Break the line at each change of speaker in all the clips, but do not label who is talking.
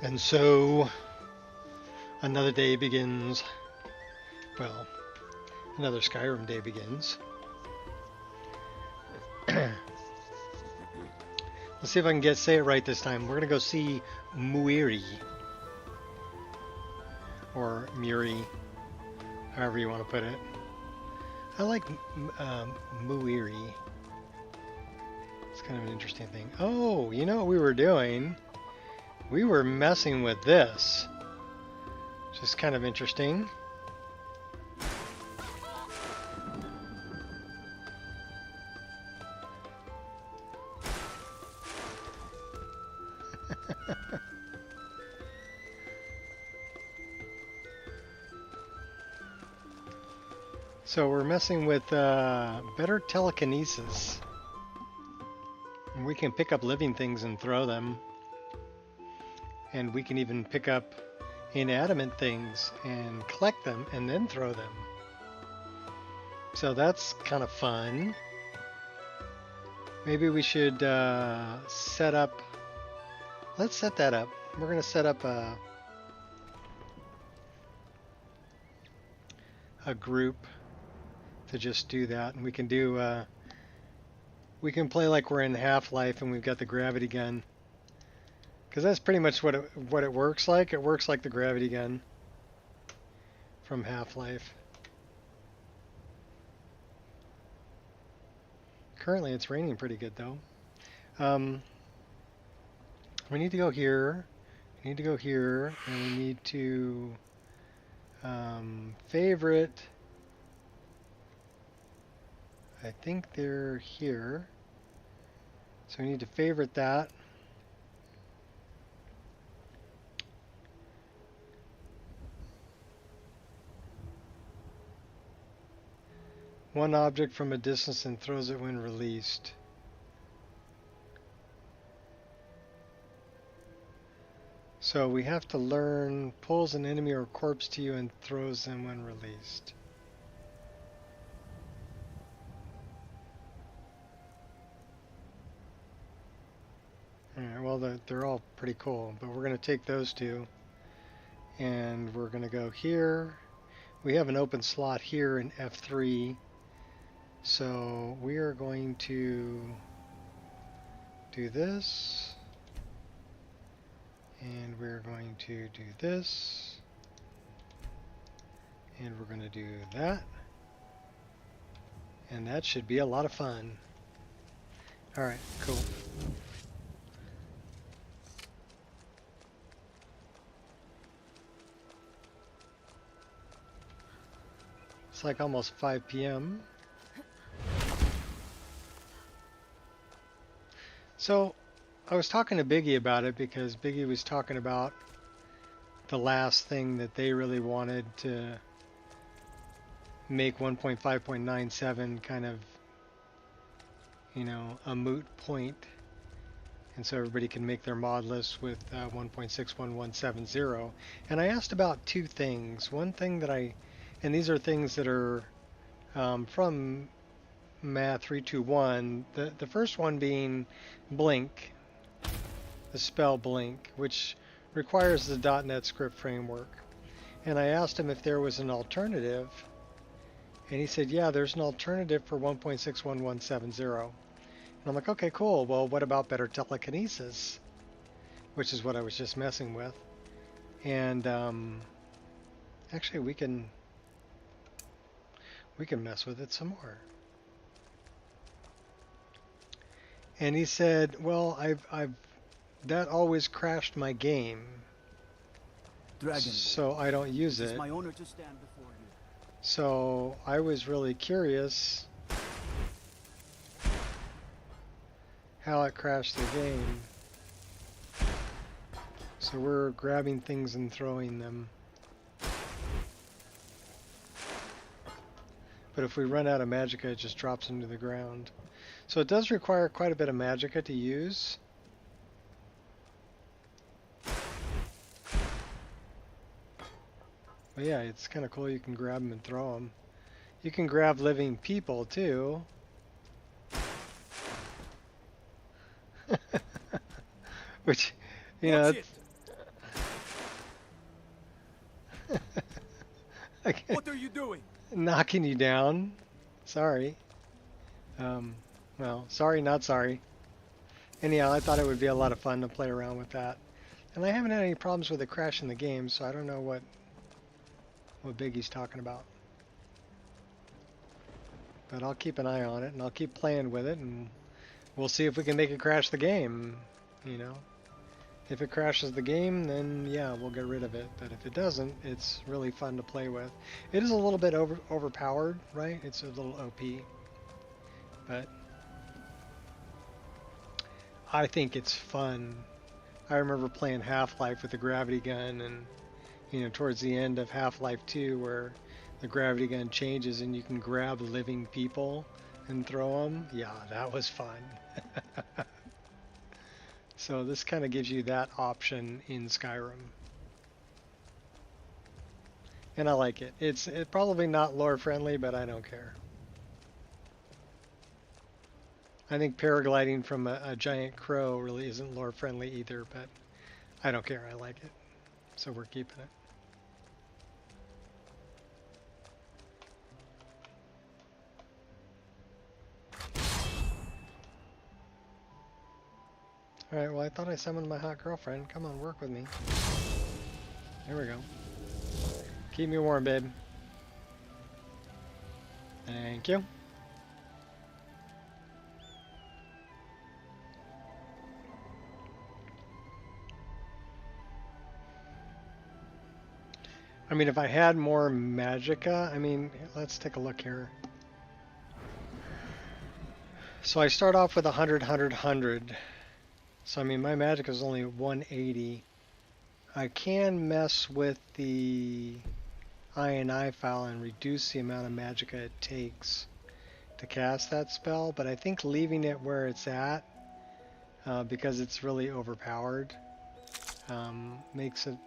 And so another day begins. Well, another Skyrim day begins. Let's see if I can say it right this time. We're gonna go see Muiri, or Muri, however you want to put it. I like Muiri. It's kind of an interesting thing. Oh, you know what we were doing? We were messing with this, which is kind of interesting. So we're messing with better telekinesis. And we can pick up living things and throw them. And we can even pick up inanimate things and collect them and then throw them. So that's kind of fun. Maybe we should set up... Let's set that up. We're going to set up a group to just do that, and we can do we can play like we're in Half-Life and we've got the gravity gun, because that's pretty much what it works like. It works like the gravity gun from Half-Life. Currently it's raining pretty good though. We need to go here, we need to go here, and we need to favorite. I think they're here. So we need to favorite that. One object from a distance and throws it when released. So we have to learn, pulls an enemy or corpse to you and throws them when released. Alright, well they're all pretty cool, but we're going to take those two and we're going to go here. We have an open slot here in F3, so we are going to do this, and we're going to do this, and we're going to do that, and that should be a lot of fun. Alright, cool. It's like almost 5 p.m. So I was talking to Biggie about it because Biggie was talking about the last thing that they really wanted to make 1.5.97 kind of, you know, a moot point, and so everybody can make their mod list with 1.61170. And I asked about two things. One thing that and these are things that are from Math 321. The first one being Blink, the spell Blink, which requires the .NET script framework. And I asked him if there was an alternative, and he said, yeah, there's an alternative for 1.61170. And I'm like, okay, cool. Well, what about better telekinesis? Which is what I was just messing with. And actually, we can mess with it some more. And he said, well, that always crashed my game, so I don't use it.
It's my honor to stand before you.
So I was really curious how it crashed the game. So we're grabbing things and throwing them. But if we run out of magicka, it just drops into the ground. So it does require quite a bit of magicka to use. But yeah, it's kind of cool. You can grab them and throw them. You can grab living people too. Which, you know,
What are you doing?
Knocking you down. Sorry. Um, well, sorry, not sorry. Anyhow, I thought it would be a lot of fun to play around with that. And I haven't had any problems with it crashing the game, so I don't know what Biggie's talking about. But I'll keep an eye on it, and I'll keep playing with it, and we'll see if we can make it crash the game, you know. If it crashes the game, then yeah, we'll get rid of it. But if it doesn't, it's really fun to play with. It is a little bit overpowered, right? It's a little OP. But I think it's fun. I remember playing Half-Life with the gravity gun, and you know, towards the end of Half-Life 2, where the gravity gun changes and you can grab living people and throw them. Yeah, that was fun. So this kind of gives you that option in Skyrim. And I like it. It's probably not lore friendly, but I don't care. I think paragliding from a giant crow really isn't lore friendly either, but I don't care. I like it. So we're keeping it. Alright, well I thought I summoned my hot girlfriend. Come on, work with me. There we go. Keep me warm, babe. Thank you. I mean, if I had more magicka, I mean, let's take a look here. So I start off with 100, 100, 100. So I mean, my magic is only 180. I can mess with the INI file and reduce the amount of magicka it takes to cast that spell, but I think leaving it where it's at, because it's really overpowered, makes it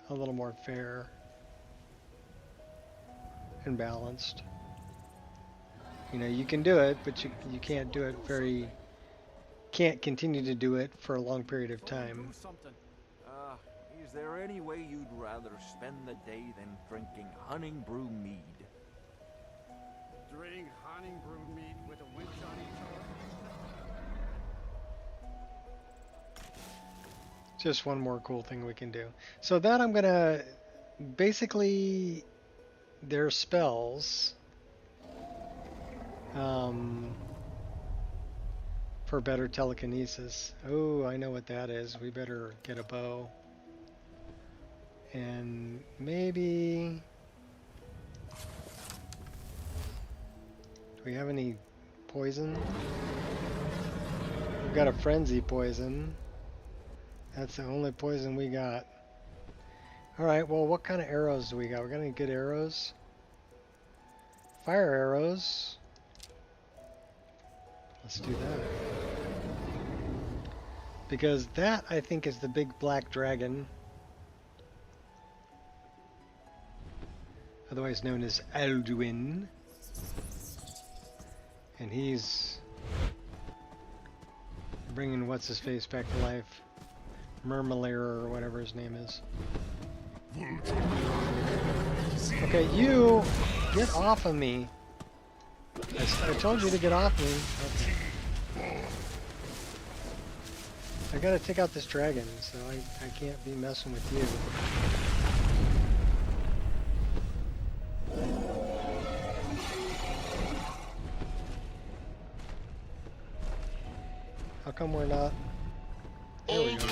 a little more fair and balanced. You know, you can do it, but you can't do it can't continue to do it for a long period of time.
Is there any way you'd rather spend the day than drinking honey brew mead?
Drink honey brewed mead with a witch on each arm?
Just one more cool thing we can do. So that I'm gonna basically, their spells for better telekinesis. Oh, I know what that is. We better get a bow. And maybe... Do we have any poison? We've got a frenzy poison. That's the only poison we got. Alright, well, what kind of arrows do we got? We got any good arrows? Fire arrows. Let's do that. Because that, I think, is the big black dragon. Otherwise known as Alduin. And he's bringing what's-his-face back to life. Murmelayer or whatever his name is. Okay, you! Get off of me! I told you to get off me. Okay. I gotta take out this dragon, so I can't be messing with you. How come we're not? There we go.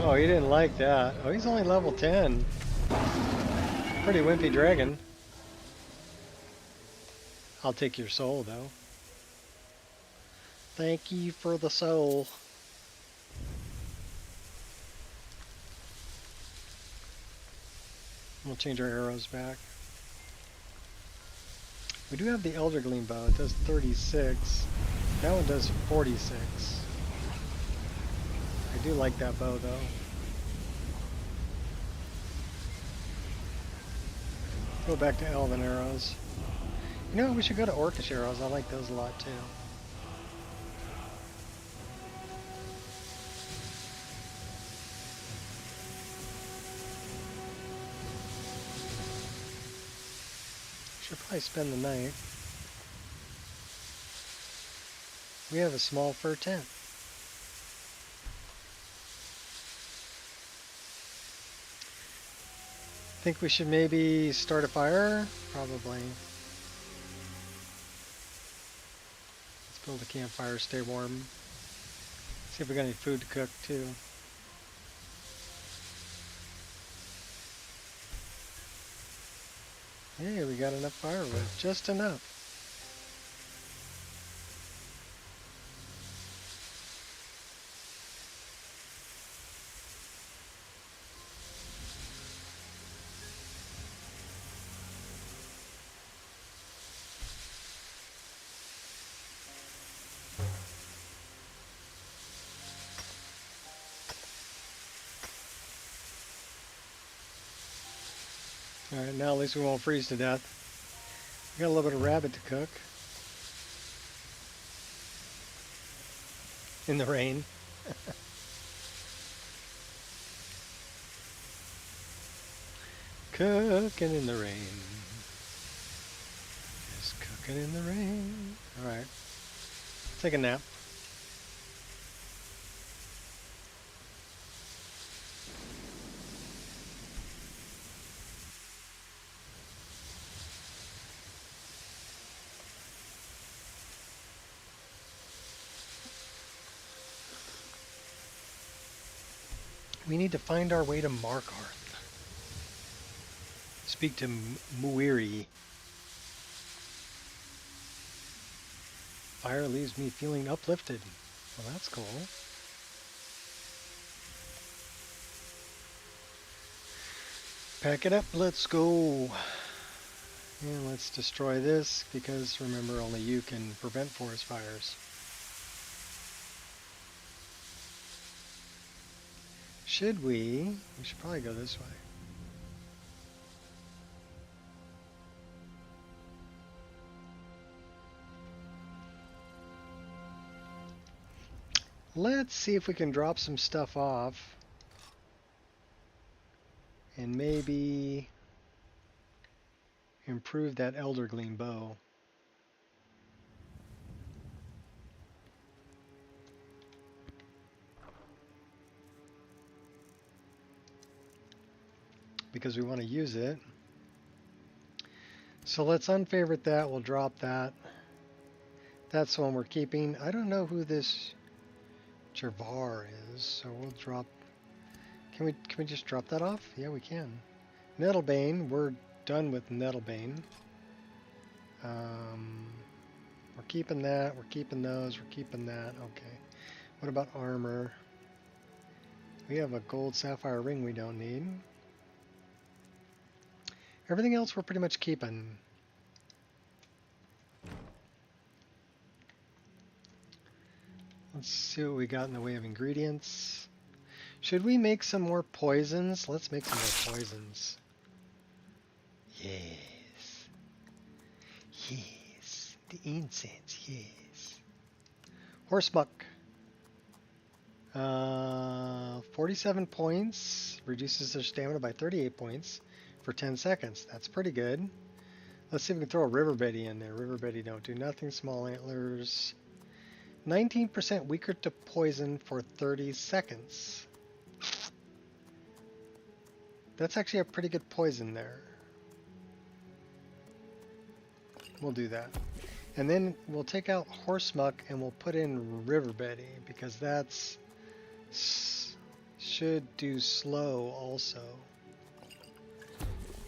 Oh, he didn't like that. Oh, he's only level 10. Pretty wimpy dragon. I'll take your soul, though. Thank you for the soul. We'll change our arrows back. We do have the Elder Gleam bow. It does 36. That one does 46. I do like that bow, though. Go back to Elven arrows. You know, we should go to Orcish arrows. I like those a lot, too. Should probably spend the night. We have a small fur tent. Think we should maybe start a fire? Probably. Let's build a campfire, stay warm. See if we got any food to cook too. Hey, we got enough firewood, just enough. Alright, now at least we won't freeze to death. We got a little bit of rabbit to cook. In the rain. Cooking in the rain. Just cooking in the rain. Alright. Take a nap. We need to find our way to Markarth. Speak to Muiri. Fire leaves me feeling uplifted. Well, that's cool. Pack it up, let's go. And let's destroy this, because remember, only you can prevent forest fires. Should we? We should probably go this way. Let's see if we can drop some stuff off. And maybe improve that Elder Gleam bow. Because we want to use it. So let's unfavorite that. We'll drop that. That's the one we're keeping. I don't know who this Jervar is, so we'll drop. Can we just drop that off? Yeah, we can. Nettlebane. We're done with Nettlebane. We're keeping that. We're keeping those. We're keeping that. Okay. What about armor? We have a gold sapphire ring we don't need. Everything else we're pretty much keeping. Let's see what we got in the way of ingredients. Should we make some more poisons? Let's make some more poisons. Yes. Yes. The incense, yes. Horse muck. 47 points. Reduces their stamina by 38 points. For 10 seconds. That's pretty good. Let's see if we can throw a River Betty in there. River Betty don't do nothing. Small antlers. 19% weaker to poison for 30 seconds. That's actually a pretty good poison there. We'll do that. And then we'll take out Horsemuck and we'll put in River Betty because that's should do slow also.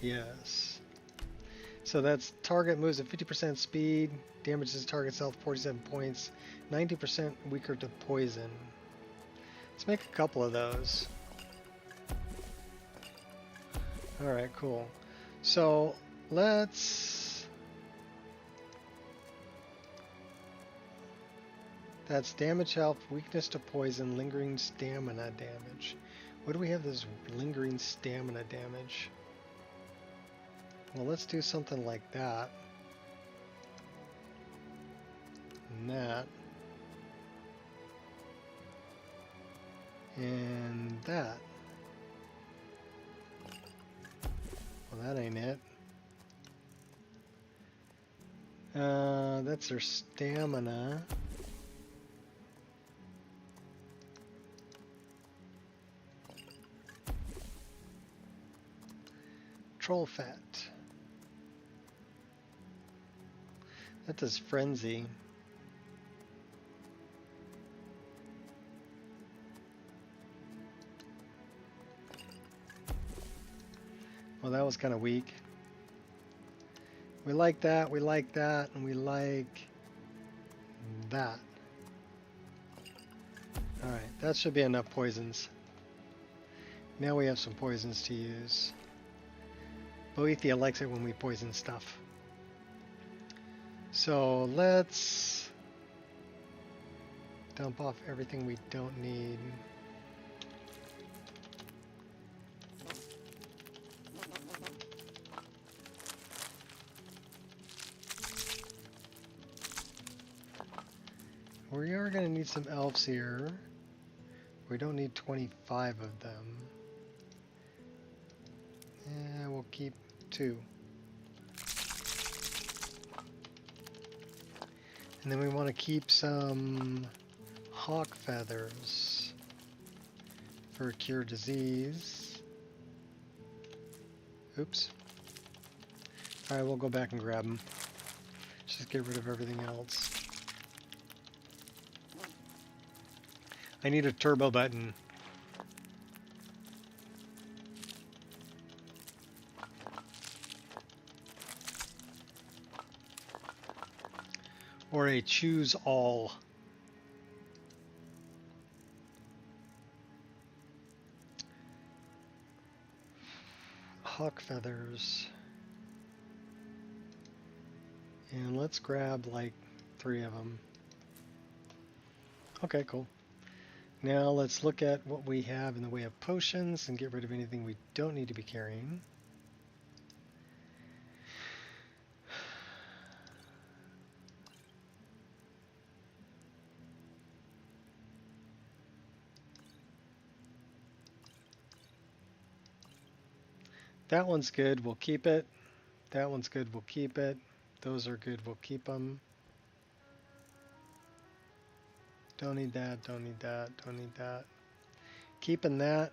Yes. So that's target moves at 50% speed, damages target self 47 points, 90% weaker to poison. Let's make a couple of those. Alright, cool. So let's... That's damage health, weakness to poison, lingering stamina damage. What do we have this lingering stamina damage? Well, let's do something like that. And that. And that. Well, that ain't it. That's their stamina. Troll fat. That does frenzy. Well, that was kind of weak. We like that, we like that, and we like that. Alright, that should be enough poisons. Now we have some poisons to use. Boethia likes it when we poison stuff. So let's dump off everything we don't need. We are going to need some elves here. We don't need 25 of them. Yeah, we'll keep 2. And then we want to keep some hawk feathers for cure disease. Oops. Alright, we'll go back and grab them. Just get rid of everything else. I need a turbo button. Or a choose all. Hawk feathers. And let's grab like 3 of them. Okay, cool. Now let's look at what we have in the way of potions and get rid of anything we don't need to be carrying. That one's good, we'll keep it. That one's good, we'll keep it. Those are good, we'll keep them. Don't need that, don't need that, don't need that. Keeping that.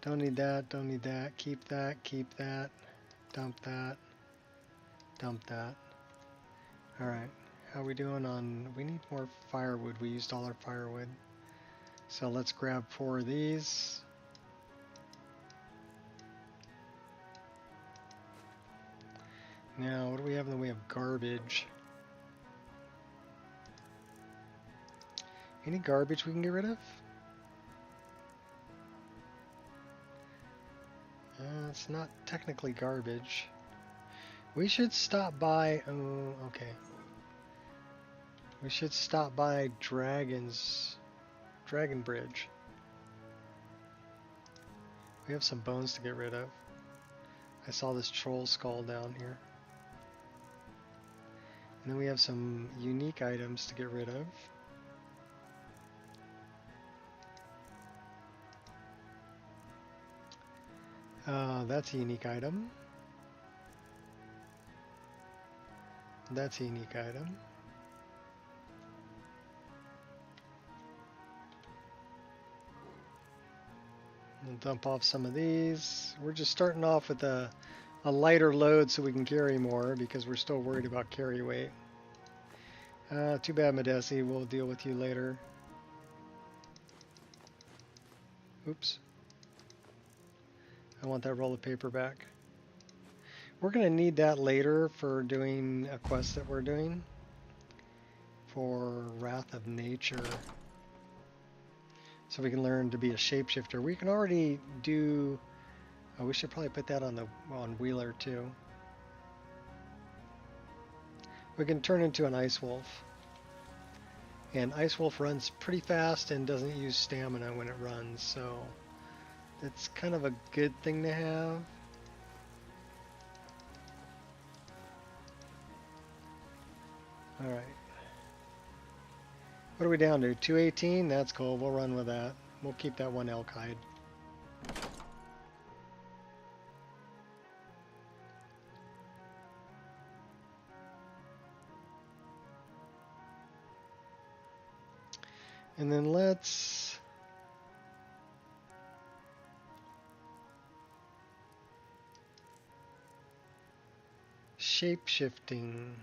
Don't need that, don't need that. Keep that, keep that. Dump that. Dump that. Alright, how are we doing on... We need more firewood, we used all our firewood. So let's grab 4 of these. Now, what do we have in the way of garbage? Any garbage we can get rid of? It's not technically garbage. We should stop by... Oh, okay. We should stop by Dragon Bridge. We have some bones to get rid of. I saw this troll skull down here. And then we have some unique items to get rid of. That's a unique item. That's a unique item. We'll dump off some of these. We're just starting off with a lighter load so we can carry more because we're still worried about carry weight. Too bad, Medesi. We'll deal with you later. Oops. I want that roll of paper back. We're going to need that later for doing a quest that we're doing for Wrath of Nature. So we can learn to be a shapeshifter. We can already do... Oh, we should probably put that on Wheeler too. We can turn into an Ice Wolf. And Ice Wolf runs pretty fast and doesn't use stamina when it runs, so it's kind of a good thing to have. Alright. What are we down to? 218? That's cool. We'll run with that. We'll keep that one elk hide. And then let's shape-shifting.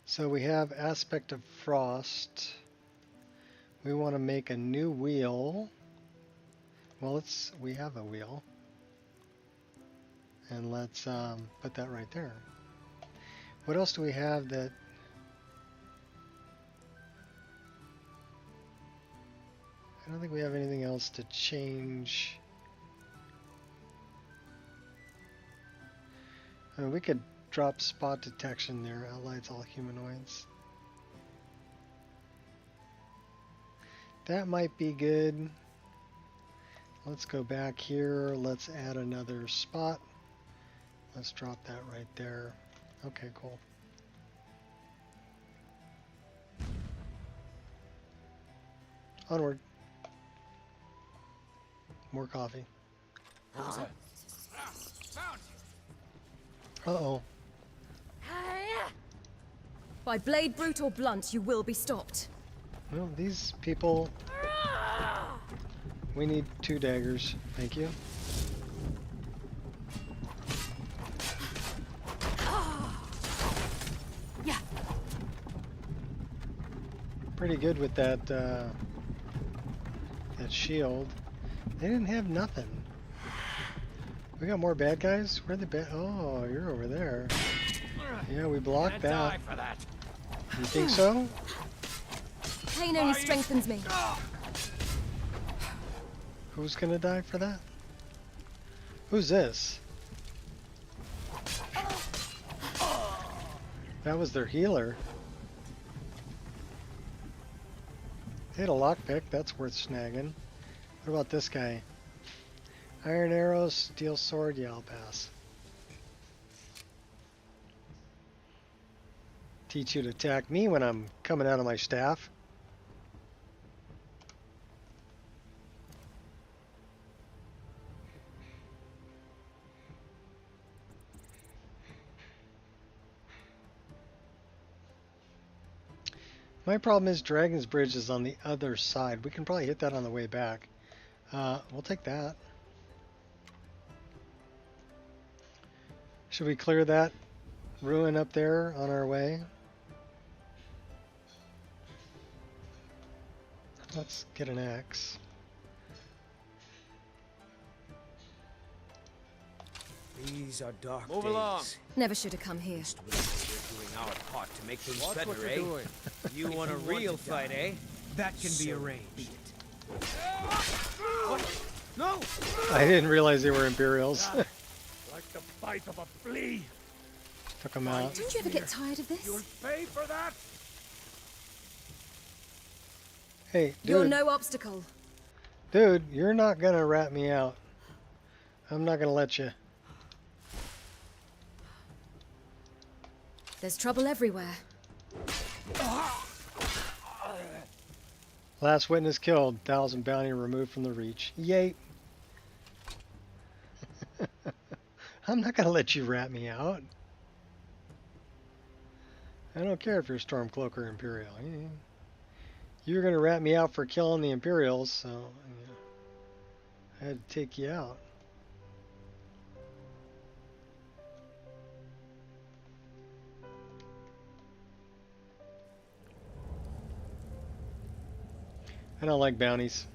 So we have aspect of frost. We want to make a new wheel. Well, we have a wheel. And let's put that right there. What else do we have that... I don't think we have anything else to change. I mean, we could drop spot detection there, allies all humanoids. That might be good. Let's go back here. Let's add another spot. Let's drop that right there. Okay, cool. Onward. More coffee. Uh-oh.
By blade, brute, or blunt, you will be stopped.
Well, these people... We need 2 daggers. Thank you.
Yeah.
Pretty good with that, that shield. They didn't have nothing. We got more bad guys? Where are the bad... Oh, you're over there. Yeah, we blocked that. You think so?
Pain only strengthens me.
Who's gonna die for that? Who's this? That was their healer. They had a lockpick, that's worth snagging. What about this guy? Iron arrows, steel sword, yeah, I'll pass. Teach you to attack me when I'm coming out of my staff. My problem is Dragon's Bridge is on the other side. We can probably hit that on the way back. We'll take that. Should we clear that ruin up there on our way? Let's get an axe.
These are dark
Move
days.
along.
Never should have come here.
Least we're doing our part to make things
Watch
better,
what you're
eh?
doing.
You want a
you want
real
to
fight, eh?
That can be
So
arranged.
be it.
What? No!
I didn't realize they were Imperials.
Like the bite of a flea.
Took them out.
Don't you ever get tired of
You'll
this?
pay for that.
Hey,
You're
dude,
no obstacle.
dude, you're not gonna rat me out. I'm not gonna let you.
There's trouble everywhere.
Last witness killed. 1,000 bounty removed from the reach. Yay. I'm not gonna let you rat me out. I don't care if you're Stormcloak or Imperial. You're gonna rat me out for killing the Imperials, so I had to take you out. I don't like bounties.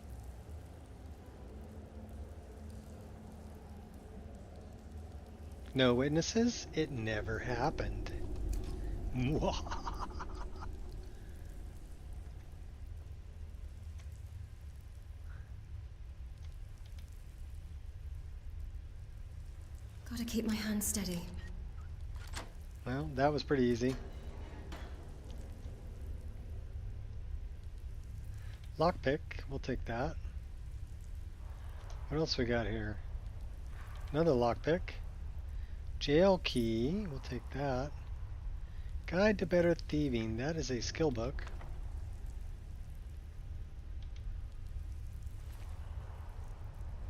No witnesses? It never happened.
Gotta keep my hand steady.
Well, that was pretty easy. Lockpick, we'll take that. What else we got here? Another lockpick. Jail key, we'll take that. Guide to Better Thieving, that is a skill book.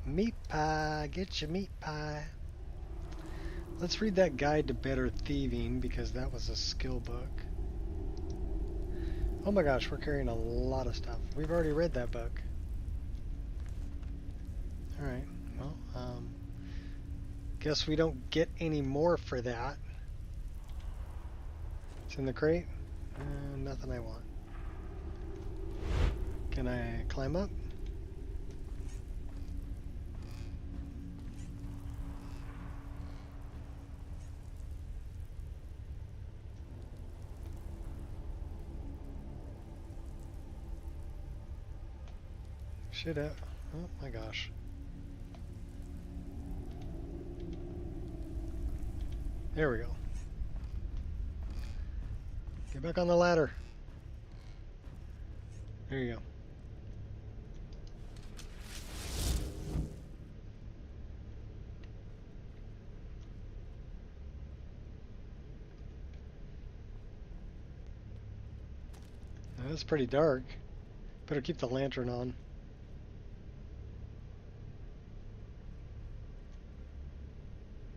Meat pie, get your meat pie. Let's read that Guide to Better Thieving because that was a skill book. Oh my gosh, we're carrying a lot of stuff. We've already read that book. Alright, well, guess we don't get any more for that. It's in the crate? Nothing I want. Can I climb up? Should have. Oh my gosh. There we go. Get back on the ladder. There you go. Now, that's pretty dark. Better keep the lantern on.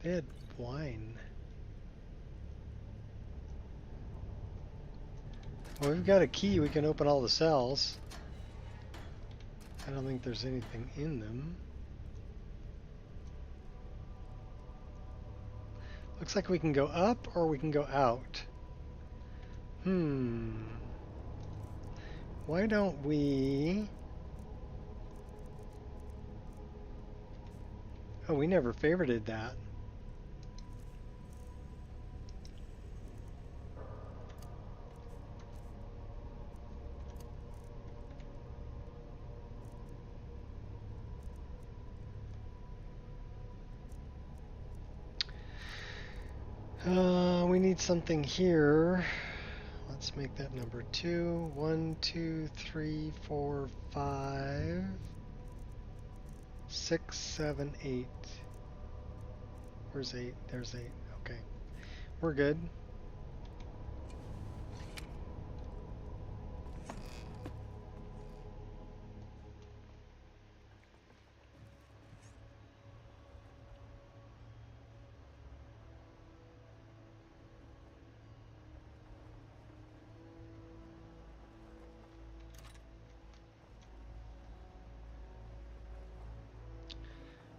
They had wine. Well, we've got a key. We can open all the cells. I don't think there's anything in them. Looks like we can go up or we can go out. Why don't we... Oh, we never favorited that. We need something here. Let's make that number 2. 1, 2, 3, 4, 5, 6, 7, 8. Where's 8? There's 8. Okay. We're good.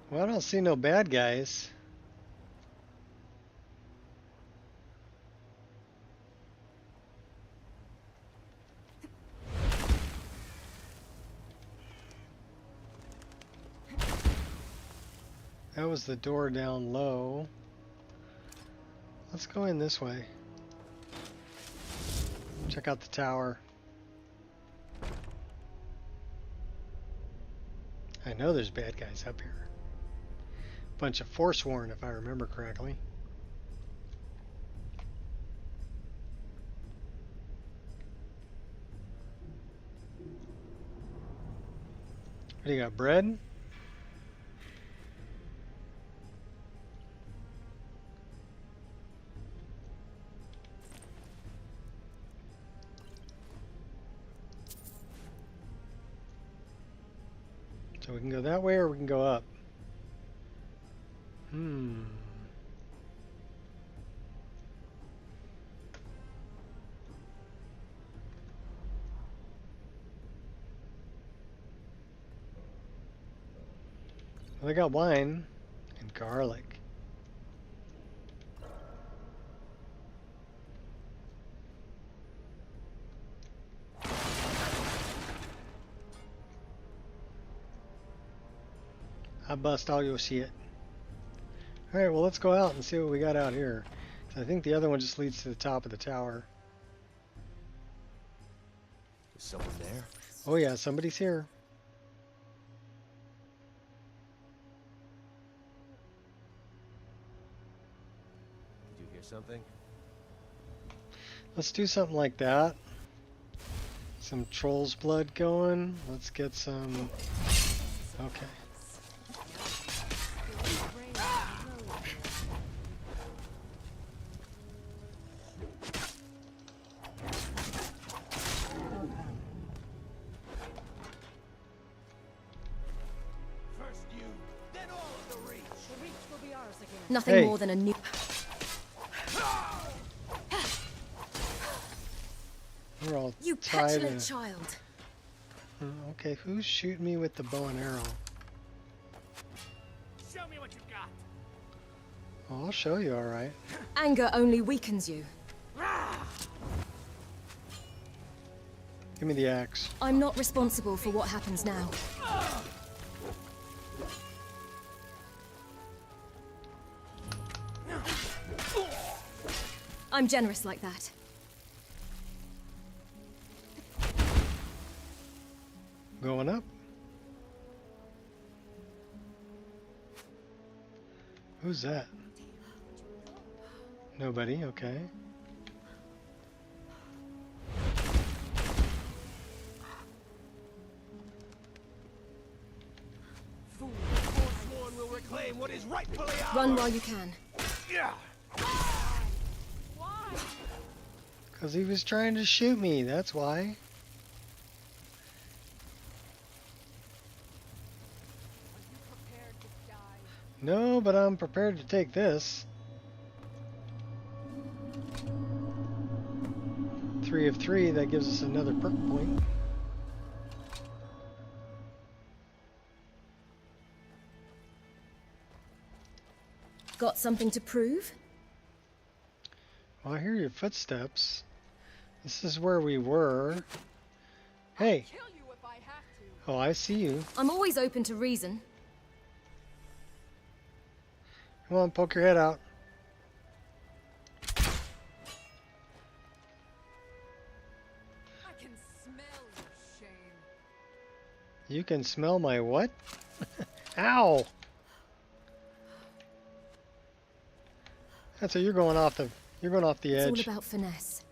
Well, I don't see no bad guys. That was the door down low. Let's go in this way. Check out the tower. I know there's bad guys up here. Bunch of Forsworn, if I remember correctly. What do you got, bread? So we can go that way or we can go up. Well, they got wine and garlic. I bust all your shit. Alright, well let's go out and see what we got out here. I think the other one just leads to the top of the tower.
Is someone there?
Oh yeah, somebody's here.
Did you hear something?
Let's do something like that. Some troll's blood going. Let's get some... Okay.
Nothing
Hey.
more than a new...
We're all
You
try
petulant
to...
child.
Okay, who's shooting me with the bow and arrow?
Show me what you got.
Oh, I'll show you, alright.
Anger only weakens you.
Give me the axe.
I'm not responsible for what happens now. I'm generous like that.
Going up. Who's that? Nobody, okay.
Fool, forsworn will reclaim what is rightfully ours.
Run while you can.
Yeah.
Because he was trying to shoot me, that's why. No, but I'm prepared to take this. 3 of 3, that gives us another perk point.
Got something to prove?
Well, I hear your footsteps. This is where we were. Hey! Oh, I see you.
I'm always open to reason.
Come on, poke your head out.
I can smell your shame.
You can smell my what? Ow! That's so you're going off the
It's
edge.
all about finesse.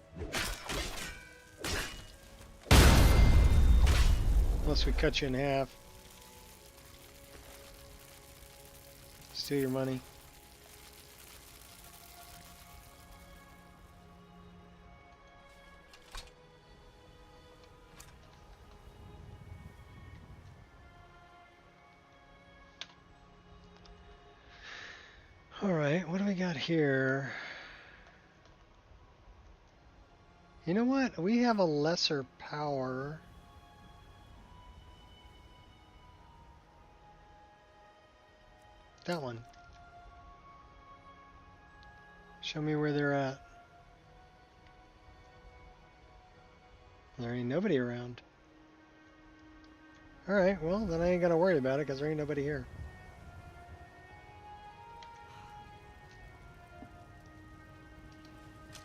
Unless we cut you in half. Steal your money. Alright, what do we got here? You know what? We have a lesser power. That one. Show me where they're at. There ain't nobody around. Alright, well, then I ain't gonna worry about it because there ain't nobody here.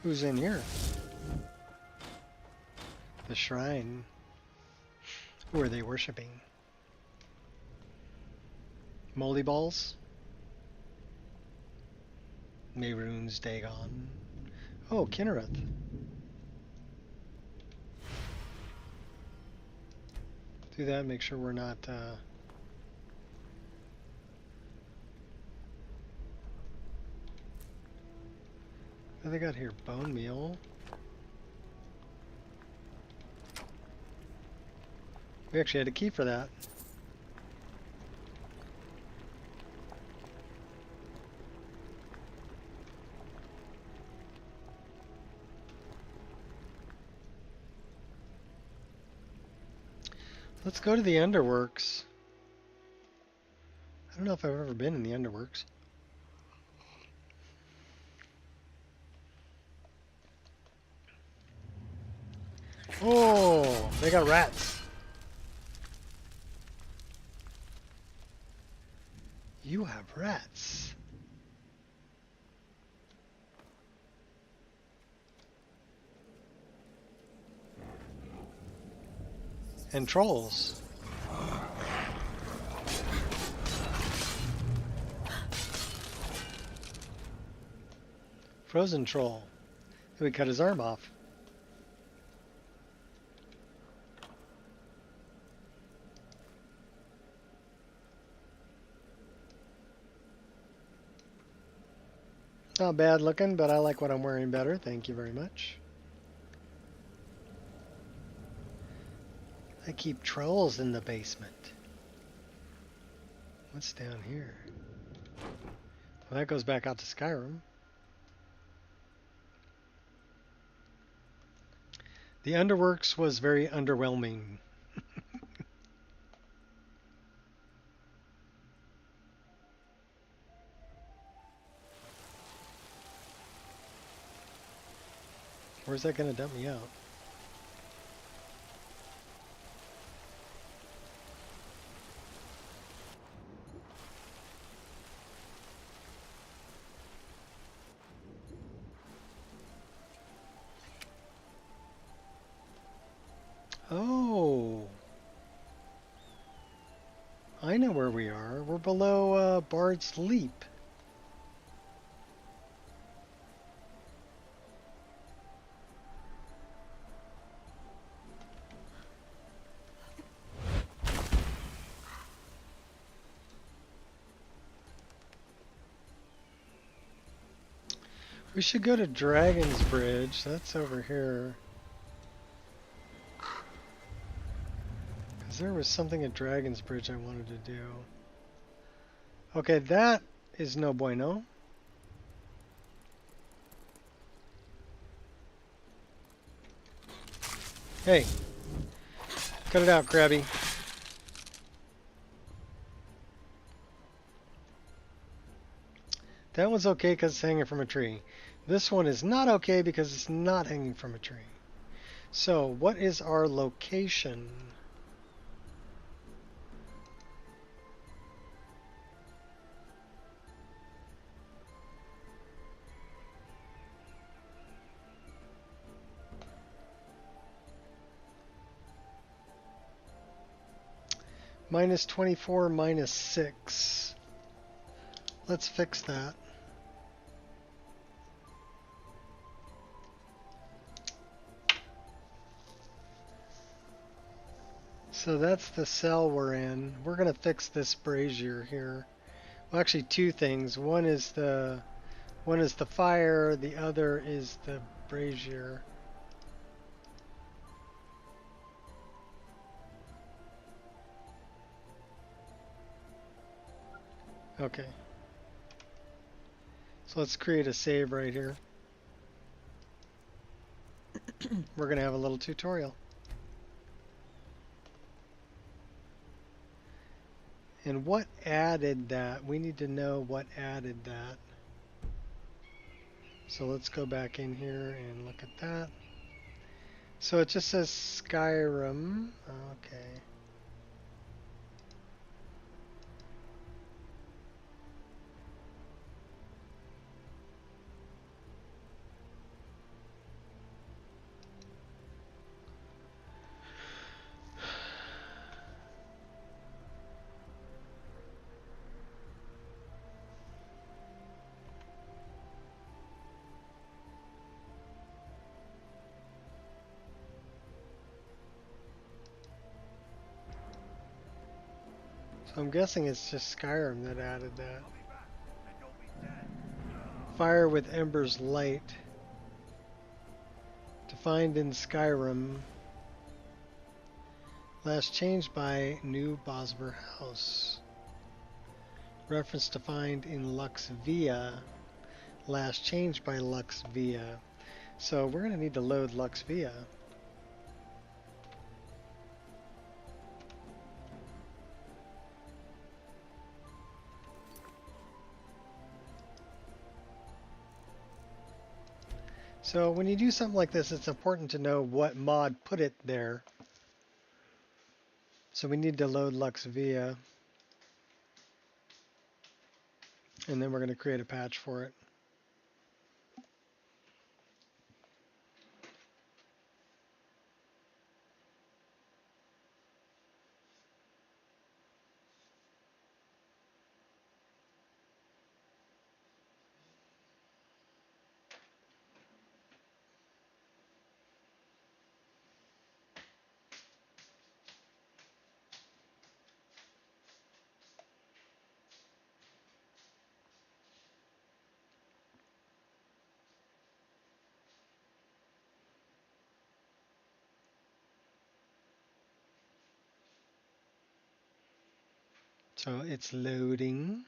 Who's in here? The shrine. Who are they worshipping? Moldy balls? Mehrunes Dagon. Oh, Kinnereth. Do that, make sure we're not what do they got here? Bone meal. We actually had a key for that. Let's go to the Underworks. I don't know if I've ever been in the Underworks. Oh, they got rats. You have rats. And trolls. Frozen troll. We cut his arm off. Not bad looking, but I like what I'm wearing better. Thank you very much. I keep trolls in the basement. What's down here? Well, that goes back out to Skyrim. The underworks was very underwhelming. Where's that gonna dump me out? Oh, I know where we are. We're below Bard's Leap. We should go to Dragon's Bridge. That's over here. Because there was something at Dragon's Bridge I wanted to do. Okay, that is no bueno. Hey, cut it out, Krabby. That one's okay because it's hanging from a tree. This one is not okay because it's not hanging from a tree. So, what is our location? Minus 24, minus 6. Let's fix that. So that's the cell we're in. We're going to fix this brazier here. Well, actually two things. One is the fire, the other is the brazier. Okay. So let's create a save right here. We're going to have a little tutorial. And what added that? We need to know what added that. So let's go back in here and look at that. So it just says Skyrim. Okay. So I'm guessing it's just Skyrim that added that. Fire with Ember's Light. Defined in Skyrim. Last changed by New Bosmer House. Reference defined in Lux Via. Last changed by Lux Via. So we're going to need to load Lux Via. So when you do something like this, it's important to know what mod put it there. So we need to load Lux Via. And then we're going to create a patch for it. So it's loading.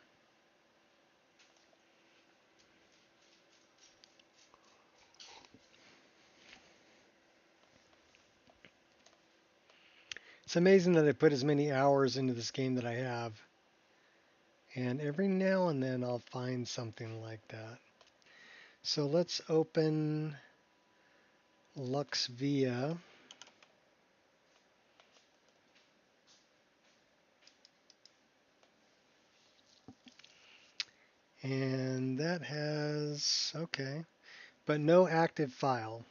It's amazing that I put as many hours into this game that I have. And every now and then I'll find something like that. So let's open Luxvia. And that has, okay, but no active file.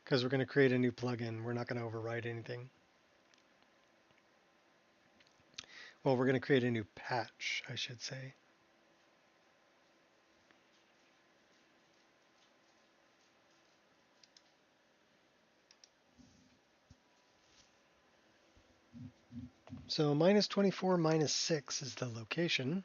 Because we're going to create a new plugin. We're not going to overwrite anything. Well, we're going to create a new patch, I should say. So -24, -6 is the location.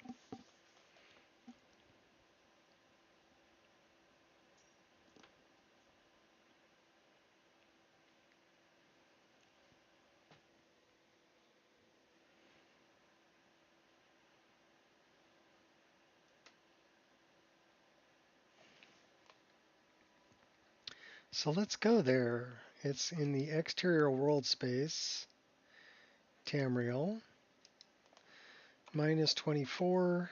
So let's go there. It's in the exterior world space. Tamriel. -24,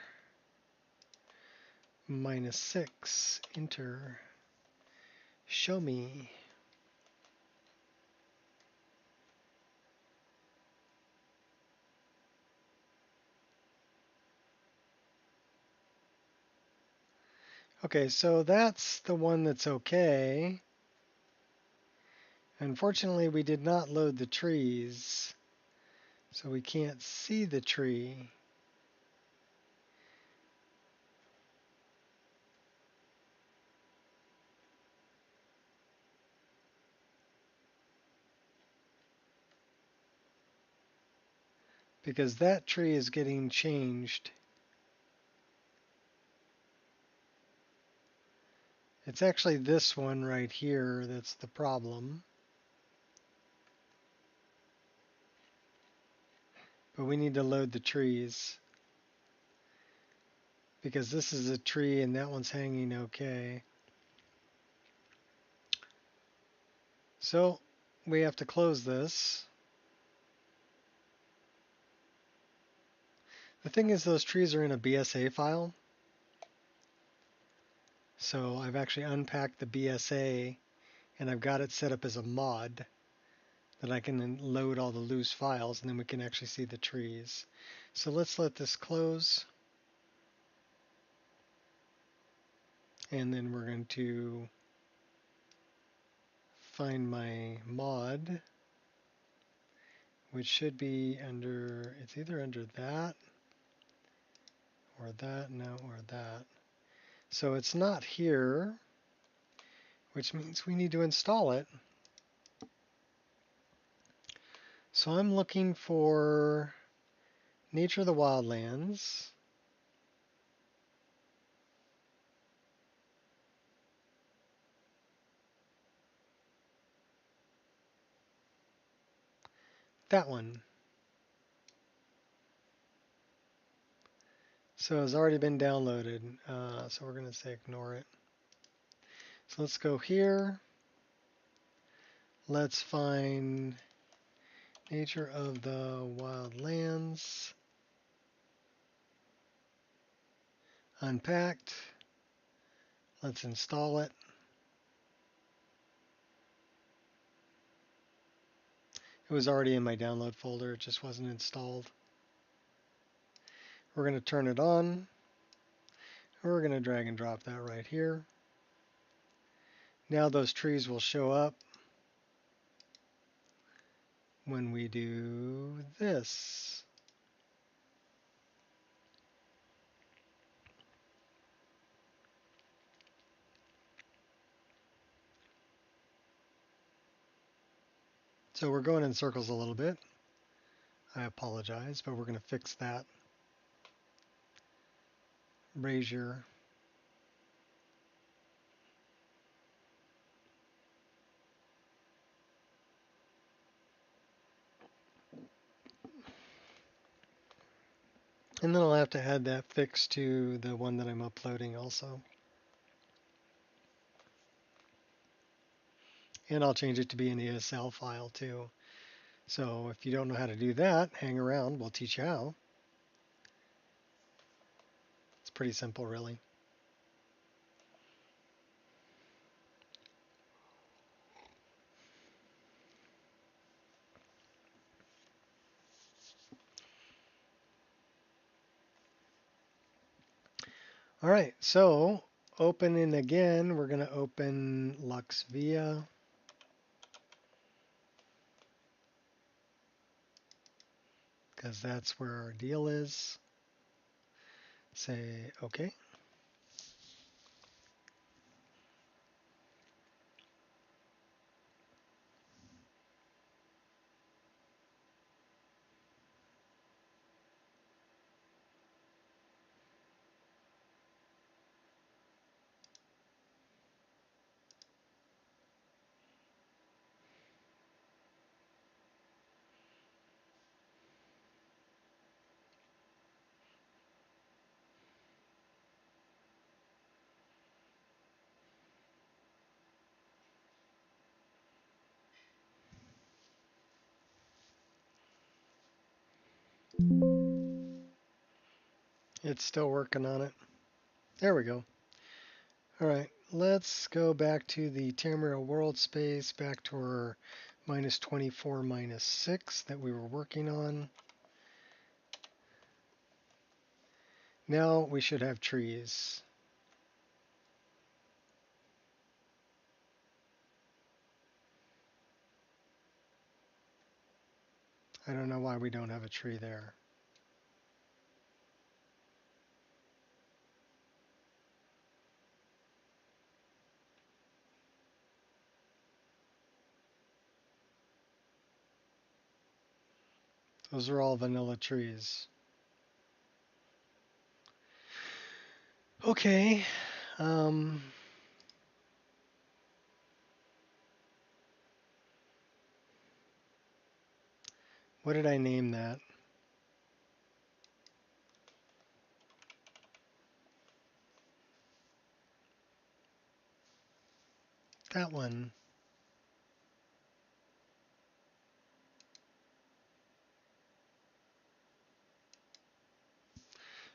-6. Enter. Show me. Okay, so that's the one that's okay. Unfortunately, we did not load the trees, so we can't see the tree. Because that tree is getting changed. It's actually this one right here that's the problem. But we need to load the trees. Because this is a tree and that one's hanging okay. So we have to close this. The thing is, those trees are in a BSA file. So I've actually unpacked the BSA and I've got it set up as a mod that I can then load all the loose files and then we can actually see the trees. So let's let this close. And then we're going to find my mod, which should be under, it's either under that, no, or that. So it's not here, which means we need to install it. So I'm looking for Nature of the Wildlands. That one. So it's already been downloaded. So we're going to say ignore it. So let's go here. Let's find Nature of the Wildlands. Unpacked. Let's install it. It was already in my download folder, it just wasn't installed. We're going to turn it on. We're going to drag and drop that right here. Now those trees will show up when we do this. So we're going in circles a little bit. I apologize, but we're going to fix that. Raise your and then I'll have to add that fix to the one that I'm uploading also. And I'll change it to be an ESL file too. So if you don't know how to do that, hang around. We'll teach you how. It's pretty simple, really. All right, so opening again, we're going to open LuxVia. Because that's where our deal is. Say OK. It's still working on it. There we go. All right, let's go back to the Tamriel world space, back to our -24, -6 that we were working on. Now we should have trees. I don't know why we don't have a tree there. Those are all vanilla trees. Okay. What did I name that? That one.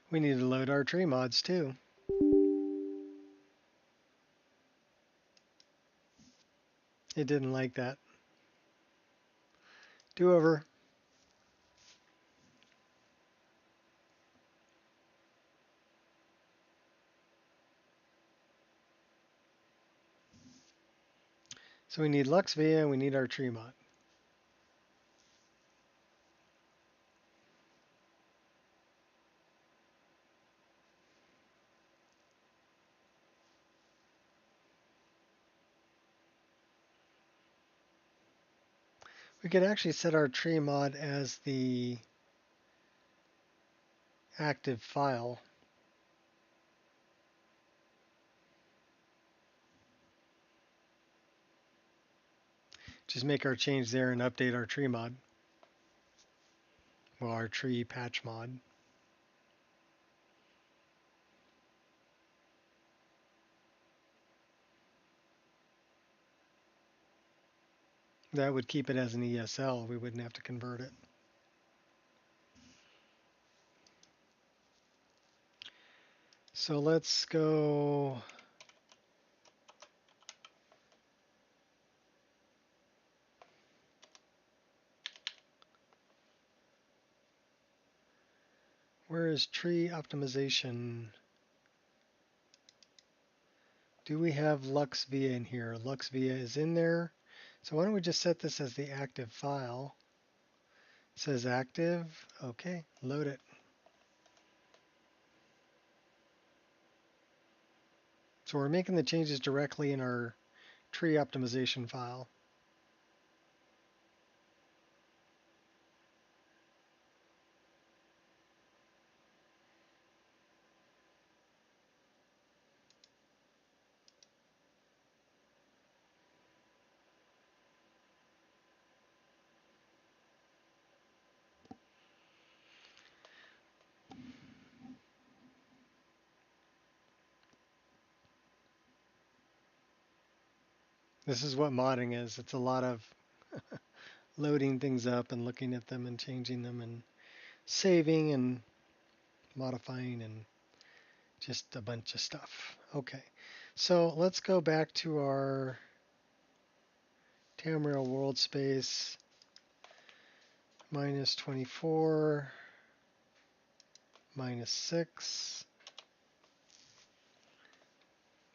We need to load our tree mods too. It didn't like that. Do over. So we need LuxVia and we need our tree mod. We could actually set our tree mod as the active file. Just make our change there and update our tree mod. Well, our tree patch mod. That would keep it as an ESL. We wouldn't have to convert it. So let's go. Where is tree optimization? Do we have LuxVia in here? LuxVia is in there. So why don't we just set this as the active file? It says active. Okay, load it. So we're making the changes directly in our tree optimization file. This is what modding is. It's a lot of loading things up and looking at them and changing them and saving and modifying and just a bunch of stuff. Okay, so let's go back to our Tamriel world space. Minus 24, minus 6.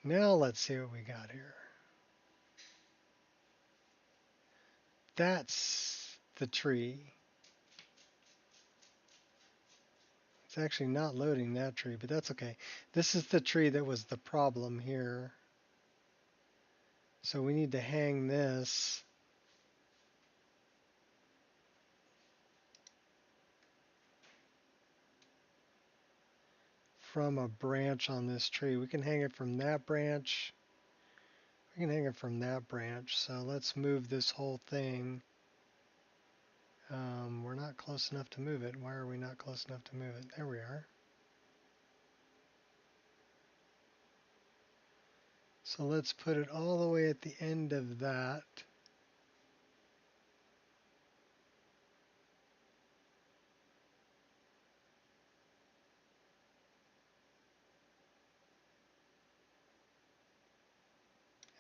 Now let's see what we got here. That's the tree. It's actually not loading that tree, but that's okay. This is the tree that was the problem here. So we need to hang this from a branch on this tree. We can hang it from that branch. We can hang it from that branch. So let's move this whole thing. We're not close enough to move it. Why are we not close enough to move it? There we are. So let's put it all the way at the end of that.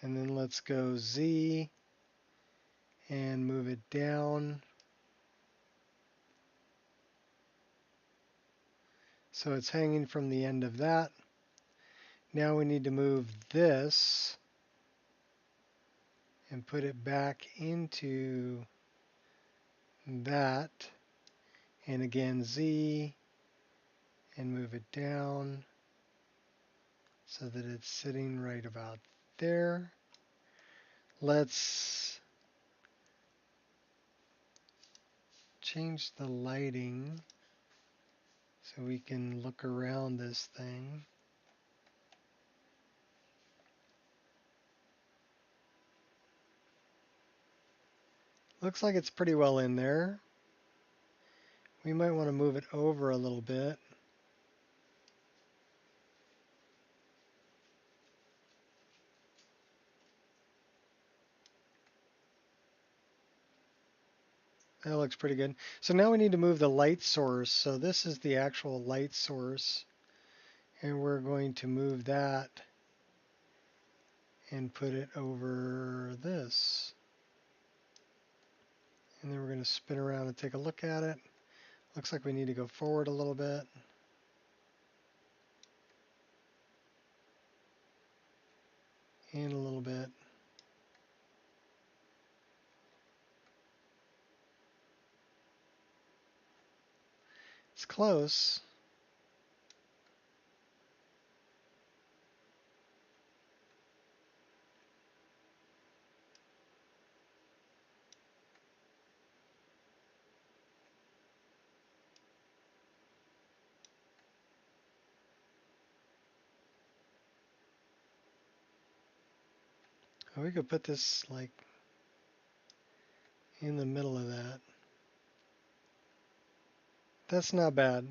And then let's go Z and move it down. So it's hanging from the end of that. Now we need to move this and put it back into that. And again, Z and move it down so that it's sitting right about there. Let's change the lighting so we can look around this thing. Looks like it's pretty well in there. We might want to move it over a little bit. That looks pretty good. So now we need to move the light source. So this is the actual light source. And we're going to move that and put it over this. And then we're going to spin around and take a look at it. Looks like we need to go forward a little bit. And a little bit. It's close. Oh, we could put this like in the middle of that. That's not bad.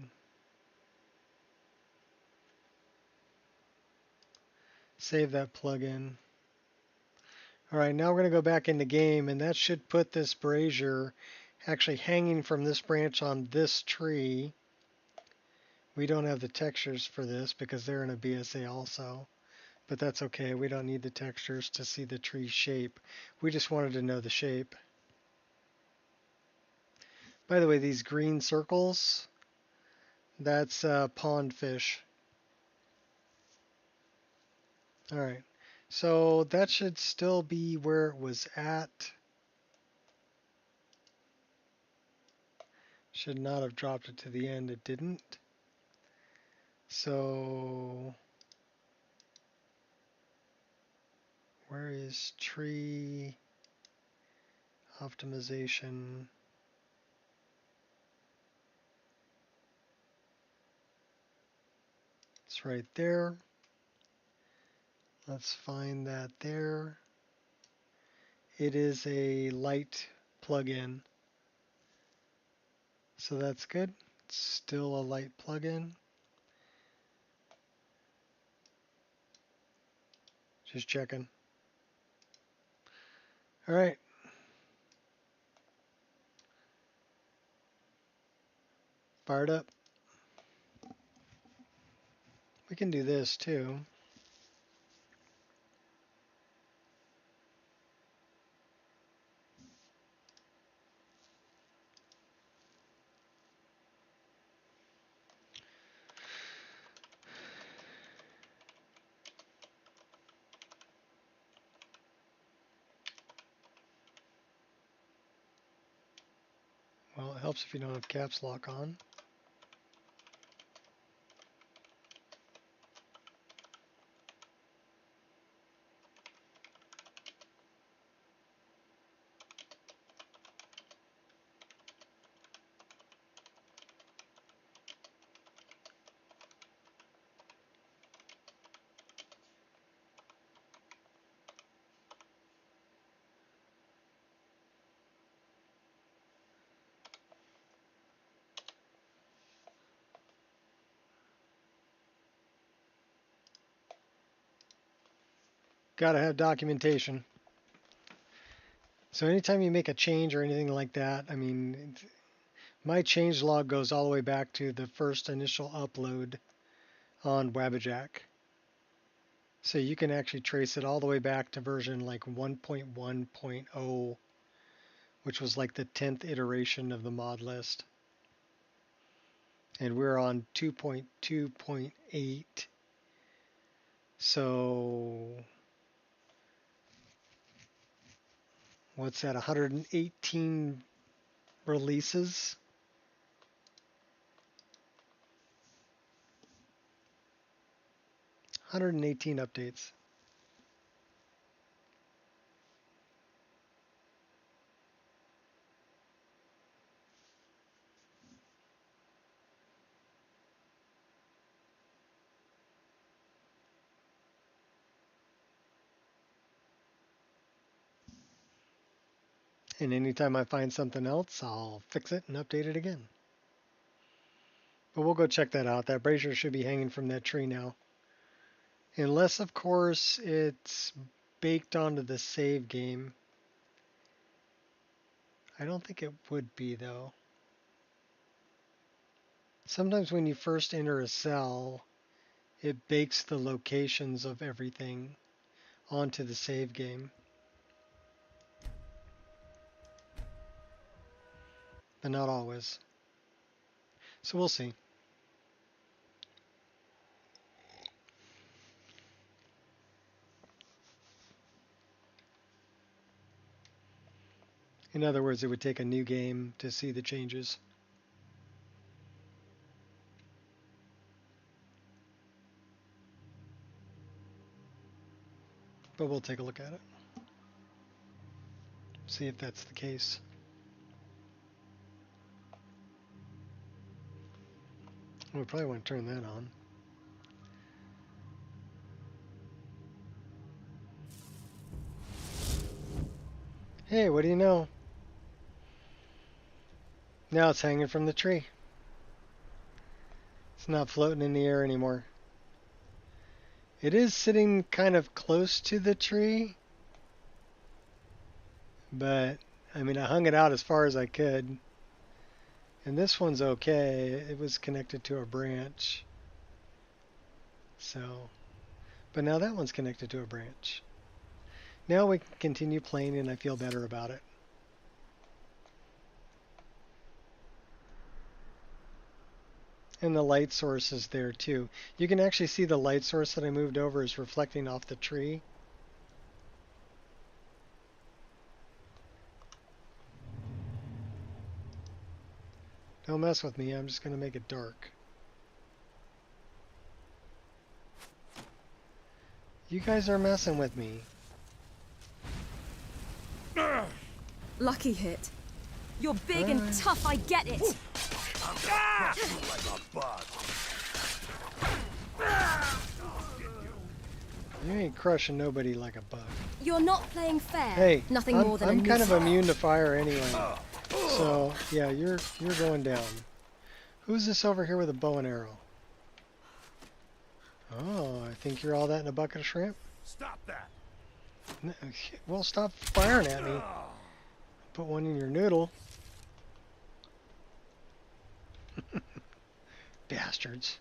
Save that plugin. All right, now we're going to go back in the game, and that should put this brazier actually hanging from this branch on this tree. We don't have the textures for this because they're in a BSA also, but that's okay. We don't need the textures to see the tree shape. We just wanted to know the shape. By the way, these green circles, that's pond fish. All right, so that should still be where it was at. Should not have dropped it to the end. It didn't. So where is tree optimization? It's right there. Let's find that there. It is a light plugin. So that's good. It's still a light plugin. Just checking. All right. Fired up. We can do this too. Well, it helps if you don't have caps lock on. Gotta have documentation. So anytime you make a change or anything like that, I mean, my change log goes all the way back to the first initial upload on Wabbajack. So you can actually trace it all the way back to version like 1.1.0, which was like the 10th iteration of the mod list. And we're on 2.2.8. So what's that, 118 releases? $118 updates. And anytime I find something else, I'll fix it and update it again. But we'll go check that out. That brazier should be hanging from that tree now. Unless, of course, it's baked onto the save game. I don't think it would be, though. Sometimes when you first enter a cell, it bakes the locations of everything onto the save game. But not always. So we'll see. In other words, it would take a new game to see the changes. But we'll take a look at it. See if that's the case. We probably want to turn that on. Hey, what do you know? Now it's hanging from the tree. It's not floating in the air anymore. It is sitting kind of close to the tree, but I mean, I hung it out as far as I could. And this one's okay. It was connected to a branch. So, but now that one's connected to a branch. Now we can continue playing and I feel better about it. And the light source is there too. You can actually see the light source that I moved over is reflecting off the tree. Don't mess with me, I'm just going to make it dark. You guys are messing with me.
Lucky hit. You're big and tough, I get it.
You ain't crushing nobody like a bug.
You're not playing fair.
Hey,
nothing more than
I'm
a
kind of
nuisance.
immune to fire anyway. So, yeah, you're going down. Who's this over here with a bow and arrow? Oh, I think you're all that in a bucket of shrimp?
Stop that!
Well, stop firing at me. Put one in your noodle. Bastards.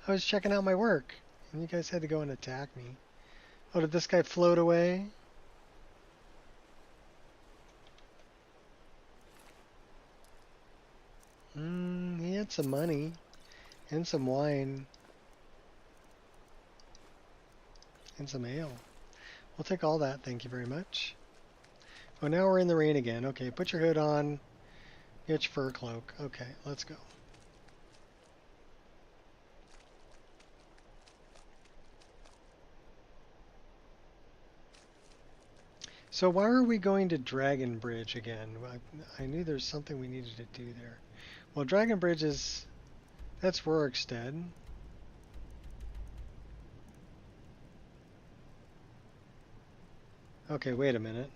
I was checking out my work, and you guys had to go and attack me. Oh, did this guy float away? He had some money and some wine and some ale. We'll take all that, thank you very much. Oh, now we're in the rain again. Okay, put your hood on. Get your fur cloak. Okay, let's go. So why are we going to Dragon Bridge again? I knew there's something we needed to do there. Well, Dragon Bridge is... that's Rorikstead. Okay, wait a minute.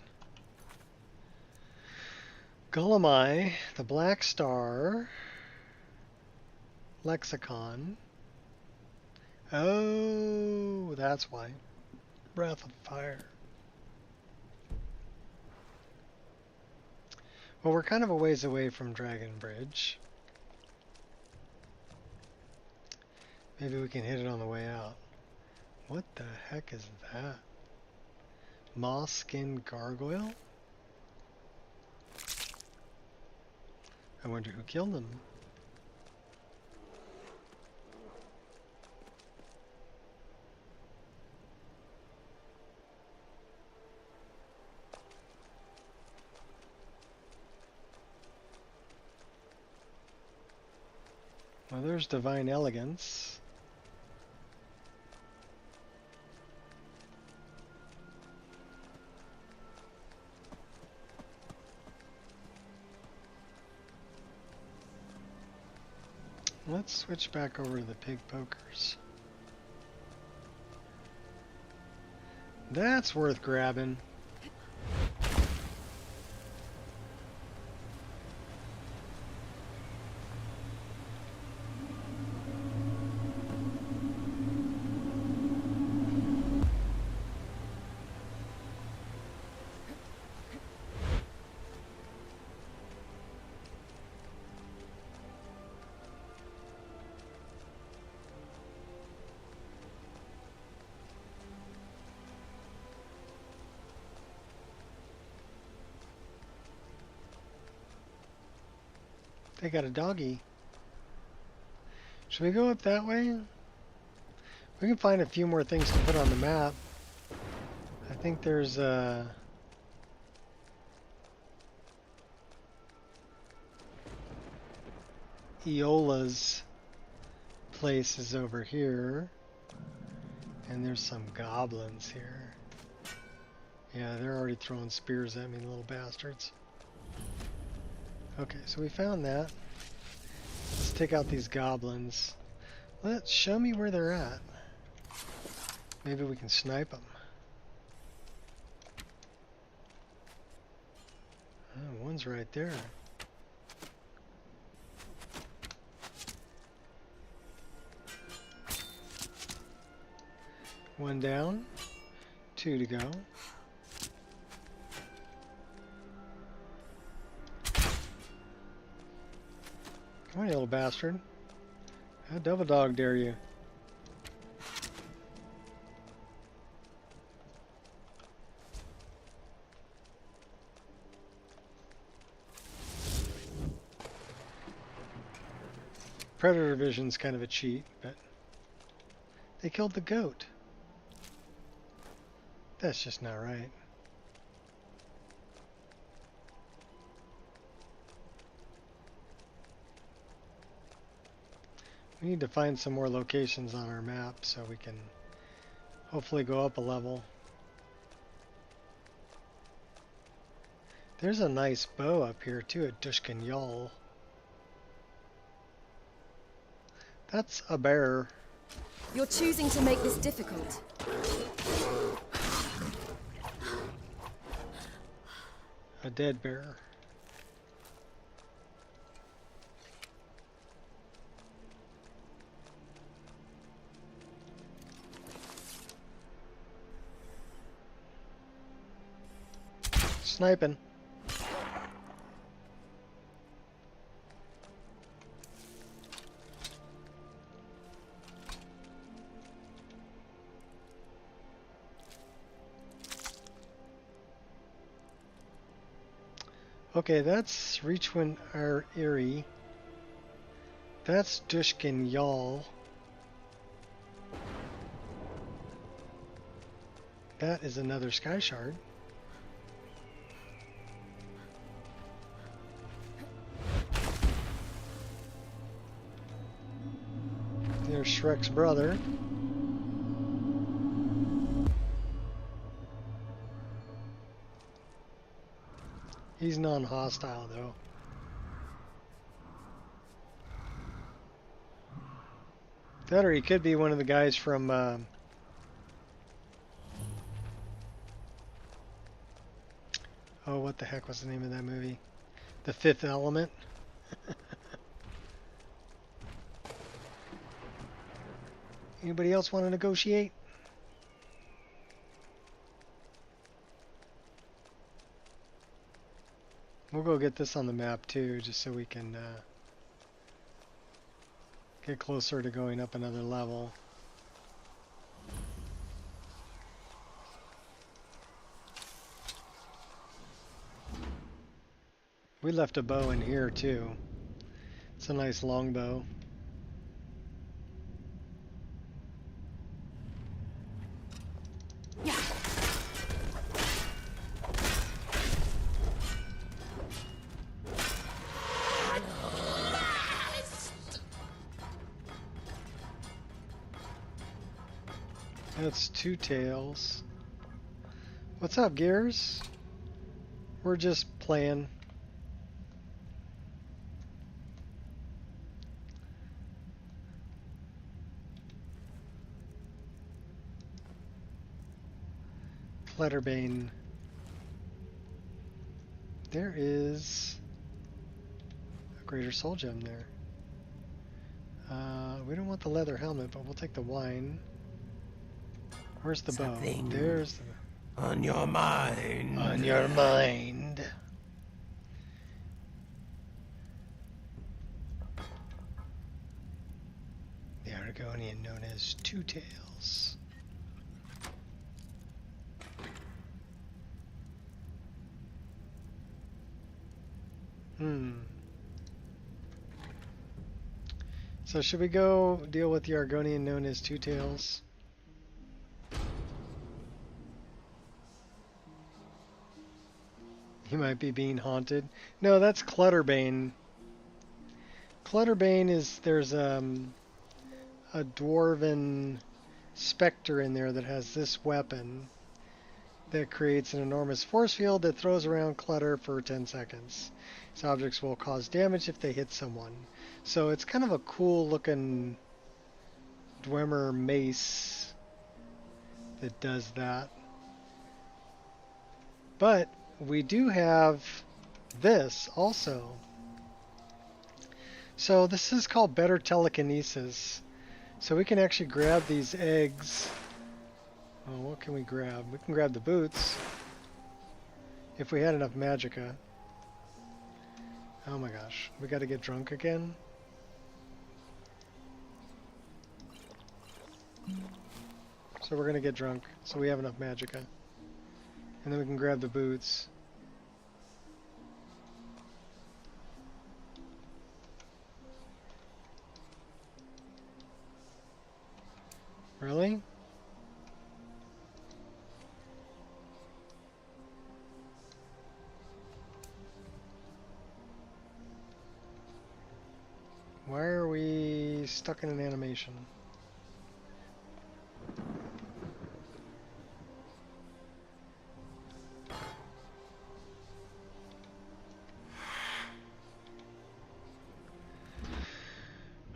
Gullumai, the Black Star, Lexicon. Oh, that's why. Breath of Fire. Well, we're kind of a ways away from Dragon Bridge. Maybe we can hit it on the way out. What the heck is that? Moss Skin Gargoyle? I wonder who killed him. Well, there's Divine Elegance. Let's switch back over to the pig pokers. That's worth grabbing. They got a doggy. Should we go up that way? We can find a few more things to put on the map. I think there's Iola's place is over here. And there's some goblins here. Yeah, they're already throwing spears at me, little bastards. Okay, so we found that. Let's take out these goblins. Let's show me where they're at. Maybe we can snipe them. Oh, one's right there. One down, two to go. Come on, you little bastard. How double dog dare you? Predator vision's kind of a cheat, but they killed the goat. That's just not right. We need to find some more locations on our map so we can hopefully go up a level. There's a nice bow up here too at Dushkin Yal. That's a bear.
You're choosing to make this difficult.
A dead bear. sniping. Okay, that's Reachwin our Erie. That's Dushkin Yal. That is another Sky Shard. There's Shrek's brother. He's non-hostile though. That or he could be one of the guys from oh, what the heck was the name of that movie? The Fifth Element. Anybody else want to negotiate? We'll go get this on the map too, just so we can get closer to going up another level. We left a bow in here too. It's a nice long bow. That's Two Tails. What's up, Gears? We're just playing. Clutterbane. There is a Greater Soul Gem there. We don't want the leather helmet, but we'll take the wine. Where's the bow? There's the...
On your mind.
On your mind. The Argonian known as Two Tails. So should we go deal with the Argonian known as Two Tails? He might be being haunted. No, that's Clutterbane. Clutterbane is, there's a dwarven specter in there that has this weapon that creates an enormous force field that throws around clutter for 10 seconds. These objects will cause damage if they hit someone. So it's kind of a cool looking Dwemer mace that does that. But we do have this also. So this is called better telekinesis. So we can actually grab these eggs. Oh, what can we grab? We can grab the boots if we had enough magicka. Oh my gosh, we got to get drunk again. So we're gonna get drunk so we have enough magicka. And then we can grab the boots. Really? Why are we stuck in an animation?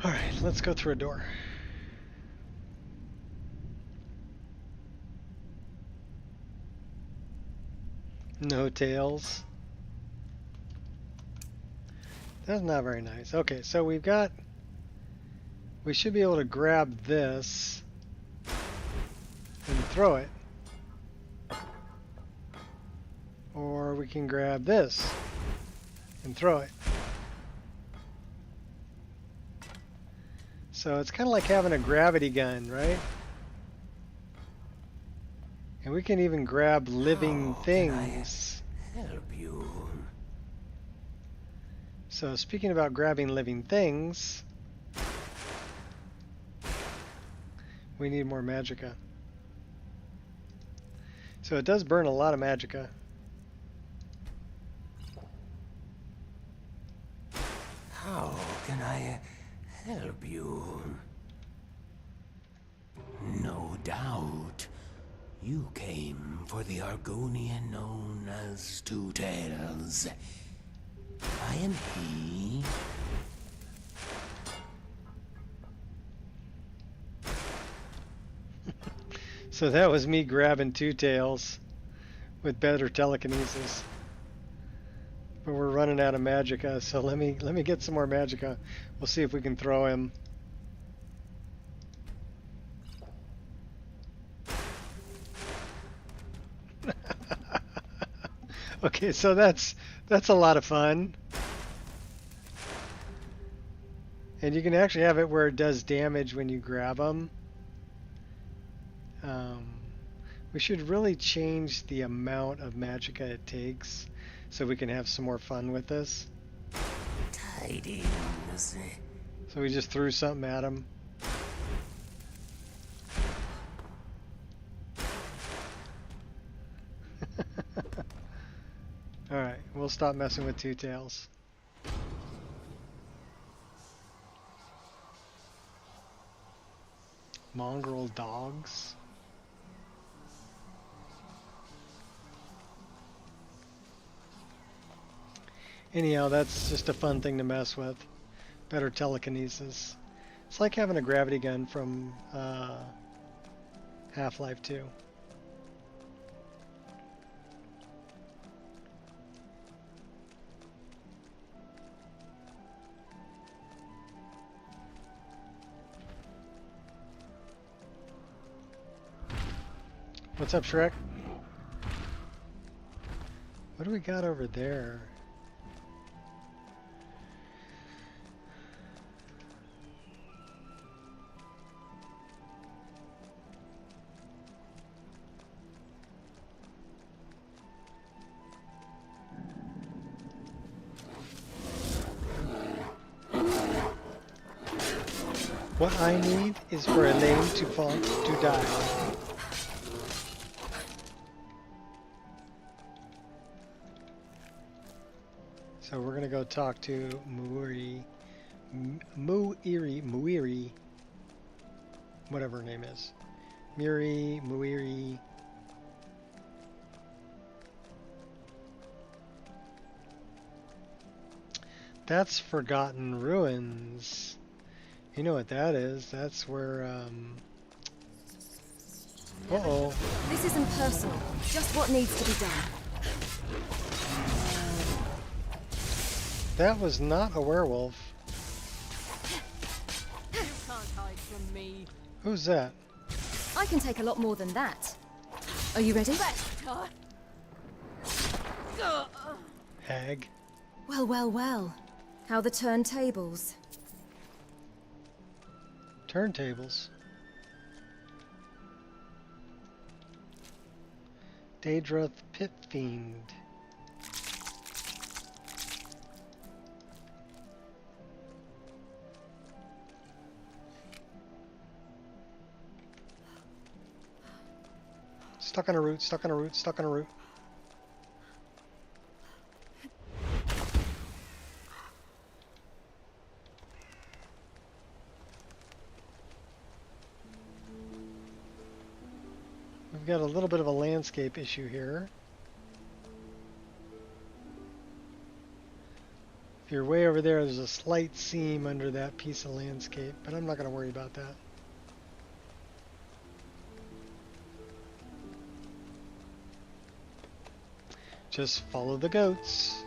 Alright, let's go through a door. No tails. That's not very nice. Okay, so we should be able to grab this and throw it. Or Or we can grab this and throw it. So it's kind of like having a gravity gun, right? And we can even grab living things.
Help you.
So speaking about grabbing living things, we need more magicka. So it does burn a lot of magicka.
How can I help you? No doubt. You came for the Argonian known as Two Tails. I am he.
So that was me grabbing Two Tails with better telekinesis. But we're running out of magicka, so let me get some more magicka. We'll see if we can throw him. Okay, so that's a lot of fun. And you can actually have it where it does damage when you grab them. We should really change the amount of magicka it takes so we can have some more fun with this.
Tidings.
So we just threw something at him. Alright, we'll stop messing with Two Tails. Mongrel dogs. Anyhow, that's just a fun thing to mess with. Better telekinesis. It's like having a gravity gun from Half-Life 2. What's up, Shrek? What do we got over there? What I need is for Elaine to fall, to die. So we're gonna go talk to Muiri, whatever her name is. Muiri. That's Forgotten Ruins. You know what that is? That's where, uh-oh.
This isn't personal, just what needs to be done.
That was not a werewolf.
You can't hide from me.
Who's that?
I can take a lot more than that. Are you ready?
Hag.
Well. How the turntables.
Turntables. Dreugh Pit Fiend. Stuck on a root. We've got a little bit of a landscape issue here. If you're way over there, there's a slight seam under that piece of landscape, but I'm not going to worry about that. Just follow the goats.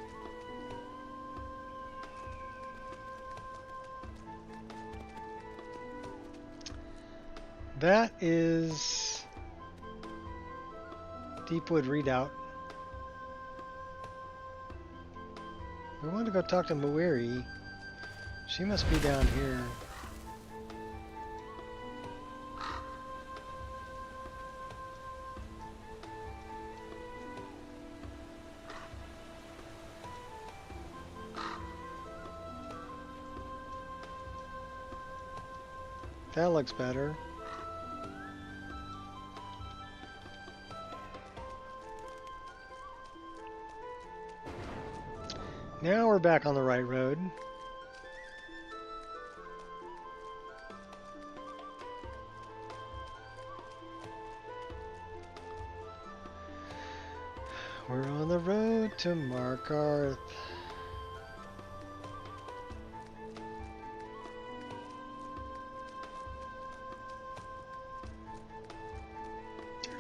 That is Deepwood Redoubt. We want to go talk to Muiri. She must be down here. That looks better. Now we're back on the right road. We're on the road to Markarth.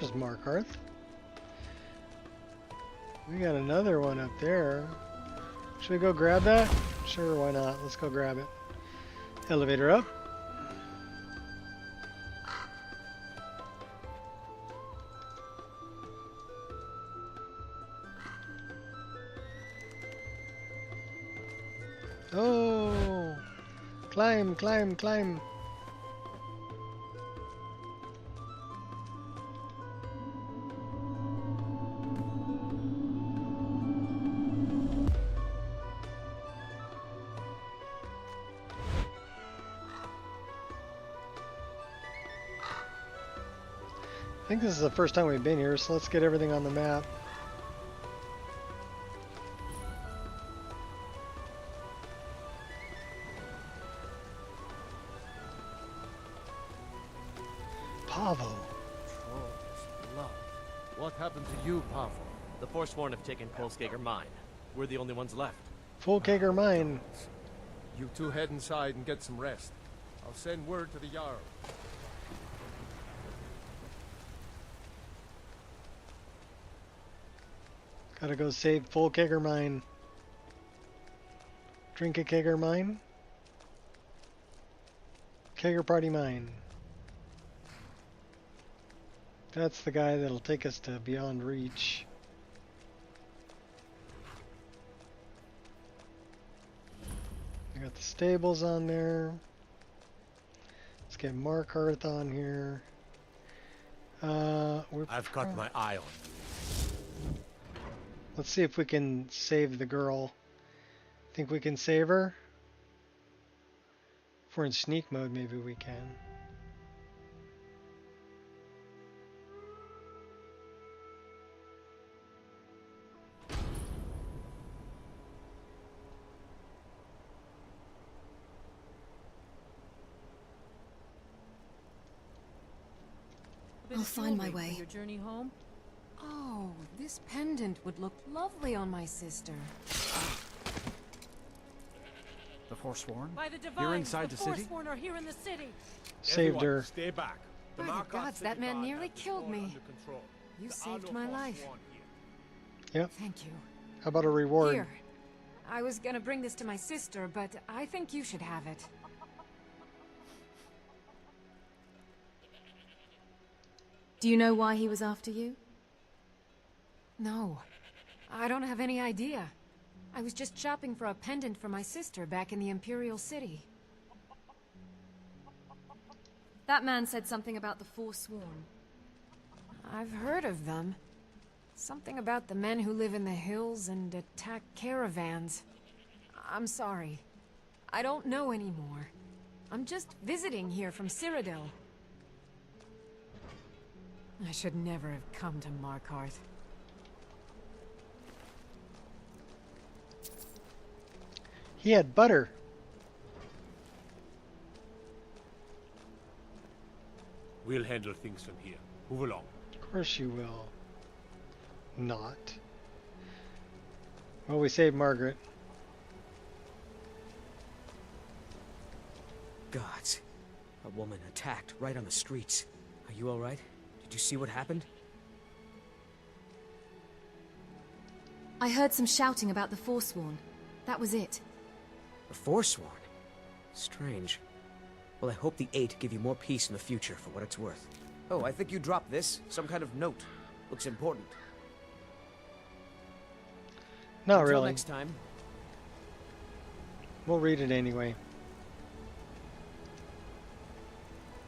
There's Markarth. We got another one up there. Should we go grab that? Sure, why not? Let's go grab it. Elevator up. Oh! Climb, climb, climb. I think this is the first time we've been here, so let's get everything on the map. Pavo.
Troll's blood. What happened to you, Pavo?
The Forsworn have taken Kolskager Mine. We're the only ones left.
Full Kager mine.
You two head inside and get some rest. I'll send word to the Jarl.
Gotta go save Full Kager mine. Drink a Kager mine. Kager party mine. That's the guy that'll take us to Beyond Reach. I got the stables on there. Let's get Markarth on here.
I've got my eye on you.
Let's see if we can save the girl. Think we can save her? If we're in sneak mode, maybe we can.
Bit
I'll
of
find my
jewelry for
way.
your journey home.
Oh, this pendant would look lovely on my sister.
The Forsworn?
By the divine,
inside the city?
Forsworn are here in the city.
Saved
Everyone,
her.
Stay back. The
By the
Markarth
gods, that
city
man
guard
nearly
has the
killed
fort
me.
under control.
You
There are
saved
no
my life.
Forsworn here.
Yep.
Thank you.
How about a reward?
Here. I was gonna bring this to my sister, but I think you should have it.
Do you know why he was after you?
No. I don't have any idea. I was just shopping for a pendant for my sister back in the Imperial City.
That man said something about the Forsworn.
I've heard of them. Something about the men who live in the hills and attack caravans. I'm sorry. I don't know anymore. I'm just visiting here from Cyrodiil. I should never have come to Markarth.
He had butter.
We'll handle things from here. Move along.
Of course you will. Not. Well, we saved Margaret.
Gods. A woman attacked right on the streets. Are you alright? Did you see what happened?
I heard some shouting about the Forsworn. That was it.
The Forsworn? Strange. Well, I hope the Eight give you more peace in the future, for what it's worth. Oh, I think you dropped this. Some kind of note. Looks important.
Not
Until
really.
next time.
We'll read it anyway.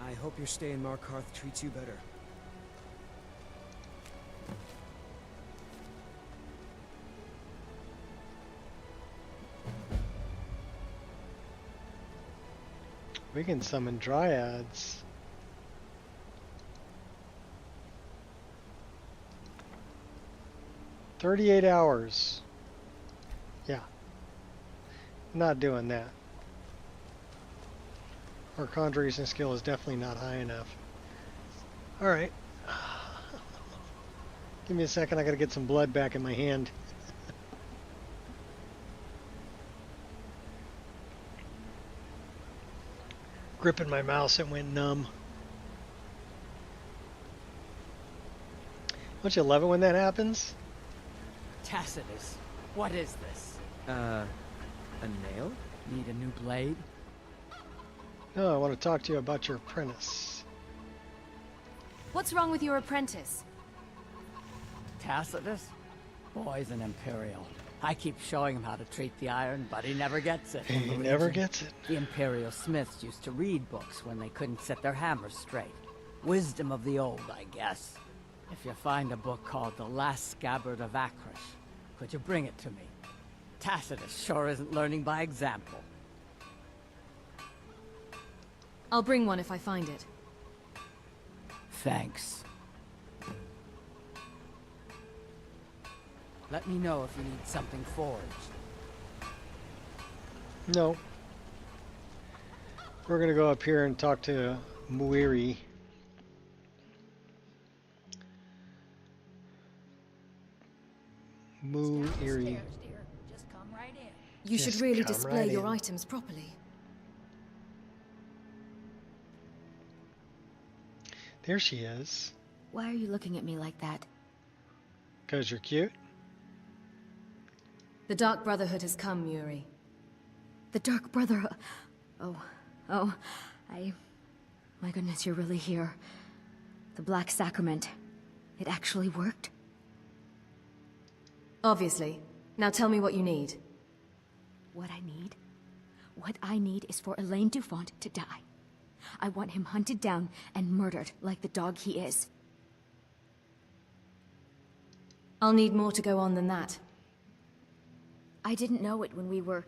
I hope your stay in Markarth treats you better.
We can summon dryads. "38 hours. Yeah. Not doing that. Our conjuration skill is definitely not high enough. Alright. Give me a second, I gotta get some blood back in my hand. Gripping my mouse, it went numb. Don't you love it when that happens?
Tacitus, what is this?
A nail?
Need a new blade?
No, I want to talk to you about your apprentice.
What's wrong with your apprentice?
Tacitus? Boy's an Imperial. I keep showing him how to treat the iron, but he never gets it.
He never gets it.
The Imperial smiths used to read books when they couldn't set their hammers straight. Wisdom of the old, I guess. If you find a book called The Last Scabbard of Akrish, could you bring it to me? Tacitus sure isn't learning by example.
I'll bring one if I find it.
Thanks. Let me know if you need something forged.
No. We're gonna go up here and talk to Muiri. Muiri.
Just come right in.
You should
Just
really
come
display
right
your
in.
items properly.
There she is.
Why are you looking at me like that?
'Cause you're cute.
The Dark Brotherhood has come, Yuri.
The Dark Brotherhood. Oh, my goodness, you're really here. The Black Sacrament. It actually worked?
Obviously. Now tell me what you need.
What I need? What I need is for Elaine Dufont to die. I want him hunted down and murdered like the dog he is.
I'll need more to go on than that.
I didn't know it when we were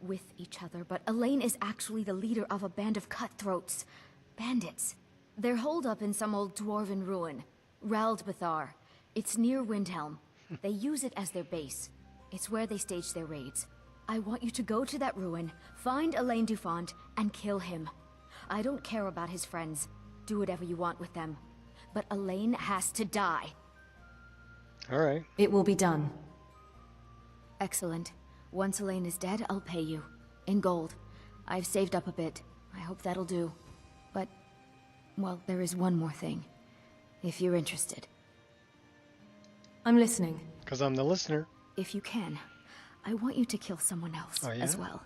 with each other, but Elaine is actually the leader of a band of cutthroats. Bandits. They're holed up in some old dwarven ruin. Raldbathar. It's near Windhelm. They use it as their base. It's where they stage their raids. I want you to go to that ruin, find Elaine Dufont, and kill him. I don't care about his friends. Do whatever you want with them. But Elaine has to die.
Alright.
It will be done.
Excellent. Once Elaine is dead, I'll pay you. In gold. I've saved up a bit. I hope that'll do. But, well, there is one more thing. If you're interested.
I'm listening.
'Cause I'm the listener.
If you can, I want you to kill someone else as
yeah?
well.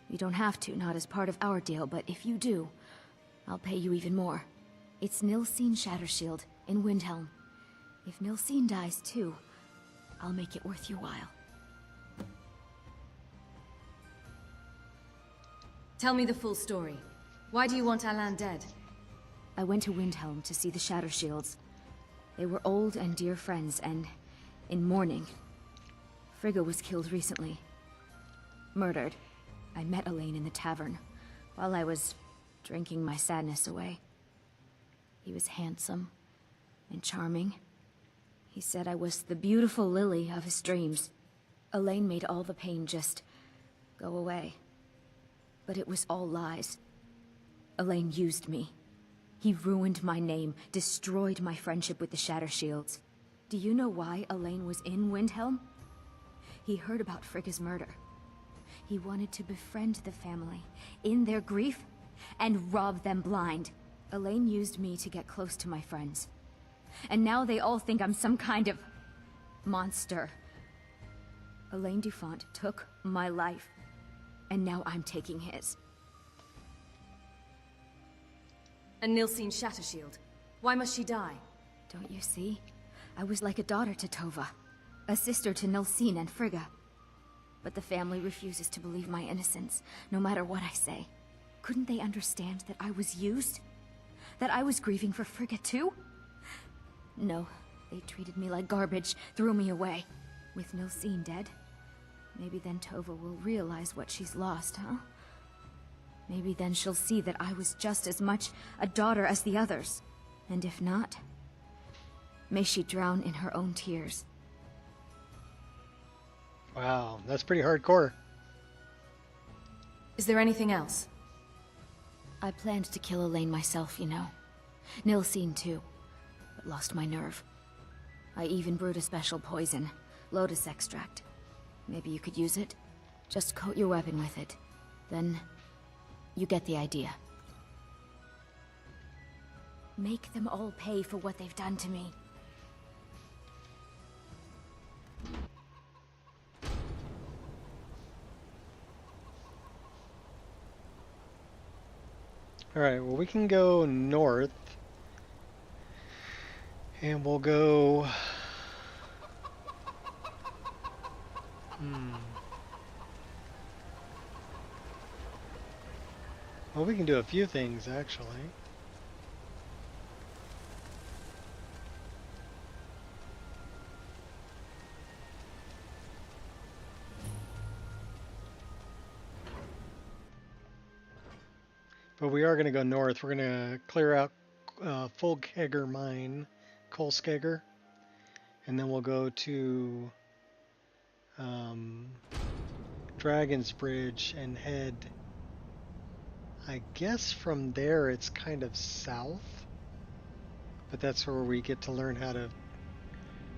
You don't have to, not as part of our deal, but if you do, I'll pay you even more. It's Nilsine Shattershield in Windhelm. If Nilsine dies too, I'll make it worth your while.
Tell me the full story. Why do you want Alan dead?
I went to Windhelm to see the Shattershields. They were old and dear friends, and in mourning. Frigga was killed recently. Murdered. I met Elaine in the tavern, while I was drinking my sadness away. He was handsome and charming. He said I was the beautiful lily of his dreams. Elaine made all the pain just go away. But it was all lies. Elaine used me. He ruined my name, destroyed my friendship with the Shattershields. Do you know why Elaine was in Windhelm? He heard about Frigga's murder. He wanted to befriend the family, in their grief, and rob them blind. Elaine used me to get close to my friends. And now they all think I'm some kind of monster. Elaine Dufont took my life, and now I'm taking his.
And Nilsine Shattershield. Why must she die?
Don't you see? I was like a daughter to Tova, a sister to Nilsine and Frigga. But the family refuses to believe my innocence, no matter what I say. Couldn't they understand that I was used? That I was grieving for Frigga too? No, they treated me like garbage, threw me away. With Nilsine dead, maybe then Tova will realize what she's lost, huh? Maybe then she'll see that I was just as much a daughter as the others. And if not, may she drown in her own tears.
Wow, that's pretty hardcore.
Is there anything else?
I planned to kill Elaine myself, you know. Nilsine too, but lost my nerve. I even brewed a special poison, lotus extract. Maybe you could use it? Just coat your weapon with it. Then, you get the idea. Make them all pay for what they've done to me.
Alright, well we can go north. And we'll go... Well, we can do a few things, actually. But we are going to go north. We're going to clear out Fullkegger Mine, Kolskegger, and then we'll go to Dragon's Bridge and head, I guess from there it's kind of south, but that's where we get to learn how to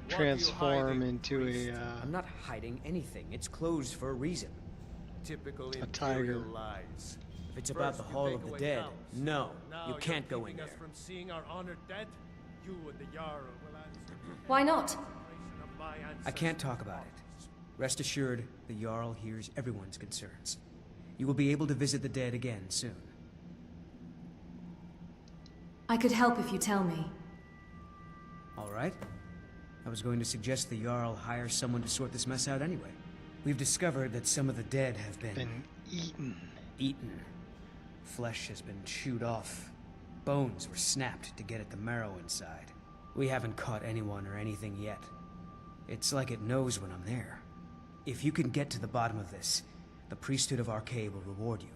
transform into a
I'm not hiding anything. It's closed for a reason.
Typical
a tiger.
Imperial lies.
If it's about the Hall of the Dead, no, you can't go in there.
Us from seeing our honored dead, you and the Jarl will answer.
Why not?
I can't talk about it. Rest assured, the Jarl hears everyone's concerns. You will be able to visit the dead again soon.
I could help if you tell me.
All right. I was going to suggest the Jarl hire someone to sort this mess out anyway. We've discovered that some of the dead have been
eaten.
Eaten. Flesh has been chewed off. Bones were snapped to get at the marrow inside. We haven't caught anyone or anything yet. It's like it knows when I'm there. If you can get to the bottom of this, the priesthood of Arcade will reward you.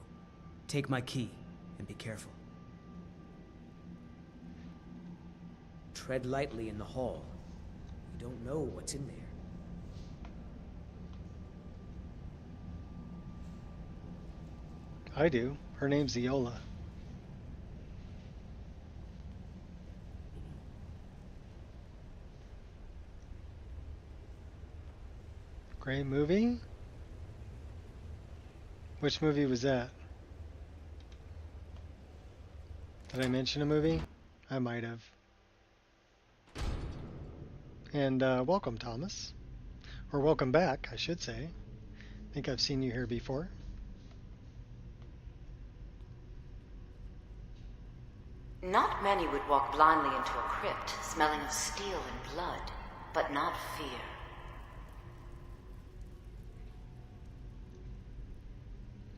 Take my key, and be careful. Tread lightly in the hall. You don't know what's in there.
I do. Her name's Iola. Great movie? Which movie was that? Did I mention a movie? I might have. And welcome, Thomas. Or welcome back, I should say. I think I've seen you here before.
Not many would walk blindly into a crypt, smelling of steel and blood, but not fear.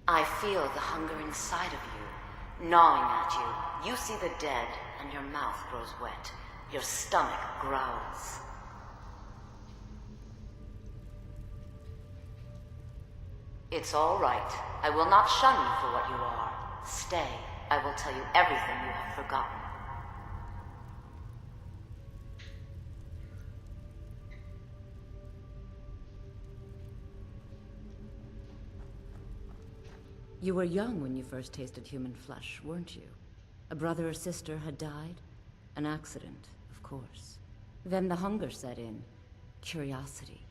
I feel the hunger inside of you, gnawing at you. You see the dead, and your mouth grows wet. Your stomach growls. It's all right. I will not shun you for what you are. Stay. I will tell you everything you have forgotten.
You were young when you first tasted human flesh, weren't you? A brother or sister had died? An accident, of course. Then the hunger set in. Curiosity.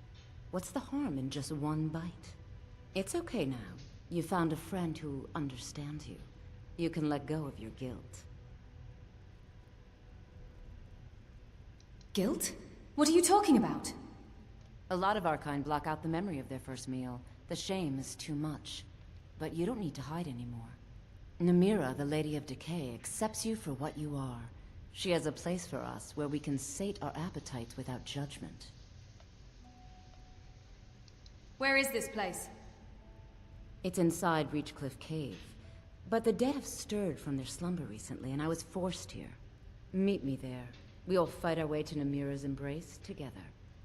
What's the harm in just one bite? It's okay now. You found a friend who understands you. You can let go of your guilt.
Guilt? What are you talking about?
A lot of our kind block out the memory of their first meal. The shame is too much. But you don't need to hide anymore. Namira, the Lady of Decay, accepts you for what you are. She has a place for us where we can sate our appetites without judgment.
Where is this place?
It's inside Reachcliff Cave. But the dead have stirred from their slumber recently, and I was forced here. Meet me there. We'll fight our way to Namira's embrace together.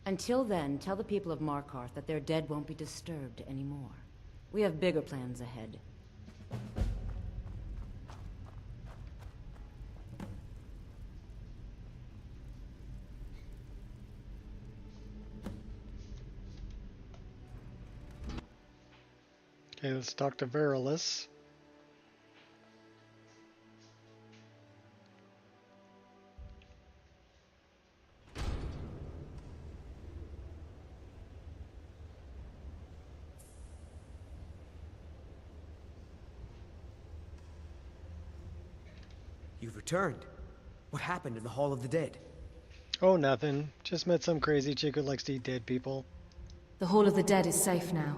Until then, tell the people of Markarth that their dead won't be disturbed anymore. We have bigger plans ahead.
Okay, let's talk to Verilus.
You've returned. What happened in the Hall of the Dead?
Oh, nothing. Just met some crazy chick who likes to eat dead people.
The Hall of the Dead is safe now.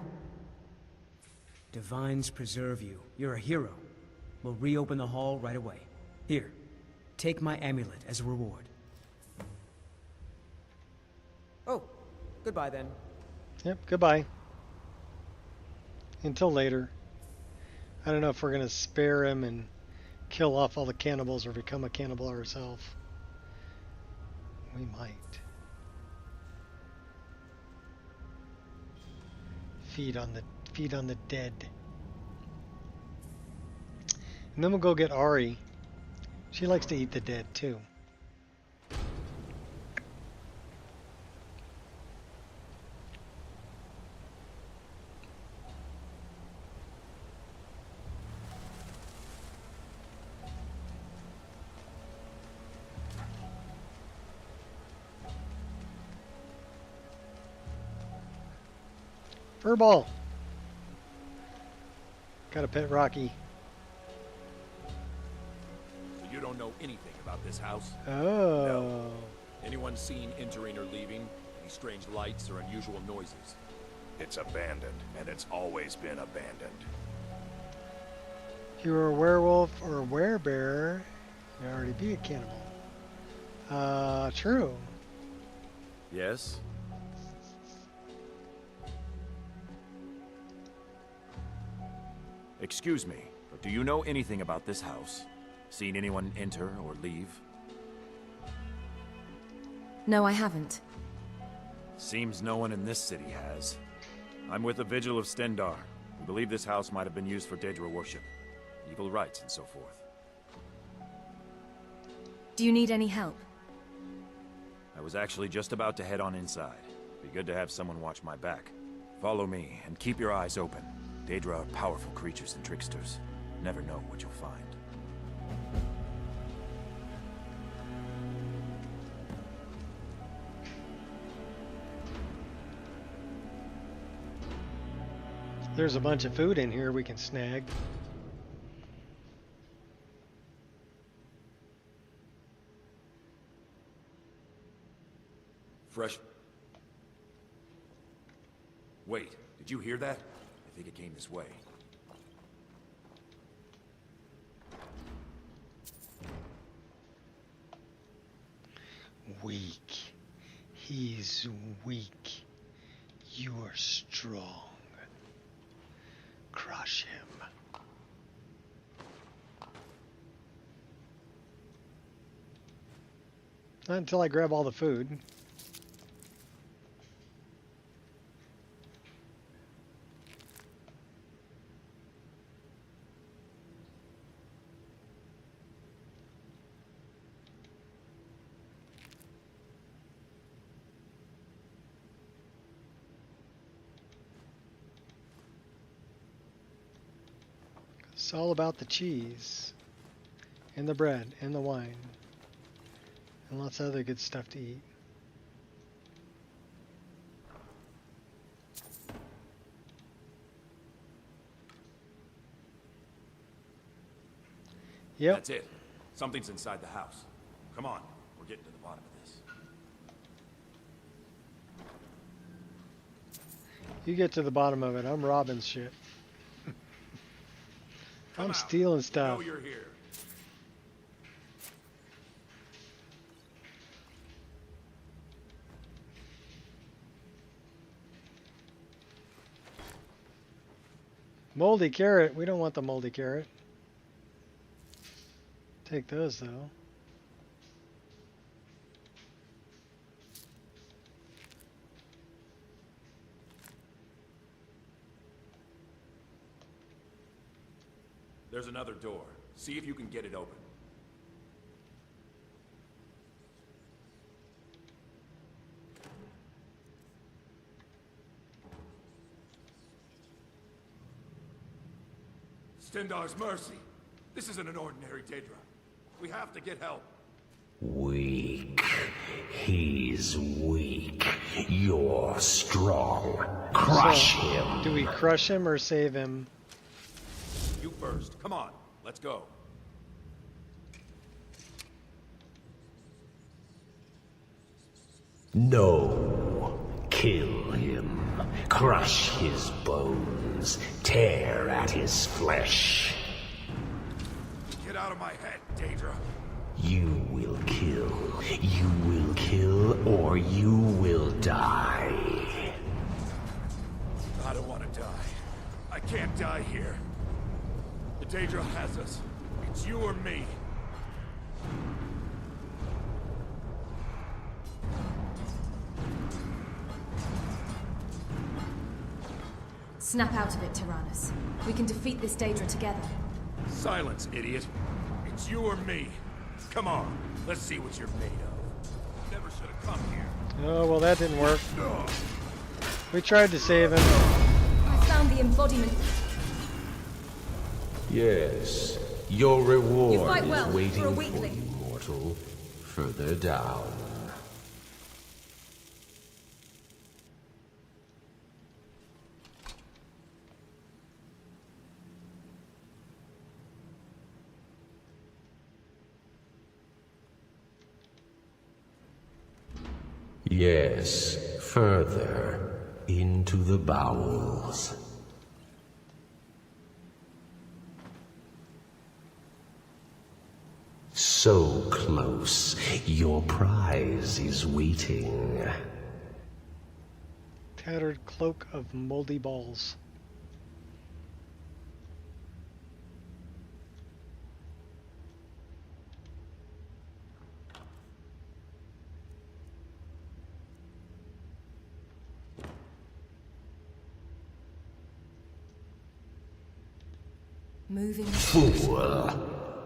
Divines preserve you. You're a hero. We'll reopen the hall right away. Here, take my amulet as a reward. Oh, goodbye then.
Yep, goodbye. Until later. I don't know if we're going to spare him and kill off all the cannibals or become a cannibal ourselves. We might. Feed on the dead. And then we'll go get Ari. She likes to eat the dead too. Furball. Got a pet Rocky.
So you don't know anything about this house?
Oh.
No. Anyone seen entering or leaving? Any strange lights or unusual noises?
It's abandoned, and it's always been abandoned.
If you were a werewolf or a werebear, you'd already be a cannibal. True.
Yes? Excuse me, but do you know anything about this house? Seen anyone enter or leave?
No, I haven't.
Seems no one in this city has. I'm with the Vigil of Stendar. We believe this house might have been used for Daedra worship, evil rites, and so forth.
Do you need any help?
I was actually just about to head on inside. Be good to have someone watch my back. Follow me, and keep your eyes open. Daedra are powerful creatures and tricksters. Never know what you'll find.
There's a bunch of food in here we can snag.
Fresh. Wait, did you hear that? I think it came this way.
Weak. He's weak. You are strong. Crush him. Not until I grab all the food. It's all about the cheese, and the bread, and the wine, and lots of other good stuff to eat. Yep.
That's it. Something's inside the house. Come on, we're getting to the bottom of this.
You get to the bottom of it. I'm robbing shit. I'm stealing stuff.
You know you're here.
Moldy carrot. We don't want the moldy carrot. Take those though.
There's another door. See if you can get it open. Stendar's mercy. This isn't an ordinary Dreugh. We have to get help.
Weak. He's weak. You're strong. Crush him.
Do we crush him or save him?
You first. Come on. Let's go.
No. Kill him. Crush his bones. Tear at his flesh.
Get out of my head, Dreugh.
You will kill. You will kill or you will die.
I don't want to die. I can't die here. The Dreugh has us. It's you or me.
Snap out of it, Tyrannus. We can defeat this Daedra together.
Silence, idiot. It's you or me. Come on, let's see what you're made of. Never should have come here.
Oh, well, that didn't work. We tried to save him.
I found the embodiment.
Yes, your reward
You fight well,
is waiting
for a
for
weakling.
you, mortal. Further down. Yes, further into the bowels. So close, your prize is waiting.
Tattered cloak of moldy balls.
Moving.
Fool!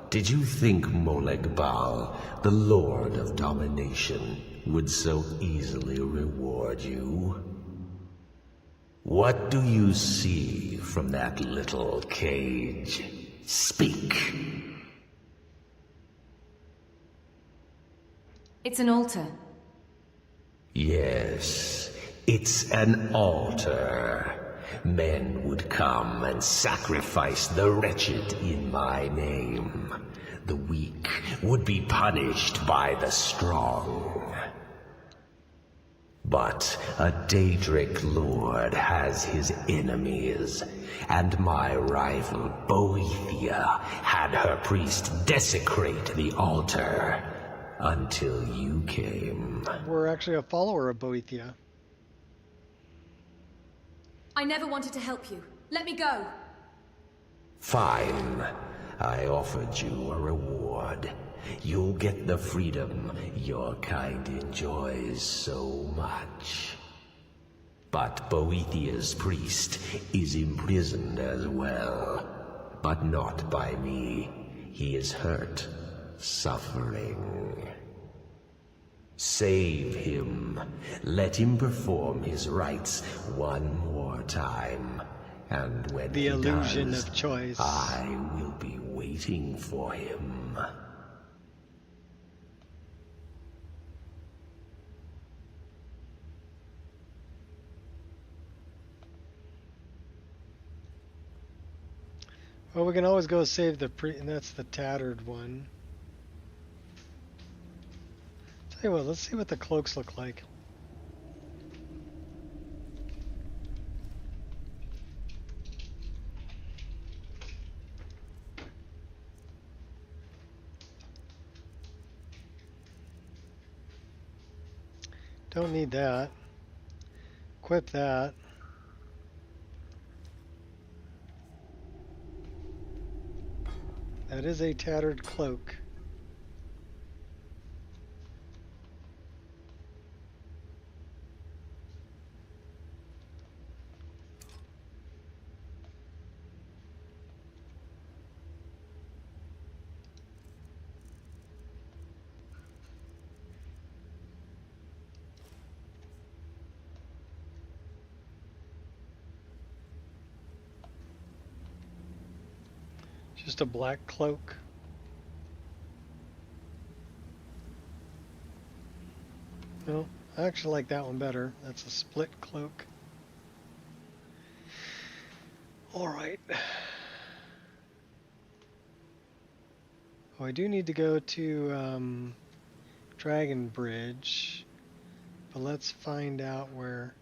Did you think Moleg Bal, the Lord of Domination, would so easily reward you? What do you see from that little cage? Speak!
It's an altar.
Yes, it's an altar. Men would come and sacrifice the wretched in my name. The weak would be punished by the strong. But a Daedric lord has his enemies, and my rival Boethia had her priest desecrate the altar until you came.
We're actually a follower of Boethia.
I never wanted to help you. Let me go.
Fine. I offered you a reward. You'll get the freedom your kind enjoys so much. But Boethia's priest is imprisoned as well. But not by me. He is hurt, suffering. Save him. Let him perform his rites one more time. And when
the
he
illusion
does,
of choice.
I will be waiting for him.
Well, we can always go save the and that's the tattered one. Tell you what, let's see what the cloaks look like. Don't need that. Equip that. That is a tattered cloak. Just a black cloak. No, I actually like that one better. That's a split cloak. Alright. Oh, I do need to go to Dragon Bridge. But let's find out where...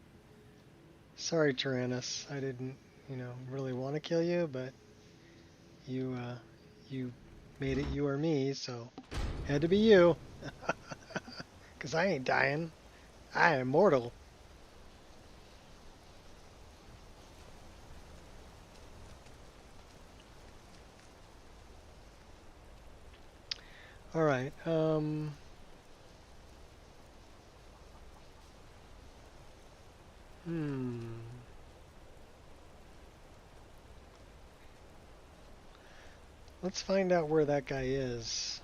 Sorry, Tyrannus. I didn't, really want to kill you, but you made it you or me, so had to be you. Because I ain't dying. I am immortal. Alright, Let's find out where that guy is.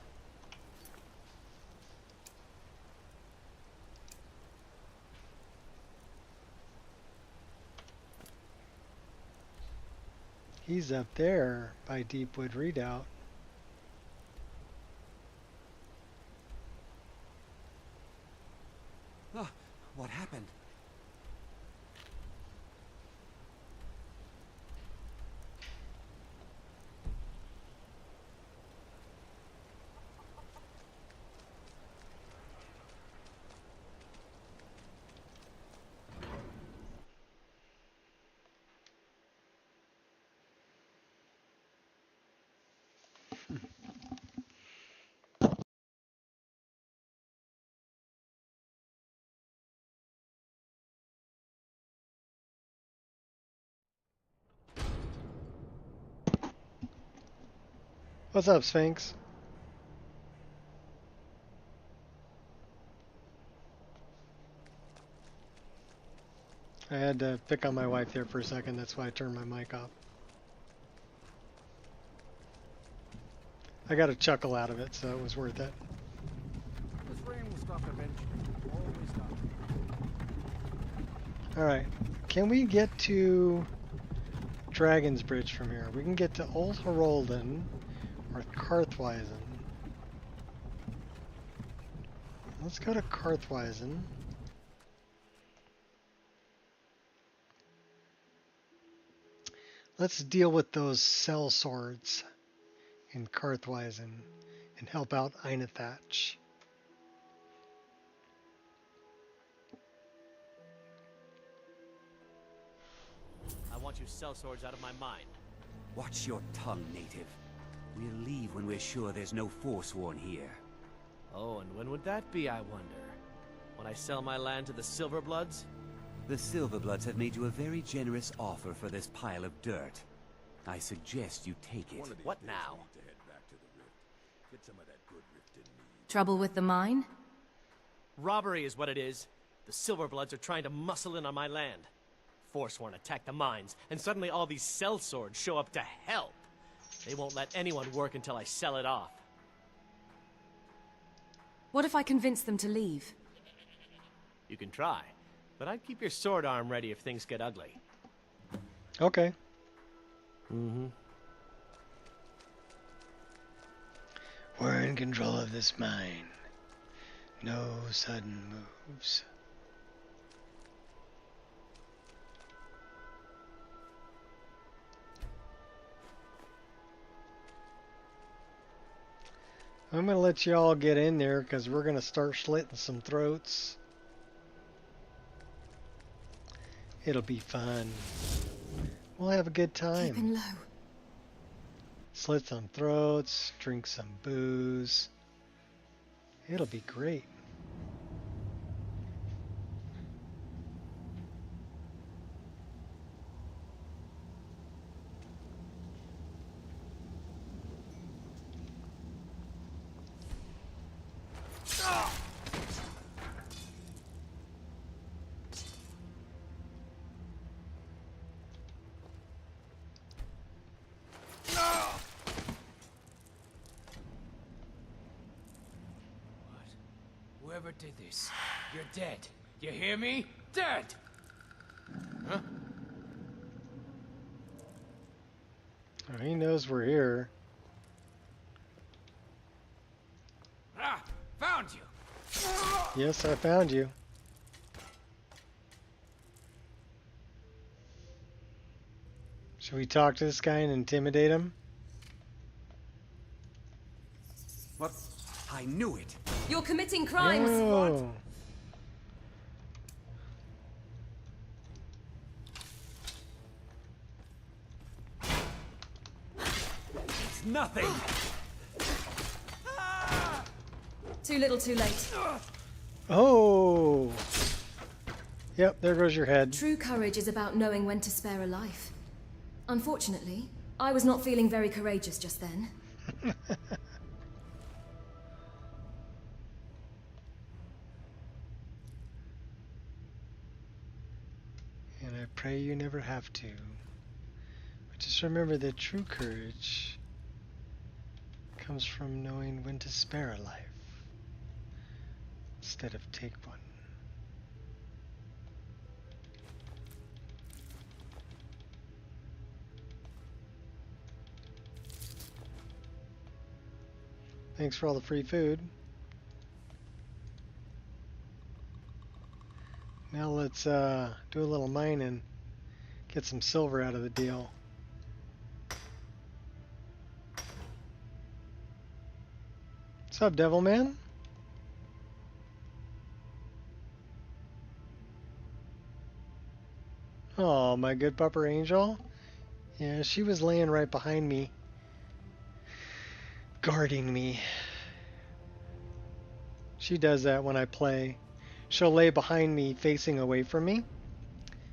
He's up there by Deepwood Redoubt.
Oh, what happened?
What's up, Sphinx? I had to pick on my wife there for a second, that's why I turned my mic off. I got a chuckle out of it, so it was worth it.
This rain will stop eventually. Always stop.
Alright, can we get to Dragon's Bridge from here? We can get to Old Herolden or Karthweisen. Let's go to Karthweisen. Let's deal with those cell swords in Karthweisen and help out Einathach.
I want you sellswords out of my mind.
Watch your tongue, native. We'll leave when we're sure there's no Forsworn here.
Oh, and when would that be, I wonder? When I sell my land to the Silverbloods?
The Silverbloods have made you a very generous offer for this pile of dirt. I suggest you take it.
What now?
Trouble with the mine?
Robbery is what it is. The Silverbloods are trying to muscle in on my land. Forsworn attacked the mines, and suddenly all these sellswords show up to help. They won't let anyone work until I sell it off.
What if I convince them to leave?
You can try, but I'd keep your sword arm ready if things get ugly.
Okay.
Mm-hmm.
We're in control of this mine. No sudden moves. I'm going to let you all get in there because we're going to start slitting some throats. It'll be fun. We'll have a good time.
Keeping low.
Slit some throats, drink some booze. It'll be great.
whoever did this, you're dead. You hear me? Dead! Huh?
Oh, he knows we're here.
Ah! Found you!
Yes, I found you. Should we talk to this guy and intimidate him?
What? I knew it.
You're committing crimes.
Oh.
It's nothing.
Too little, too late.
Oh. Yep, there goes your head.
True courage is about knowing when to spare a life. Unfortunately, I was not feeling very courageous just then.
And I pray you never have to. But just remember that true courage comes from knowing when to spare a life instead of take one. Thanks for all the free food. Now let's do a little mine and get some silver out of the deal. What's up, Devil Man? Oh, my good pupper Angel. Yeah, she was laying right behind me, guarding me. She does that when I play. She'll lay behind me facing away from me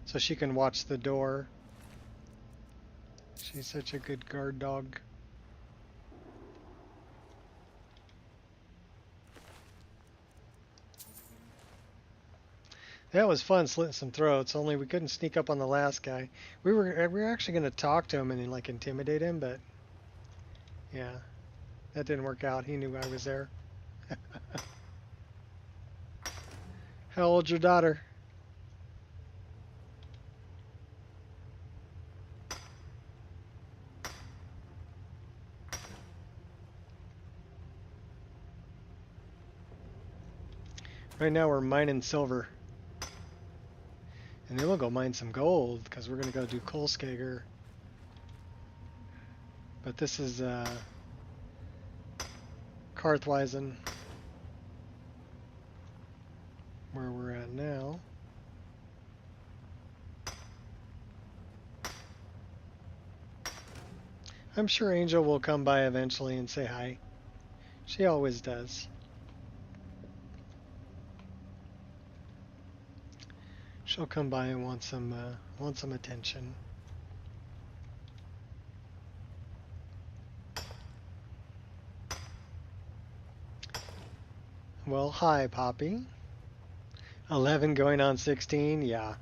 so she can watch the door. She's such a good guard dog. That was fun, slitting some throats, only we couldn't sneak up on the last guy. We were actually going to talk to him and like intimidate him, but yeah, that didn't work out. He knew I was there. How old's your daughter? Right now we're mining silver. And then we'll go mine some gold, because we're going to go do Kolskager. But this is Karthweisen, where we're at now. I'm sure Angel will come by eventually and say hi. She always does. She'll come by and want some attention. Well, hi, Poppy. 11 going on 16, yeah.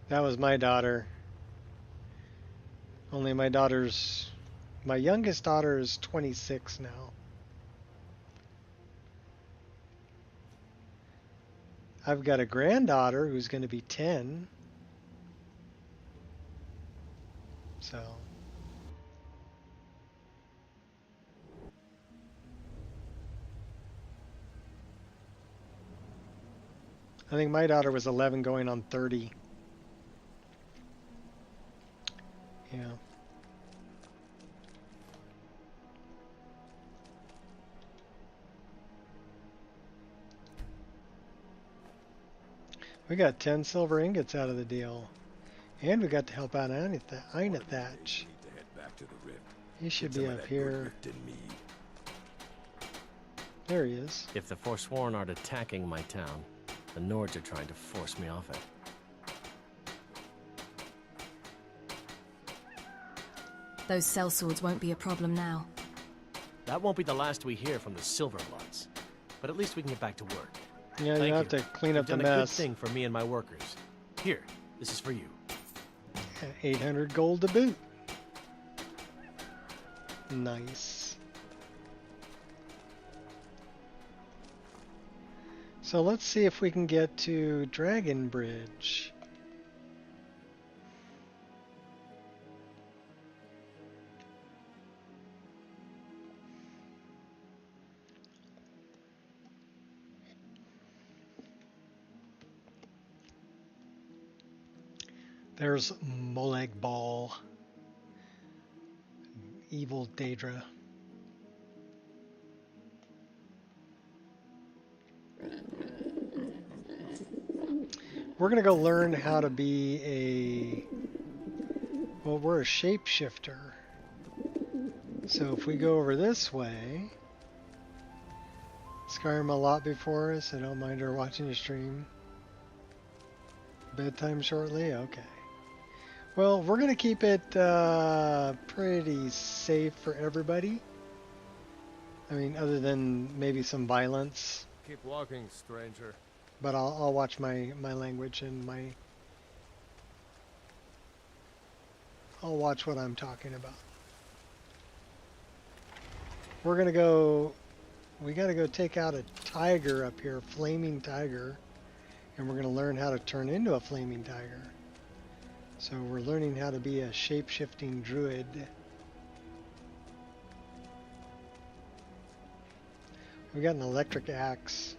That was my daughter. Only my youngest daughter is 26 now. I've got a granddaughter who's going to be 10. So. I think my daughter was 11 going on 30. Yeah. We got 10 silver ingots out of the deal. And we got to help out Einathatch. He should be up here. There he is.
If the Forsworn aren't attacking my town, the Nords are trying to force me off it.
Those sellswords won't be a problem now.
That won't be the last we hear from the Silverbloods. But at least we can get back to work.
Yeah, you have to clean up the
You've done a good
mess.
thing for me and my workers. Here, this is for you.
800 gold to boot. Nice. So let's see if we can get to Dragon Bridge. There's Molag Bal, evil Daedra. We're gonna go learn how to be well, we're a shapeshifter. So if we go over this way, Skyrim a lot before us. I don't mind her watching the stream. Bedtime shortly? Okay. Well, we're going to keep it pretty safe for everybody. I mean, other than maybe some violence.
Keep walking, stranger.
But I'll watch my language and I'll watch what I'm talking about. We're going to go... We got to go take out a tiger up here, a flaming tiger. And we're going to learn how to turn into a flaming tiger. So we're learning how to be a shape-shifting druid. We got an electric axe.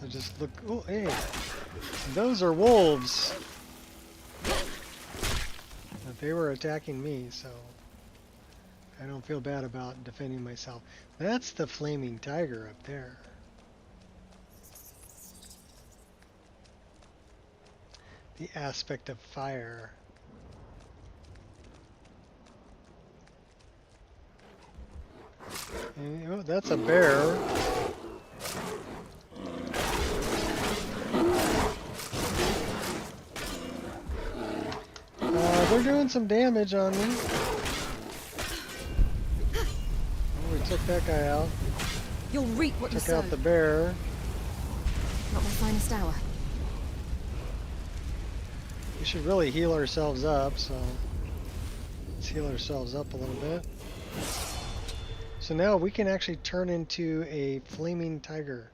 So just look... Oh, hey! Those are wolves! But they were attacking me, so... I don't feel bad about defending myself. That's the flaming tiger up there. The aspect of fire. And, oh, that's a bear. They're doing some damage on me. Oh, we took that guy out.
You'll reap what you sow.
Took out the bear.
Not my finest hour.
We should really heal ourselves up, so let's heal ourselves up a little bit. So now we can actually turn into a flaming tiger.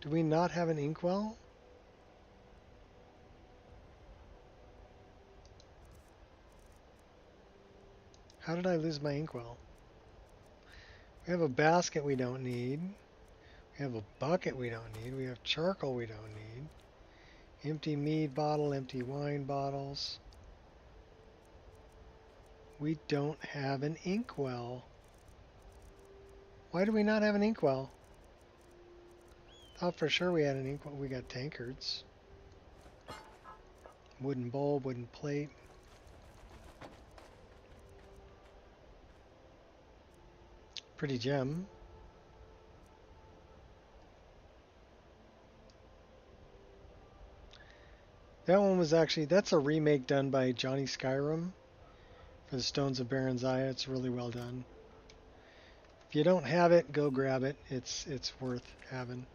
Do we not have an inkwell? How did I lose my inkwell? We have a basket we don't need. We have a bucket we don't need. We have charcoal we don't need. Empty mead bottle, empty wine bottles. We don't have an inkwell. Why do we not have an inkwell? Thought for sure we had an inkwell. We got tankards. Wooden bowl, wooden plate. Pretty gem. That one was actually, that's a remake done by Johnny Skyrim for the Stones of Baron's Eye. It's really well done. If you don't have it, go grab it. It's worth having.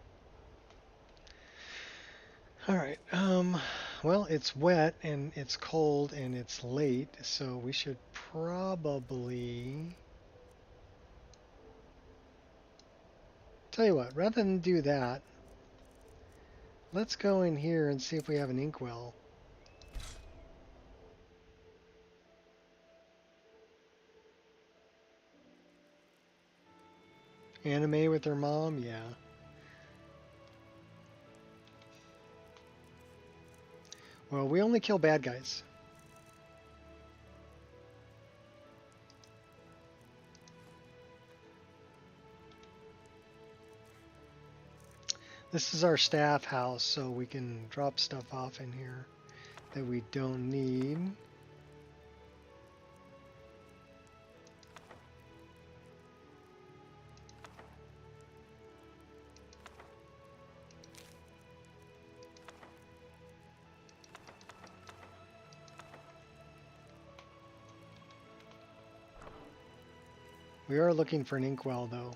Alright, well, it's wet and it's cold and it's late, so we should probably... Tell you what, rather than do that, let's go in here and see if we have an inkwell. Anime with her mom? Yeah. Well, we only kill bad guys. This is our staff house, so we can drop stuff off in here that we don't need. We are looking for an inkwell, though.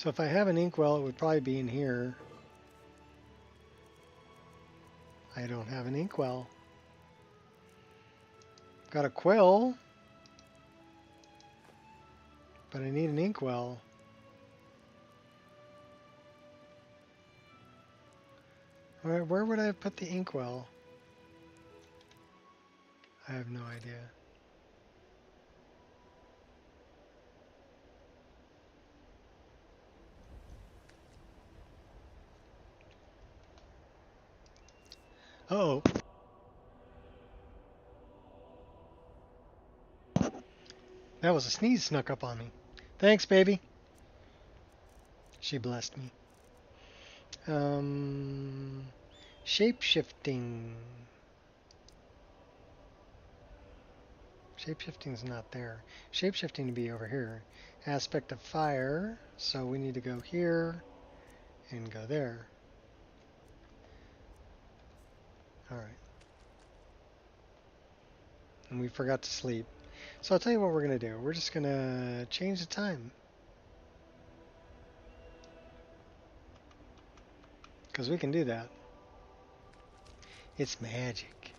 So if I have an inkwell, it would probably be in here. I don't have an inkwell. Got a quill, but I need an inkwell. Alright, where would I have put the inkwell? I have no idea. Uh-oh. That was a sneeze snuck up on me. Thanks, baby. She blessed me. Shape-shifting. Shape-shifting's not there. Shape-shifting to be over here. Aspect of fire. So we need to go here and go there. Alright. And we forgot to sleep. So I'll tell you what we're going to do. We're just going to change the time. Because we can do that. It's magic.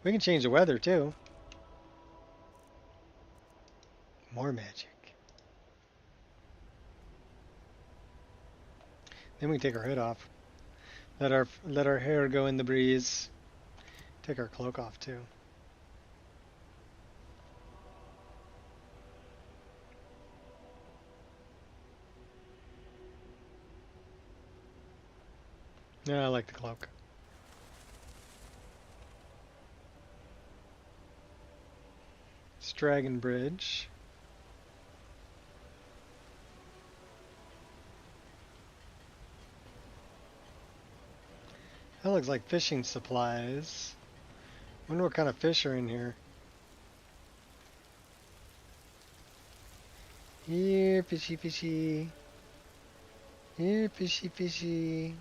We can change the weather too. More magic. Then we take our hood off. Let our hair go in the breeze. Take our cloak off too. Yeah, I like the cloak. It's Dragon Bridge. That looks like fishing supplies. Wonder what kind of fish are in here. Here, fishy, fishy. Here, fishy, fishy.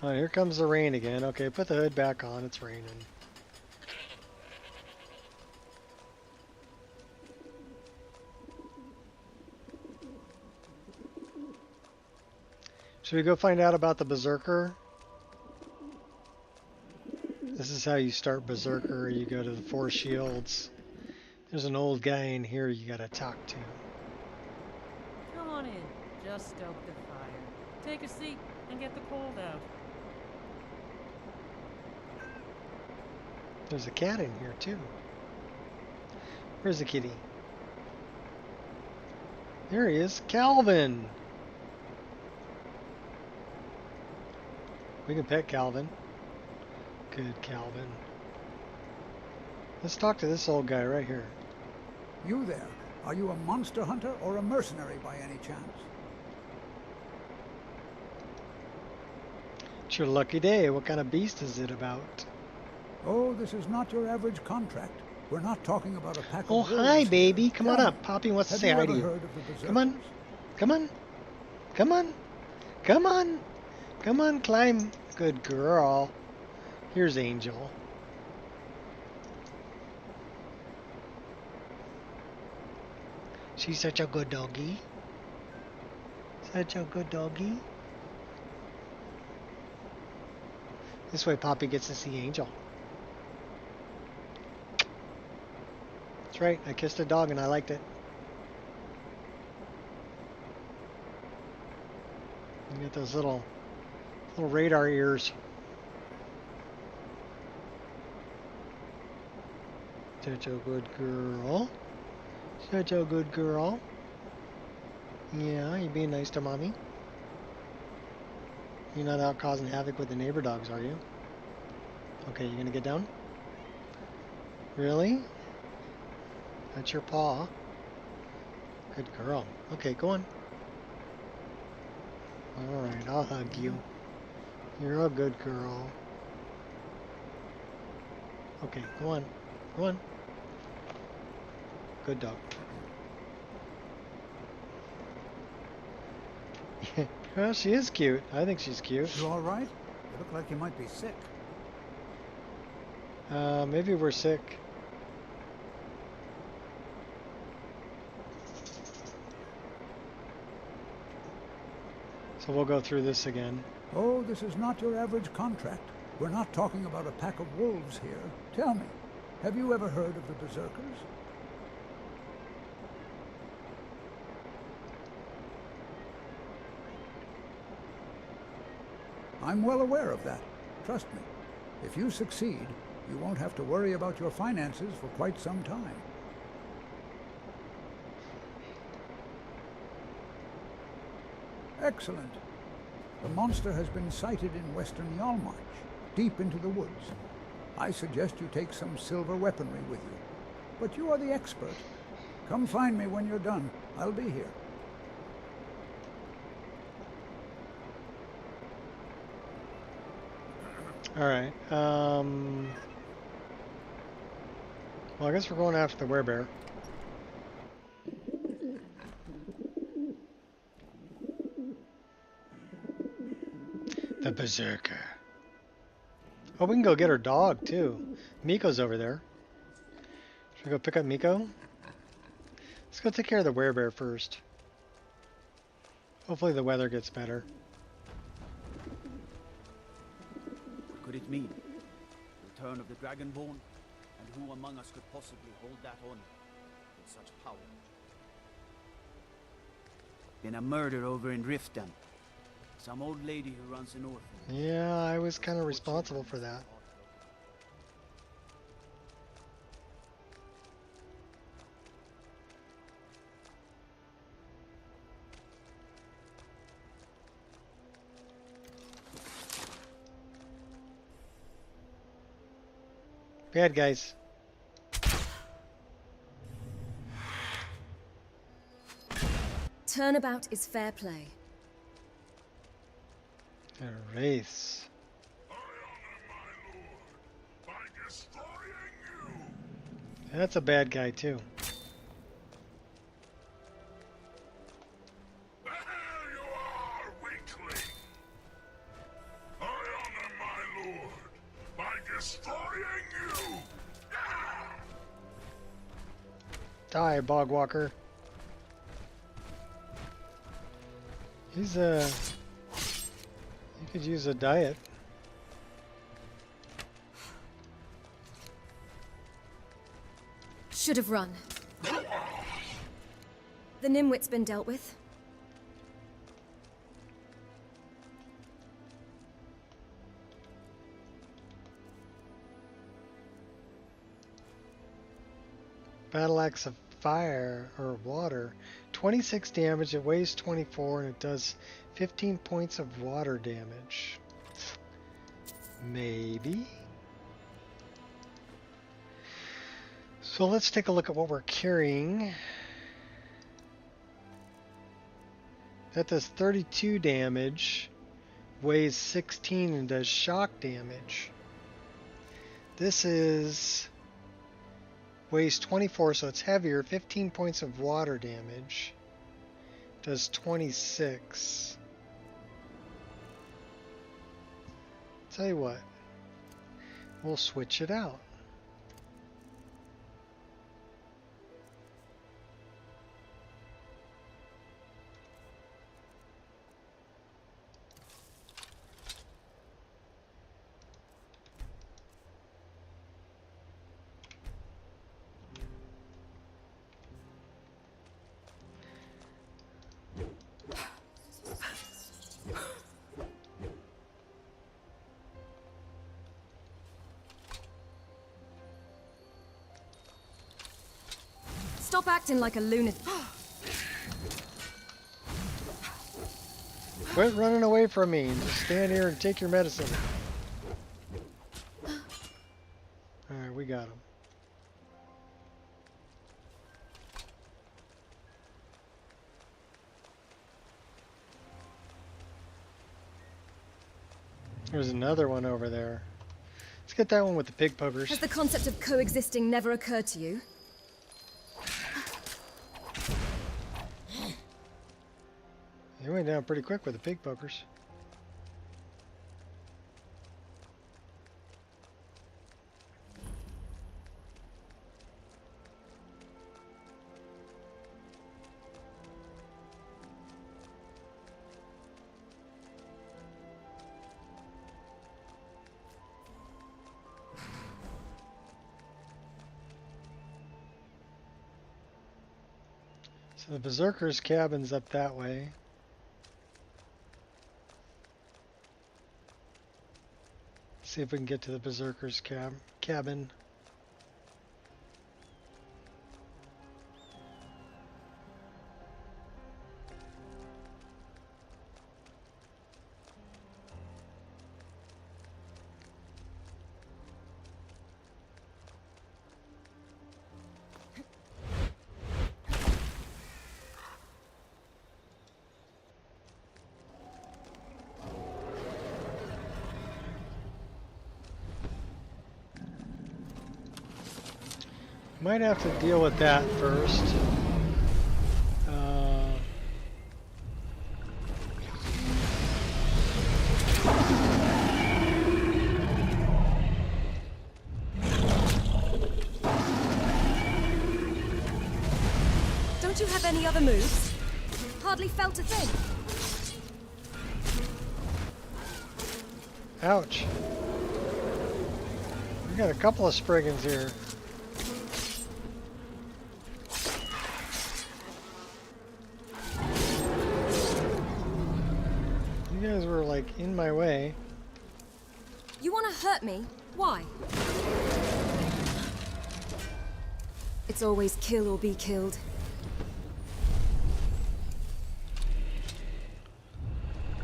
Oh, here comes the rain again. Okay, put the hood back on. It's raining. Should we go find out about the Berserker? This is how you start Berserker. You go to the 4 shields. There's an old guy in here you gotta talk to.
Come on in. Just stoke the fire. Take a seat and get the cold out.
There's a cat in here too. Where's the kitty? There he is, Calvin! We can pet Calvin. Good Calvin. Let's talk to this old guy right here.
You there, are you a monster hunter or a mercenary by any chance?
It's your lucky day. What kind of beast is it about?
Oh, this is not your average contract. We're not talking about a pack of
Oh,
wolves
hi,
here.
baby. Come on
Tell
up.
me,
Poppy wants to
have
say
you
hi
ever
to you.
heard of the Berserkers?
Come on. Come on. Come on. Come on. Come on, climb. Good girl. Here's Angel. She's such a good doggy. Such a good doggy. This way Poppy gets to see Angel. That's right, I kissed a dog and I liked it. You get those little radar ears. Such a good girl. Such a good girl. Yeah, you being nice to mommy? You're not out causing havoc with the neighbor dogs, are you? Okay, you gonna get down? Really? That's your paw. Good girl. Okay, go on. Alright, I'll hug you. You're a good girl. Okay, go on. Go on. Good dog. Well, she is cute. I think she's cute.
You all right? You look like you might be sick.
Maybe we're sick. So we'll go through this again.
Oh, this is not your average contract. We're not talking about a pack of wolves here. Tell me, have you ever heard of the Berserkers? I'm well aware of that. Trust me. If you succeed, you won't have to worry about your finances for quite some time. Excellent. The monster has been sighted in western Yalmarch, deep into the woods. I suggest you take some silver weaponry with you. But you are the expert. Come find me when you're done. I'll be here.
Alright, well, I guess we're going after the werebear. The Berserker. Oh, we can go get her dog, too. Miko's over there. Should we go pick up Miko? Let's go take care of the werebear first. Hopefully the weather gets better.
What could it mean? Return of the Dragonborn? And who among us could possibly hold that honor with such power? Been a murder over in Riften. Some old lady who runs an orphan.
Yeah, I was kind of responsible for that. Bad guys.
Turnabout is fair play.
A race. That's a bad guy too. Die, Bogwalker. He's you could use a diet.
Should have run. The Nimwit's been dealt with.
Battle axe of fire or water. 26 damage, it weighs 24 and it does 15 points of water damage. Maybe. So let's take a look at what we're carrying. That does 32 damage, weighs 16 and does shock damage. This is weighs 24, so it's heavier, 15 points of water damage. Does 26. Tell you what, we'll switch it out.
Stop acting like a lunatic.
Quit running away from me and just stand here and take your medicine. Alright, we got him. There's another one over there. Let's get that one with the pig pokers.
Has the concept of coexisting never occurred to you?
You went down pretty quick with the pig pokers. So the Berserker's cabin's up that way. See if we can get to the Berserker's cabin. Might have to deal with that first.
Don't you have any other moves? Hardly felt a thing.
Ouch. We got a couple of Spriggans here. You guys were like in my way.
You want to hurt me? Why? It's always kill or be killed.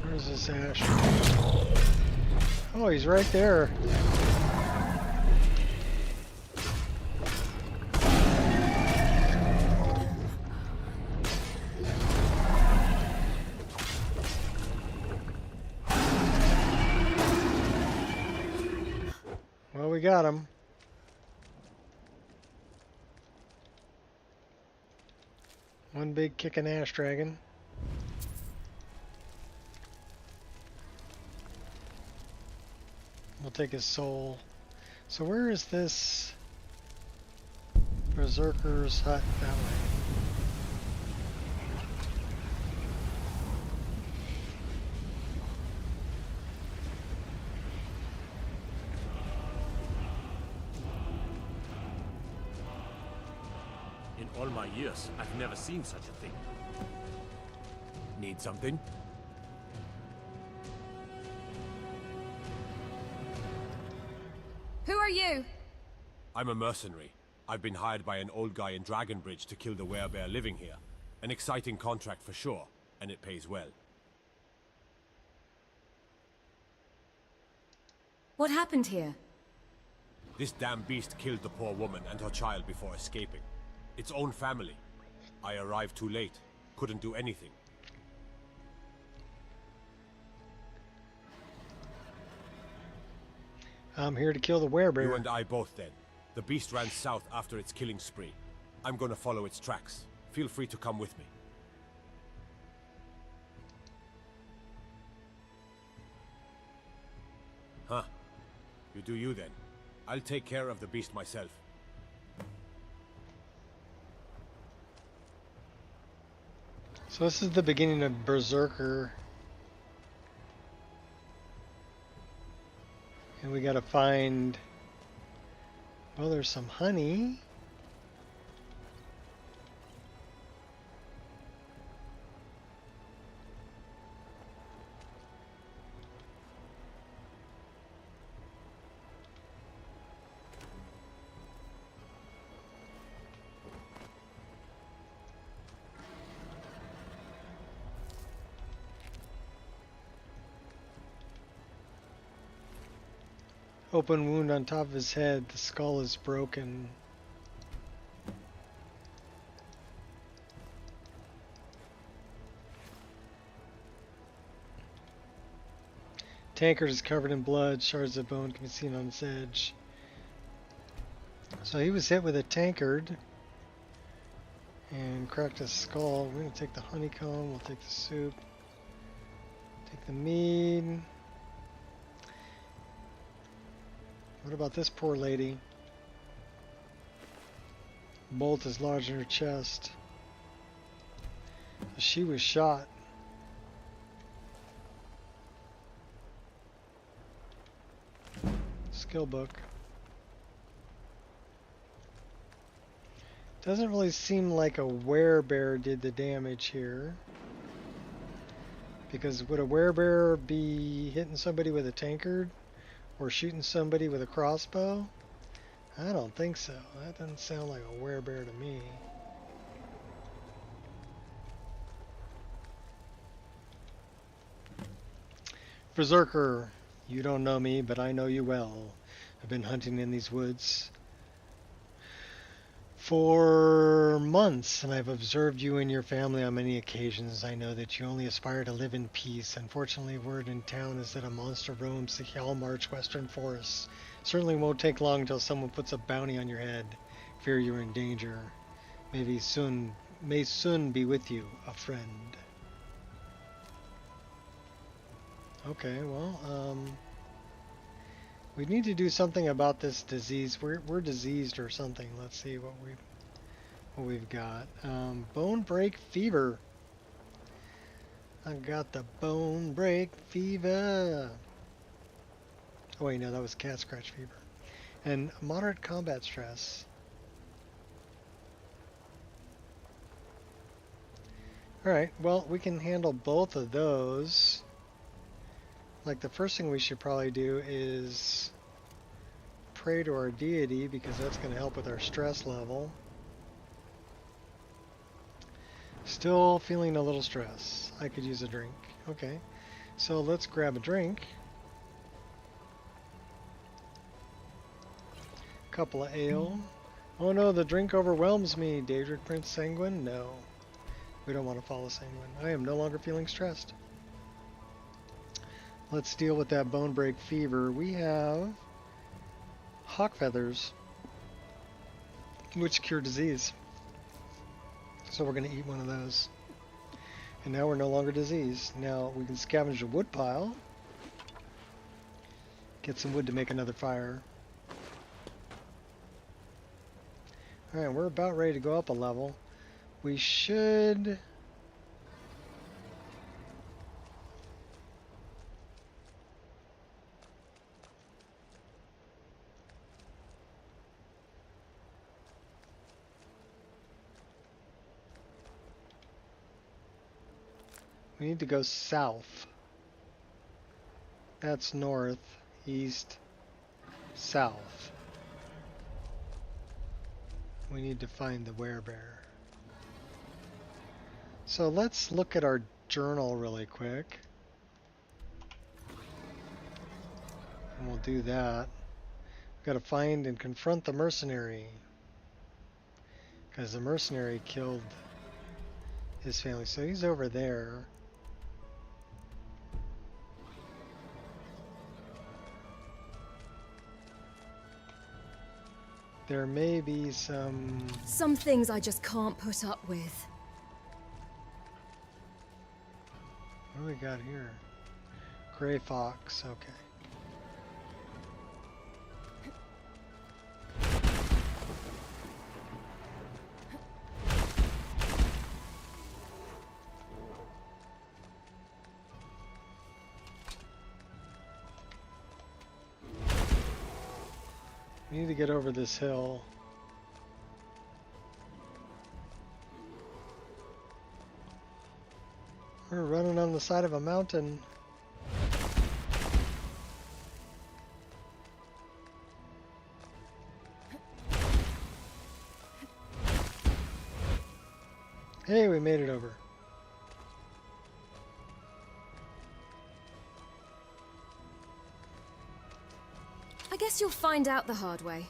Where's this Ash? Oh, he's right there. Well, we got him. One big kicking ash dragon. We'll take his soul. So where is this Berserker's hut? That way.
In all my years, I've never seen such a thing. Need something?
Who are you?
I'm a mercenary. I've been hired by an old guy in Dragonbridge to kill the werebear living here. An exciting contract for sure, and it pays well.
What happened here?
This damn beast killed the poor woman and her child before escaping. Its own family. I arrived too late. Couldn't do anything.
I'm here to kill the werebear.
You and I both then. The beast ran south after its killing spree. I'm gonna follow its tracks. Feel free to come with me. Huh. You do you then. I'll take care of the beast myself.
So this is the beginning of Berserker. And we gotta find... Well, there's some honey. Open wound on top of his head. The skull is broken. Tankard is covered in blood. Shards of bone can be seen on its edge. So he was hit with a tankard and cracked his skull. We're going to take the honeycomb. We'll take the soup. Take the mead. What about this poor lady? Bolt is lodged in her chest. She was shot. Skill book. Doesn't really seem like a werebear did the damage here. Because would a werebear be hitting somebody with a tankard? Or shooting somebody with a crossbow? I don't think so. That doesn't sound like a werebear to me. Berserker, you don't know me, but I know you well. I've been hunting in these woods for months, and I've observed you and your family on many occasions. I know that you only aspire to live in peace. Unfortunately, word in town is that a monster roams the Hellmarch western forests. Certainly won't take long until someone puts a bounty on your head. Fear you're in danger. May soon be with you, a friend. Okay, well, we need to do something about this disease. We're diseased or something. Let's see what we've got. Bone break fever. I got the bone break fever. Oh wait, no, that was cat scratch fever. And moderate combat stress. Alright, well, we can handle both of those. Like, the first thing we should probably do is pray to our deity, because that's going to help with our stress level. Still feeling a little stress. I could use a drink. Okay, so let's grab a drink. Couple of ale. Oh no, the drink overwhelms me. Daedric Prince Sanguine? No. We don't want to follow Sanguine. I am no longer feeling stressed. Let's deal with that bone break fever. We have hawk feathers, which cure disease. So we're going to eat one of those. And now we're no longer diseased. Now we can scavenge a wood pile. Get some wood to make another fire. Alright, we're about ready to go up a level. We should... We need to go south. That's north, east, south. We need to find the werebear. So let's look at our journal really quick. And we'll do that. We've got to find and confront the mercenary. Because the mercenary killed his family. So he's over there. There may be some...
Some things I just can't put up with.
What do we got here? Gray fox, okay. We need to get over this hill. We're running on the side of a mountain. Hey, we made it over.
I guess you'll find out the hard way.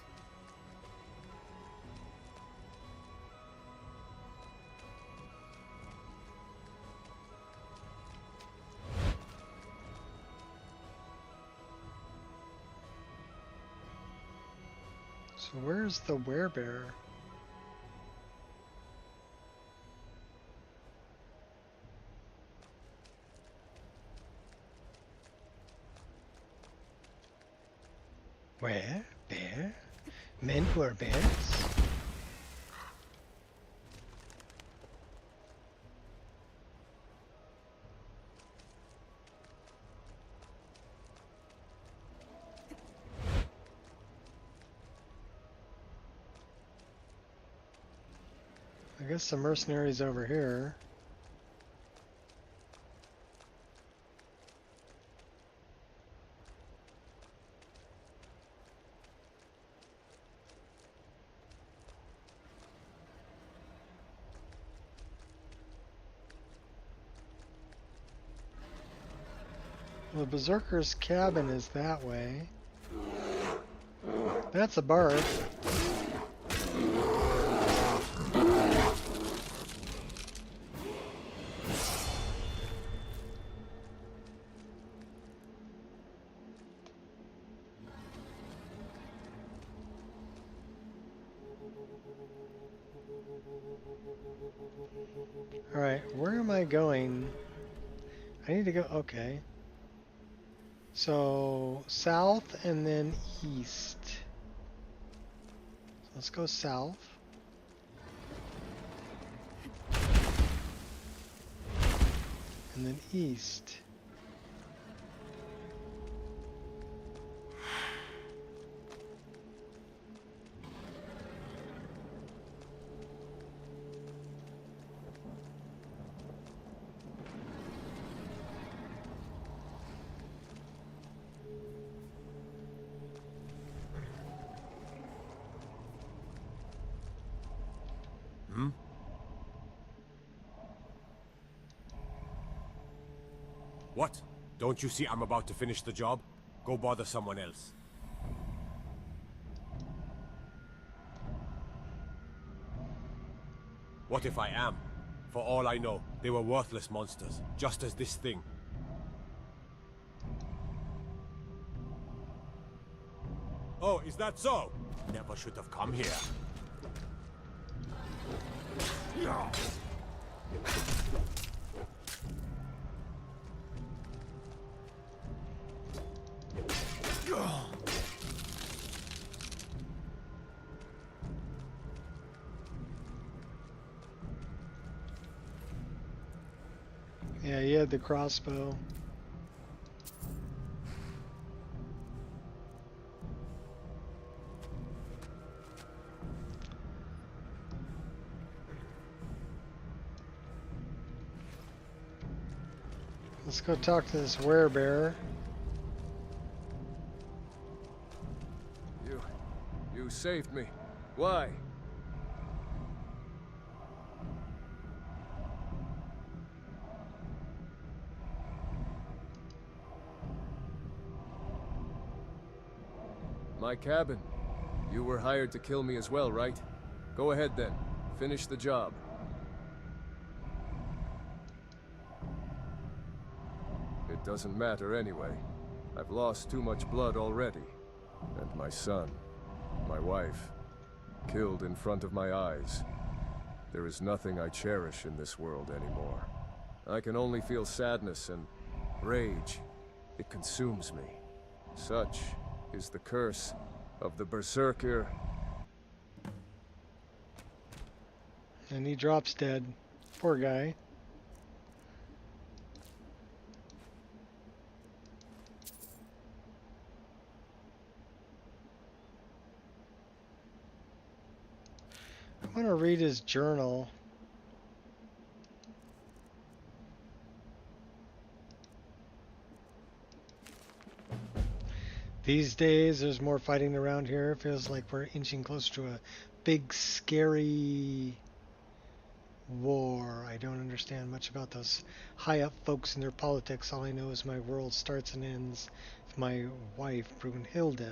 So where's the werebear? Where? Bear? Men who are bears? I guess the mercenaries over here. The Berserker's cabin is that way. That's a bard. Alright, where am I going? I need to go, okay. So, south and then east. So let's go south. And then east.
What? Don't you see I'm about to finish the job? Go bother someone else. What if I am? For all I know, they were worthless monsters, just as this thing. Oh, is that so? Never should have come here.
Yeah, he had the crossbow. Let's go talk to this werebearer.
You saved me. Why? My cabin. You were hired to kill me as well, right? Go ahead then. Finish the job. It doesn't matter anyway. I've lost too much blood already. And my son, my wife, killed in front of my eyes. There is nothing I cherish in this world anymore. I can only feel sadness and rage. It consumes me. Such is the curse of the Berserker.
And he drops dead. Poor guy. I want to read his journal. These days, there's more fighting around here. It feels like we're inching closer to a big, scary war. I don't understand much about those high-up folks and their politics. All I know is my world starts and ends with my wife, Brunhilde,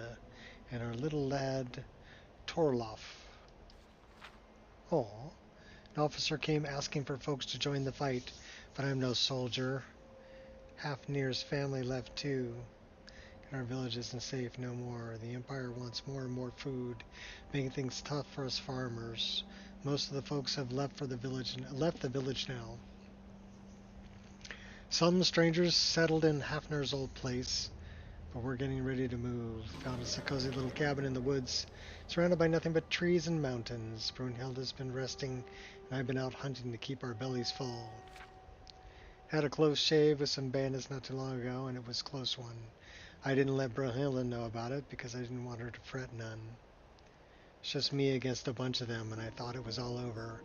and our little lad, Torlof. Oh, an officer came asking for folks to join the fight, but I'm no soldier. Hafnir's family left too. Our village isn't safe no more. The Empire wants more and more food, making things tough for us farmers. Most of the folks have left the village now. Some strangers settled in Hafnir's old place, But we're getting ready to move. Found us a cozy little cabin in the woods, surrounded by nothing but trees and mountains. Brunhilde's been resting, and I've been out hunting to keep our bellies full. Had a close shave with some bandits not too long ago, and it was a close one. I didn't let Brunhilde know about it because I didn't want her to fret none. It's just me against a bunch of them, and I thought it was all over.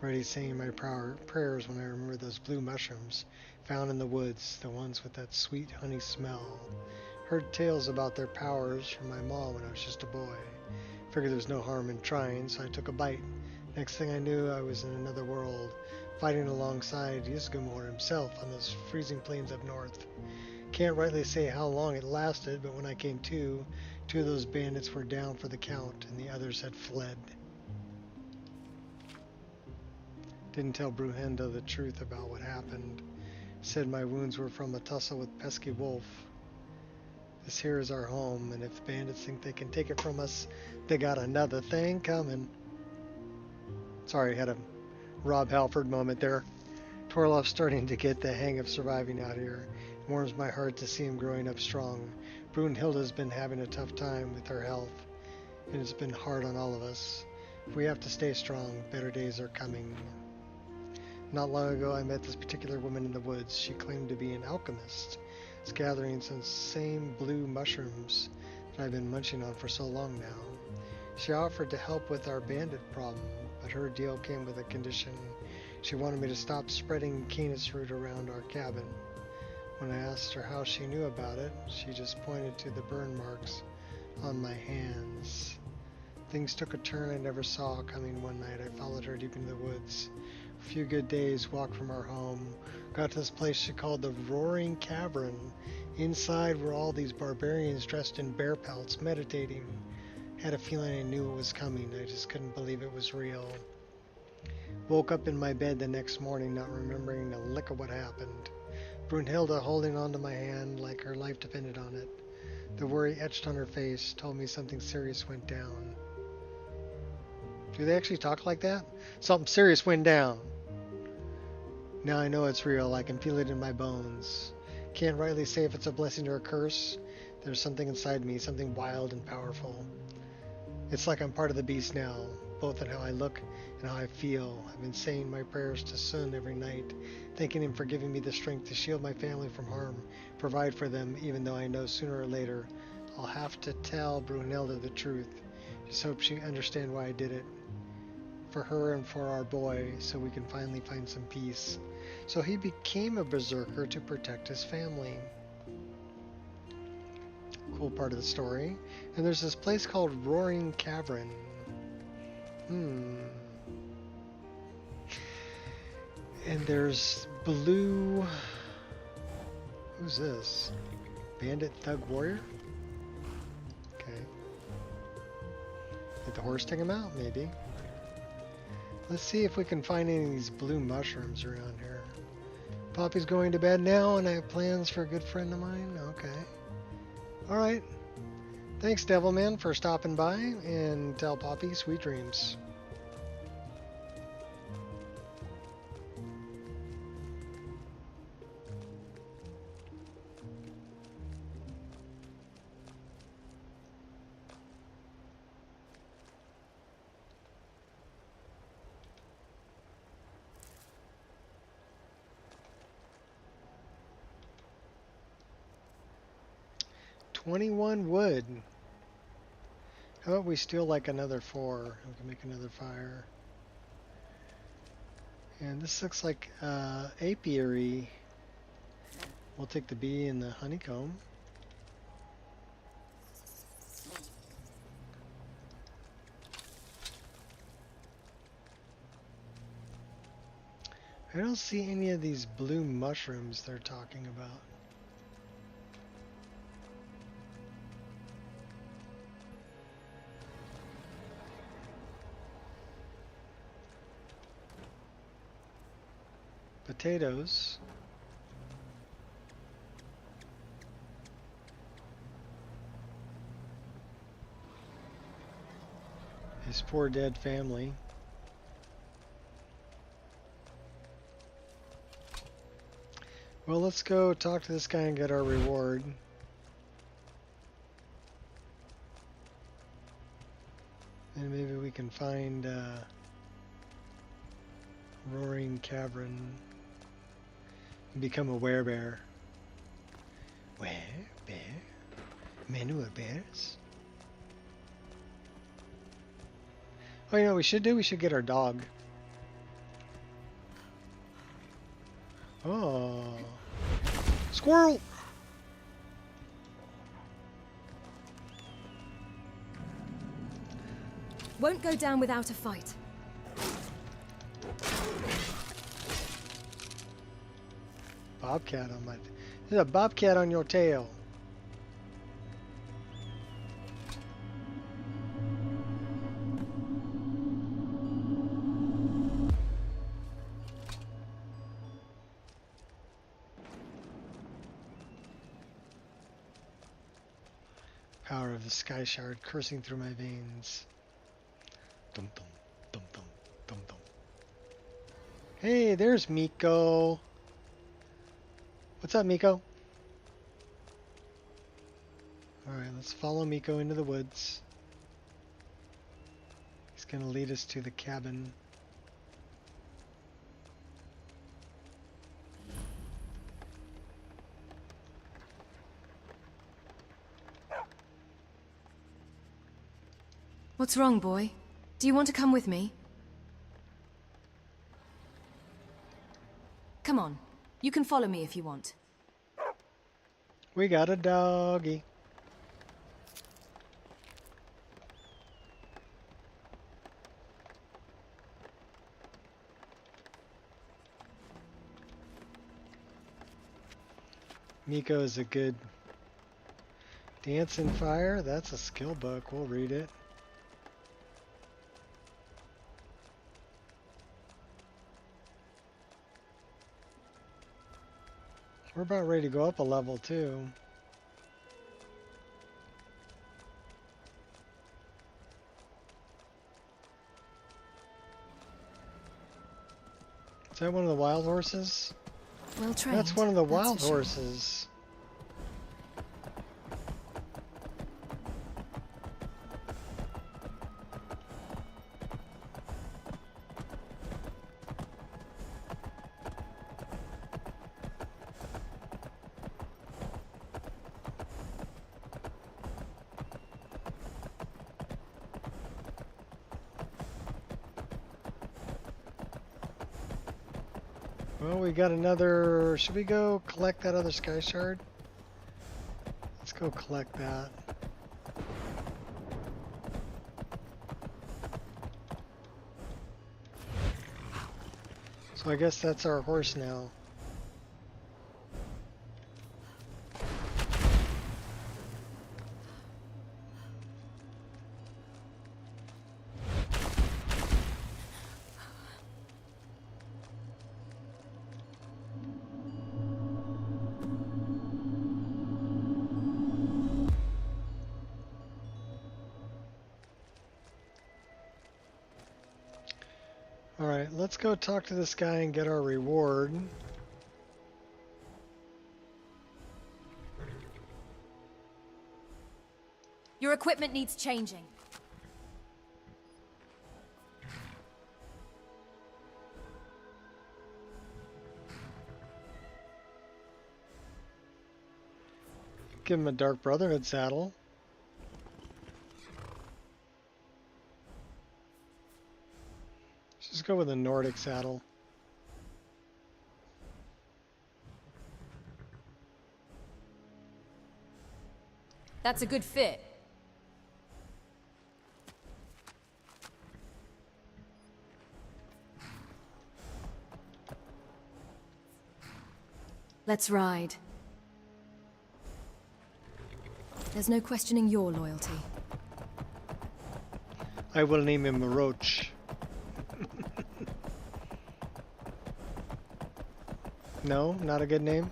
Ready saying my prayers when I remember those blue mushrooms found in the woods, the ones with that sweet honey smell. Heard tales about their powers from my mom when I was just a boy. Figured there was no harm in trying, so I took a bite. Next thing I knew, I was in another world, fighting alongside Ysgramor himself on those freezing plains up north. Can't rightly say how long it lasted, but when I came to, 2 of those bandits were down for the count, and the others had fled. Didn't tell Brunhilde the truth about what happened. Said my wounds were from a tussle with pesky wolf. This here is our home, and if the bandits think they can take it from us, they got another thing coming. Sorry, had a Rob Halford moment there. Torloff's starting to get the hang of surviving out here. It warms my heart to see him growing up strong. Brunhilde's been having a tough time with her health, and it's been hard on all of us. If we have to stay strong, better days are coming. Not long ago, I met this particular woman in the woods. She claimed to be an alchemist. It's gathering some same blue mushrooms that I've been munching on for so long now. She offered to help with our bandit problem, but her deal came with a condition. She wanted me to stop spreading canis root around our cabin. When I asked her how she knew about it, she just pointed to the burn marks on my hands. Things took a turn I never saw coming one night. I followed her deep into the woods. A few good days walked from our home. Got to this place she called the Roaring Cavern. Inside were all these barbarians dressed in bear pelts, meditating. Had a feeling I knew it was coming. I just couldn't believe it was real. Woke up in my bed the next morning, not remembering a lick of what happened. Brunhilde holding onto my hand like her life depended on it. The worry etched on her face told me something serious went down. Do they actually talk like that? Something serious went down. Now I know it's real. I can feel it in my bones. Can't rightly say if it's a blessing or a curse. There's something inside me, something wild and powerful. It's like I'm part of the beast now, both in how I look and how I feel. I've been saying my prayers to Sun every night, thanking him for giving me the strength to shield my family from harm, provide for them, even though I know sooner or later I'll have to tell Brunhilde the truth. Just hope she understands why I did it. For her and for our boy, so we can finally find some peace. So he became a berserker to protect his family. Cool part of the story. And there's this place called Roaring Cavern. And there's blue... Who's this? Bandit Thug Warrior? Okay. Did the horse take him out? Maybe. Let's see if we can find any of these blue mushrooms around here. Poppy's going to bed now, and I have plans for a good friend of mine. Okay. Alright. Thanks, Devilman, for stopping by, and tell Poppy sweet dreams. $21 wood. How about we steal like another 4? We can make another fire. And this looks like apiary. We'll take the bee and the honeycomb. I don't see any of these blue mushrooms they're talking about. Potatoes. His poor dead family. Well, let's go talk to this guy and get our reward. And maybe we can find Roaring Cavern and become a werebear. Werebear? Men who are bears? Oh, you know what we should do? We should get our dog. Oh. Squirrel!
Won't go down without a fight.
Bobcat on my... There's a bobcat on your tail. Power of the Sky Shard coursing through my veins. Dum dum dum dum dum dum. Hey, there's Miko. What's up, Miko? Alright, let's follow Miko into the woods. He's gonna lead us to the cabin.
What's wrong, boy? Do you want to come with me? Come on. You can follow me if you want.
We got a doggy. Nico is a good dance and fire. That's a skill book. We'll read it. We're about ready to go up a level too. Is that one of the wild horses?
Well trained.
That's one of the wild
for sure.
horses. Well, we got another... Should we go collect that other Sky Shard? Let's go collect that. So I guess that's our horse now. Alright, let's go talk to this guy and get our reward.
Your equipment needs changing.
Give him a Dark Brotherhood saddle. Just go with a Nordic saddle.
That's a good fit. Let's ride. There's no questioning your loyalty.
I will name him Roach. No, not a good name.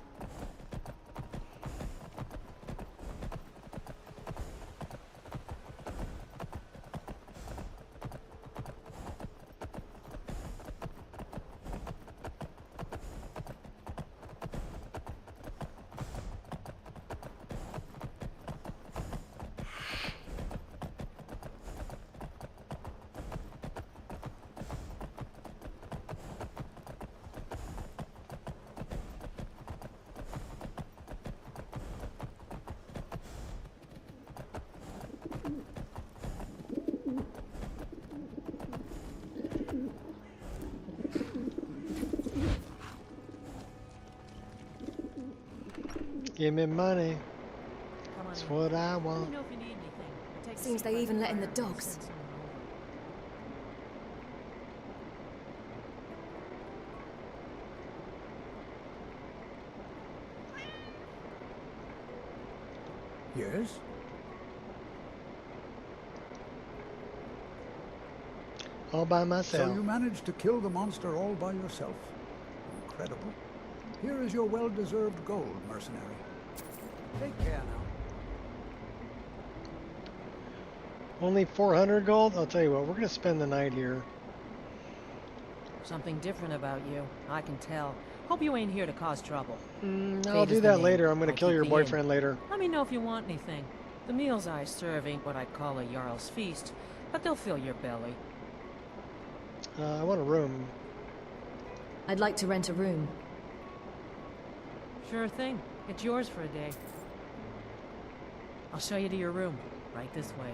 Give me money.
Come on
That's
in.
what I
Let
want.
me know if you need anything. Or take a
Seems
seat
they
by
even
the
let in the
fire and we'll
dogs.
send someone over.
Yes?
All by
So
myself.
you managed to kill the monster all by yourself. Incredible. Here is your well-deserved gold, mercenary. Take care now.
Only 400 gold? I'll tell you what, we're going to spend the night here.
Something different about you. I can tell. Hope you ain't here to cause trouble.
I'll do that later. I'm going to kill your boyfriend later.
Let me know if you want anything. The meals I serve ain't what I'd call a Jarl's feast, but they'll fill your belly.
I want a room.
I'd like to rent a room.
Sure thing. It's yours for a day. I'll show you to your room. Right this way.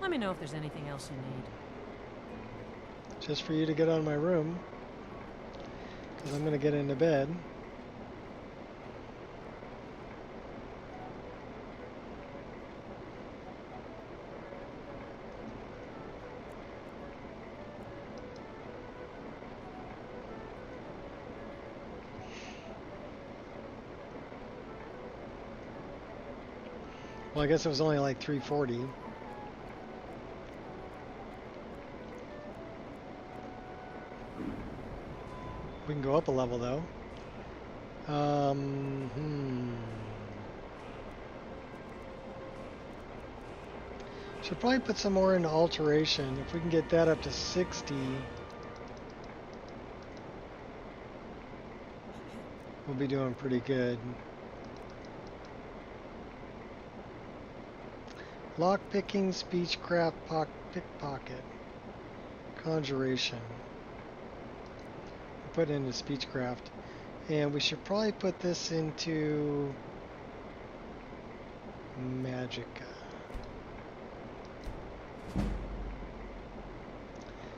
Let me know if there's anything else you need.
Just for you to get on my room. Because I'm going to get into bed. Well, I guess it was only like 340. We can go up a level though. Should probably put some more into alteration. If we can get that up to 60, we'll be doing pretty good. Lockpicking, speechcraft, pickpocket, conjuration. Put into speechcraft, and we should probably put this into magicka.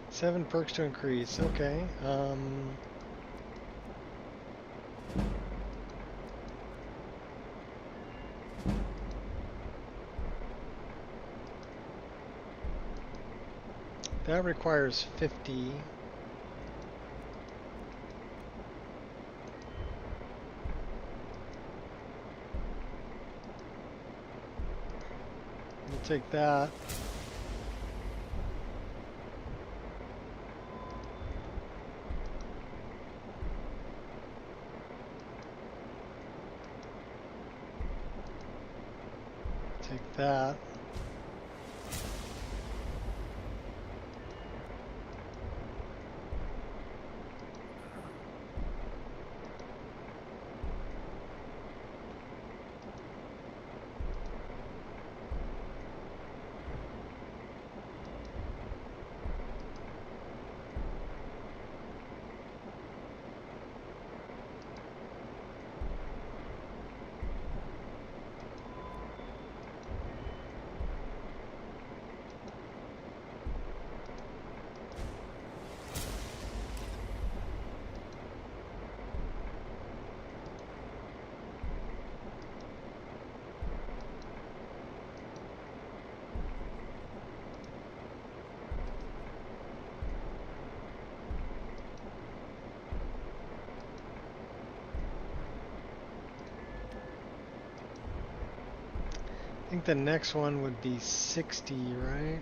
7 perks to increase. Okay. That requires 50. We'll take that. Take that. I think the next one would be 60, right?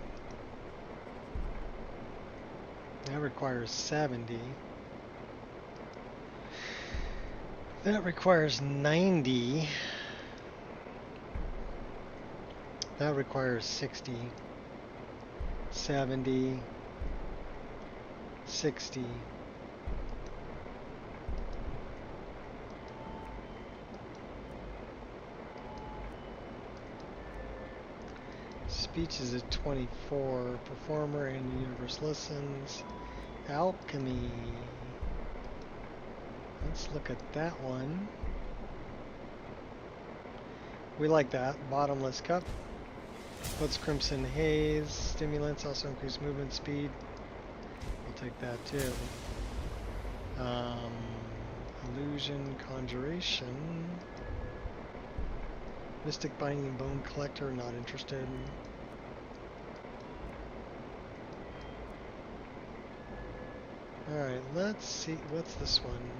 That requires 70. That requires 90. That requires 60. 70. 60. Speech is at 24. Performer and the universe listens. Alchemy. Let's look at that one. We like that. Bottomless cup. What's Crimson Haze? Stimulants also increase movement speed. We'll take that too. Illusion, Conjuration. Mystic Binding Bone Collector, not interested. Alright, let's see. What's this one?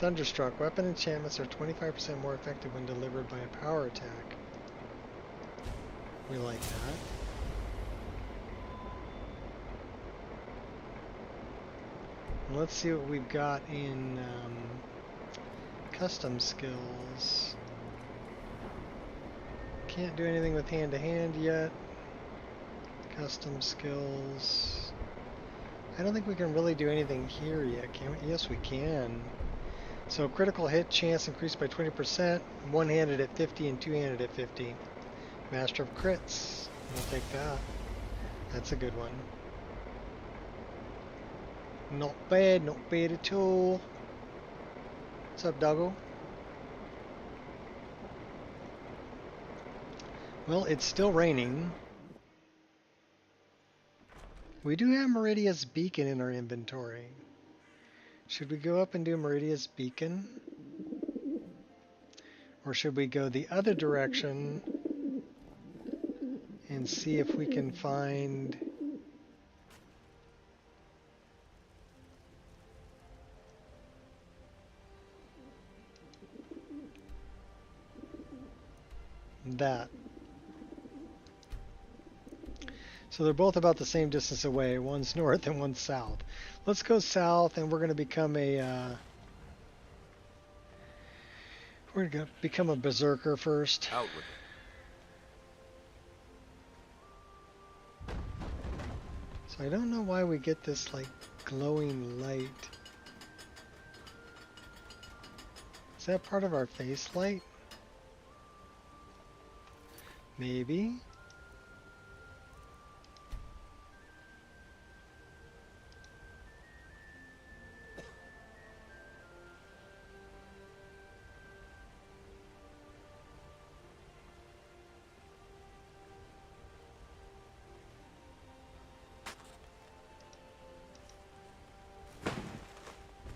Thunderstruck. Weapon enchantments are 25% more effective when delivered by a power attack. We like that. Let's see what we've got in custom skills. Can't do anything with hand-to-hand yet. Custom skills. I don't think we can really do anything here yet, can we? Yes, we can. So critical hit chance increased by 20%, one-handed at 50 and two-handed at 50. Master of crits. We'll take that. That's a good one. Not bad at all. What's up, doggo? Well, it's still raining. We do have Meridia's Beacon in our inventory. Should we go up and do Meridia's Beacon? Or should we go the other direction and see if we can find that? So they're both about the same distance away. One's north and one's south. Let's go south, and we're going to become a berserker first.
Out with it.
So I don't know why we get this like glowing light. Is that part of our face light? Maybe.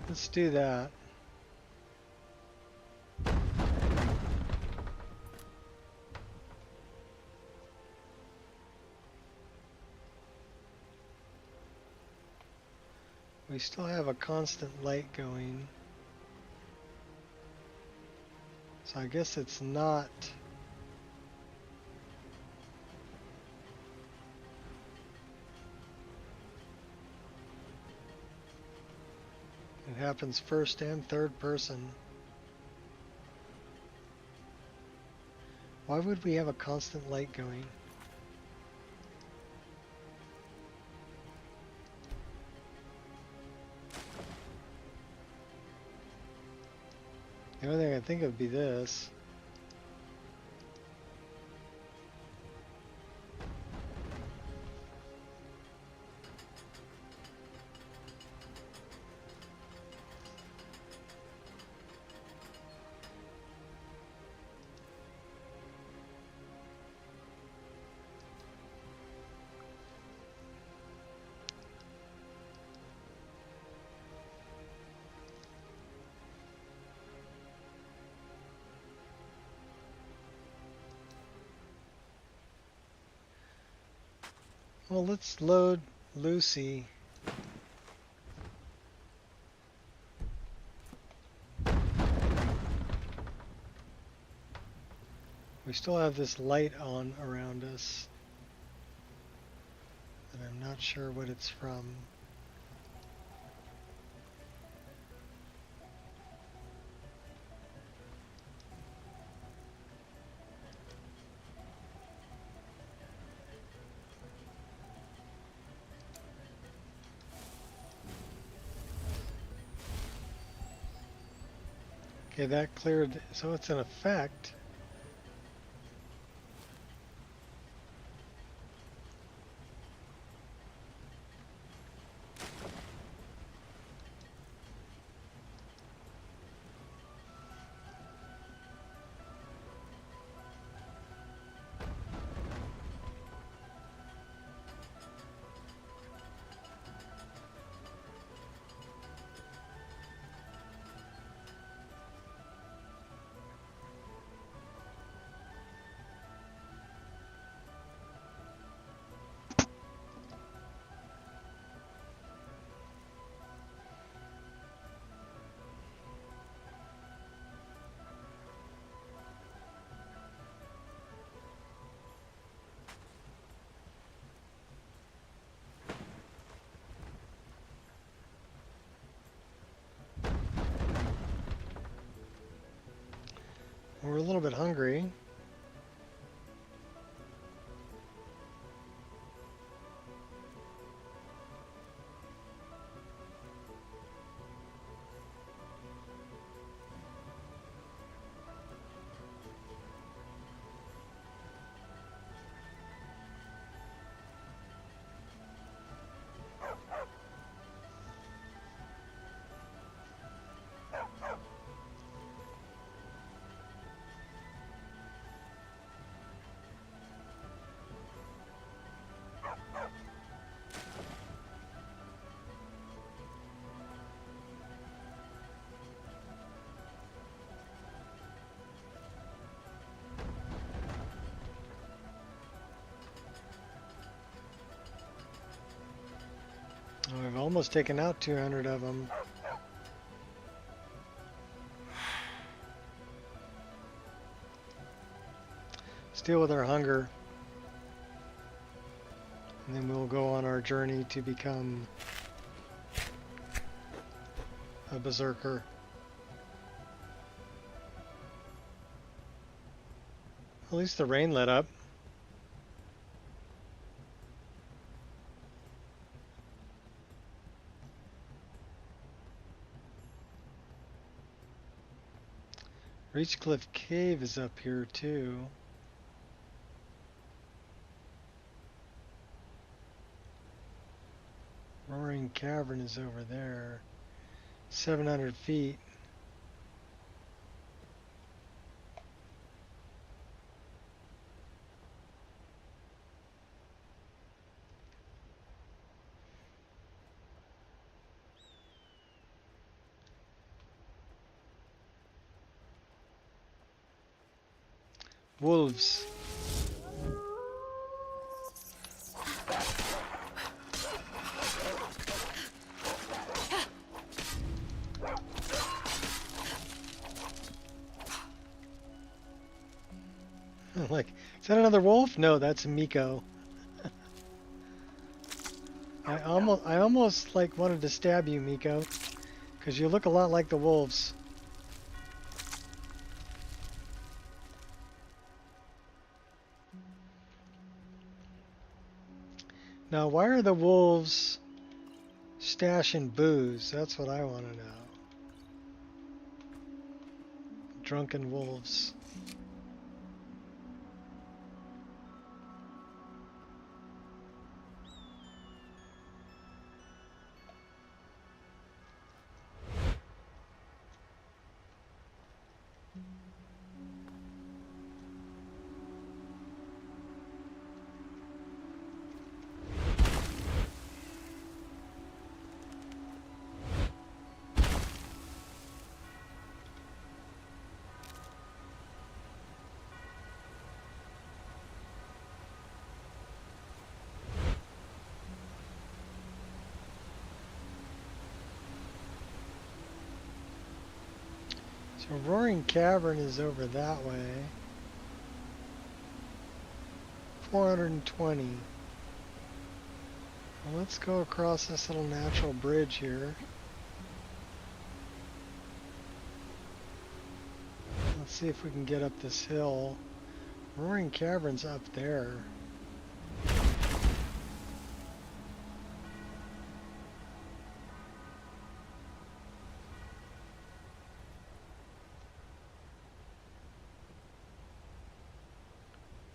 Let's do that. We still have a constant light going. So I guess it's not. It happens first and third person. Why would we have a constant light going? The only thing I think of would be this. Well, let's load Lucy. We still have this light on around us, and I'm not sure what it's from. Okay, that cleared, so it's an effect. We're a little bit hungry. Oh, we've almost taken out 200 of them. Let's deal with our hunger. And then we'll go on our journey to become a berserker. At least the rain let up. Reachcliff Cave is up here too. Roaring Cavern is over there. 700 feet. Wolves. Like, is that another wolf? No, that's Miko. I almost like wanted to stab you, Miko, because you look a lot like the wolves. Now, why are the wolves stashing booze? That's what I want to know. Drunken wolves. So Roaring Cavern is over that way. 420. Well, let's go across this little natural bridge here. Let's see if we can get up this hill. Roaring Cavern's up there.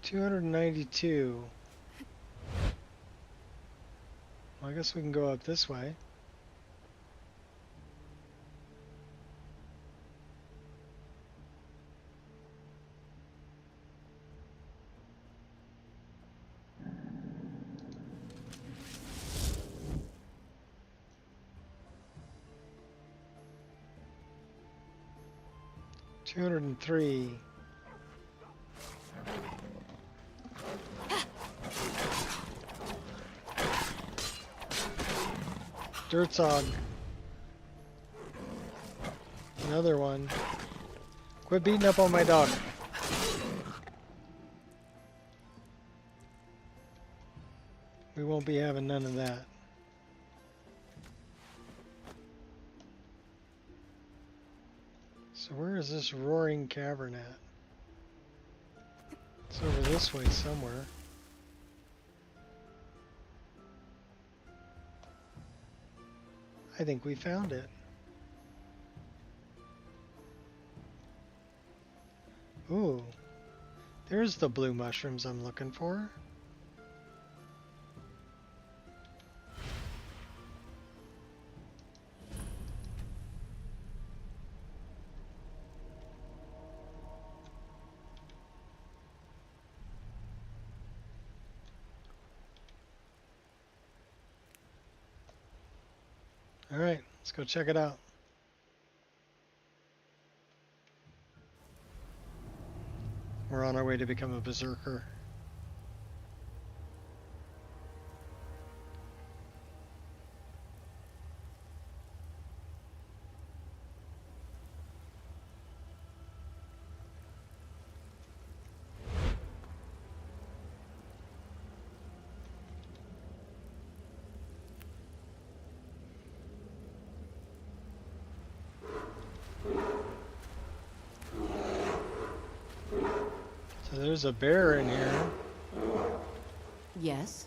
$292. Well, I guess we can go up this way. $203. Dirtsog. Another one. Quit beating up on my dog. We won't be having none of that. So where is this Roaring Cavern at? It's over this way somewhere. I think we found it. Ooh, there's the blue mushrooms I'm looking for. All right, let's go check it out. We're on our way to become a berserker. So there's a bear in here.
Yes?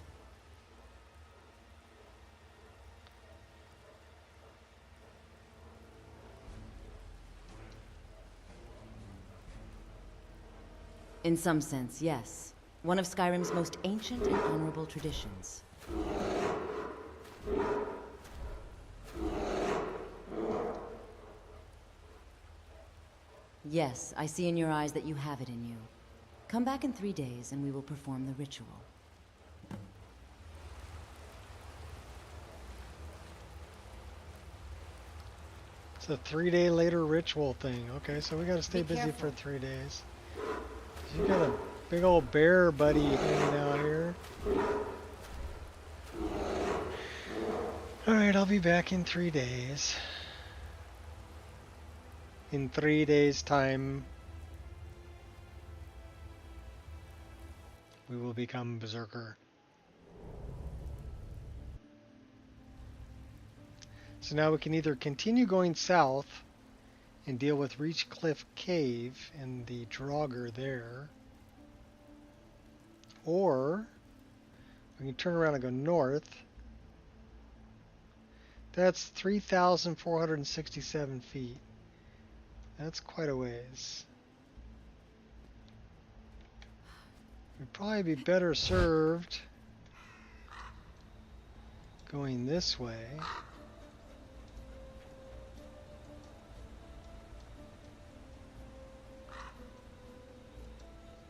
In some sense, yes. One of Skyrim's most ancient and honorable traditions. Yes, I see in your eyes that you have it in you. Come back in 3 days and we will perform the ritual.
It's a 3-day later ritual thing. Okay, so we gotta stay
Be
busy
careful.
for 3 days. You got a big old bear buddy hanging out here. Alright, I'll be back in 3 days. In 3 days' time, we will become berserker. So now we can either continue going south and deal with Reach Cliff Cave and the Draugr there, or we can turn around and go north. That's 3,467 feet. That's quite a ways. We'd probably be better served going this way.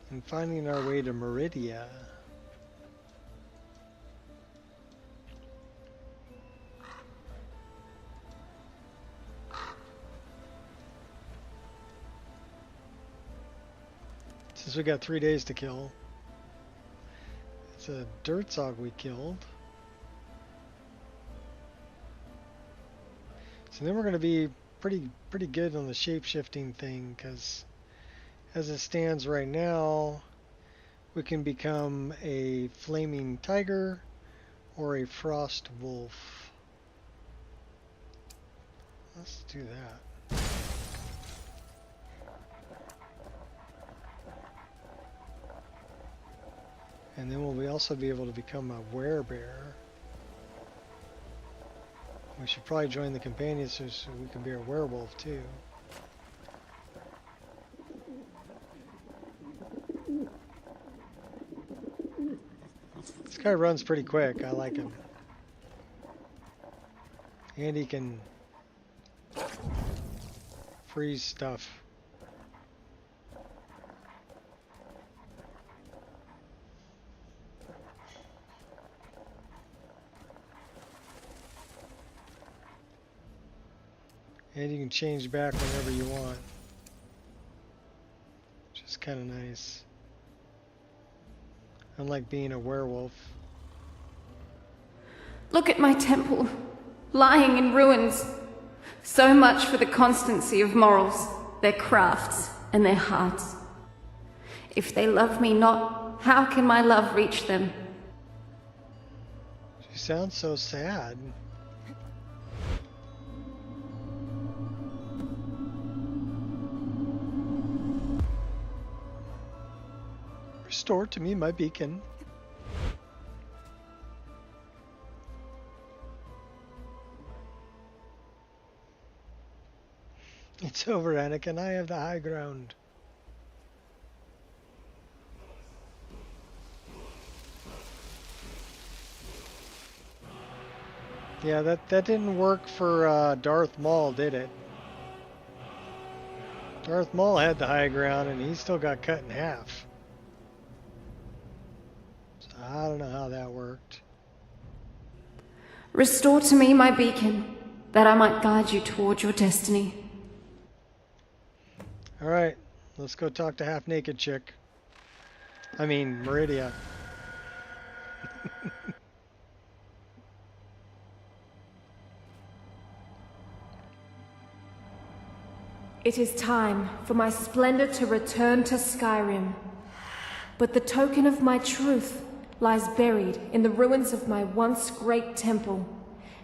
And finding our way to Meridia. Since we got 3 days to kill. It's a Dreugh we killed. So then we're going to be pretty good on the shape-shifting thing, because as it stands right now, we can become a flaming tiger or a frost wolf. Let's do that. And then will we also be able to become a werebear? We should probably join the companions so we can be a werewolf too. This guy runs pretty quick. I like him. And he can freeze stuff. And you can change back whenever you want. Which is kind of nice. Unlike being a werewolf.
Look at my temple, lying in ruins. So much for the constancy of morals, their crafts, and their hearts. If they love me not, how can my love reach them?
She sounds so sad. Restore to me my beacon. It's over, Anakin. I have the high ground. Yeah, that didn't work for Darth Maul, did it? Darth Maul had the high ground, and he still got cut in half. So I don't know how that worked.
Restore to me my beacon, that I might guide you toward your destiny.
All right, let's go talk to half-naked chick. I mean, Meridia.
It is time for my splendor to return to Skyrim. But the token of my truth lies buried in the ruins of my once great temple,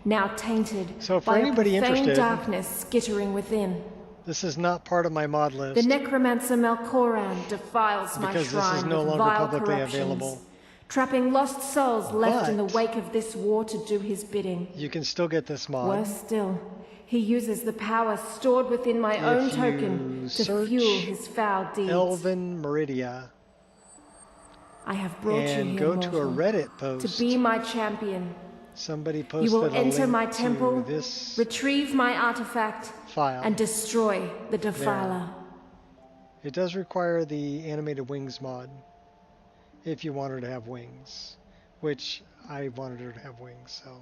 now tainted
So for
by
anybody
a profane
interested,
darkness skittering within.
This is not part of my mod list.
The necromancer Melkoran defiles my
because
shrine
this is no
with
longer
vile
publicly
corruptions,
available.
trapping lost souls left in the
But
wake of this war to do his bidding.
You can still get this mod.
Worse still, he uses the power stored within my own
If
token
you
to
search
fuel his foul deeds.
Elven Meridia
I have brought you
and
here,
go to a
mortal,
Reddit post.
to be my champion.
Somebody
You
posted
will
a
enter
link
my
to
temple,
this
retrieve my artifact,
file.
and destroy the Defiler.
It does require the animated wings mod if you want her to have wings, which I wanted her to have wings, so.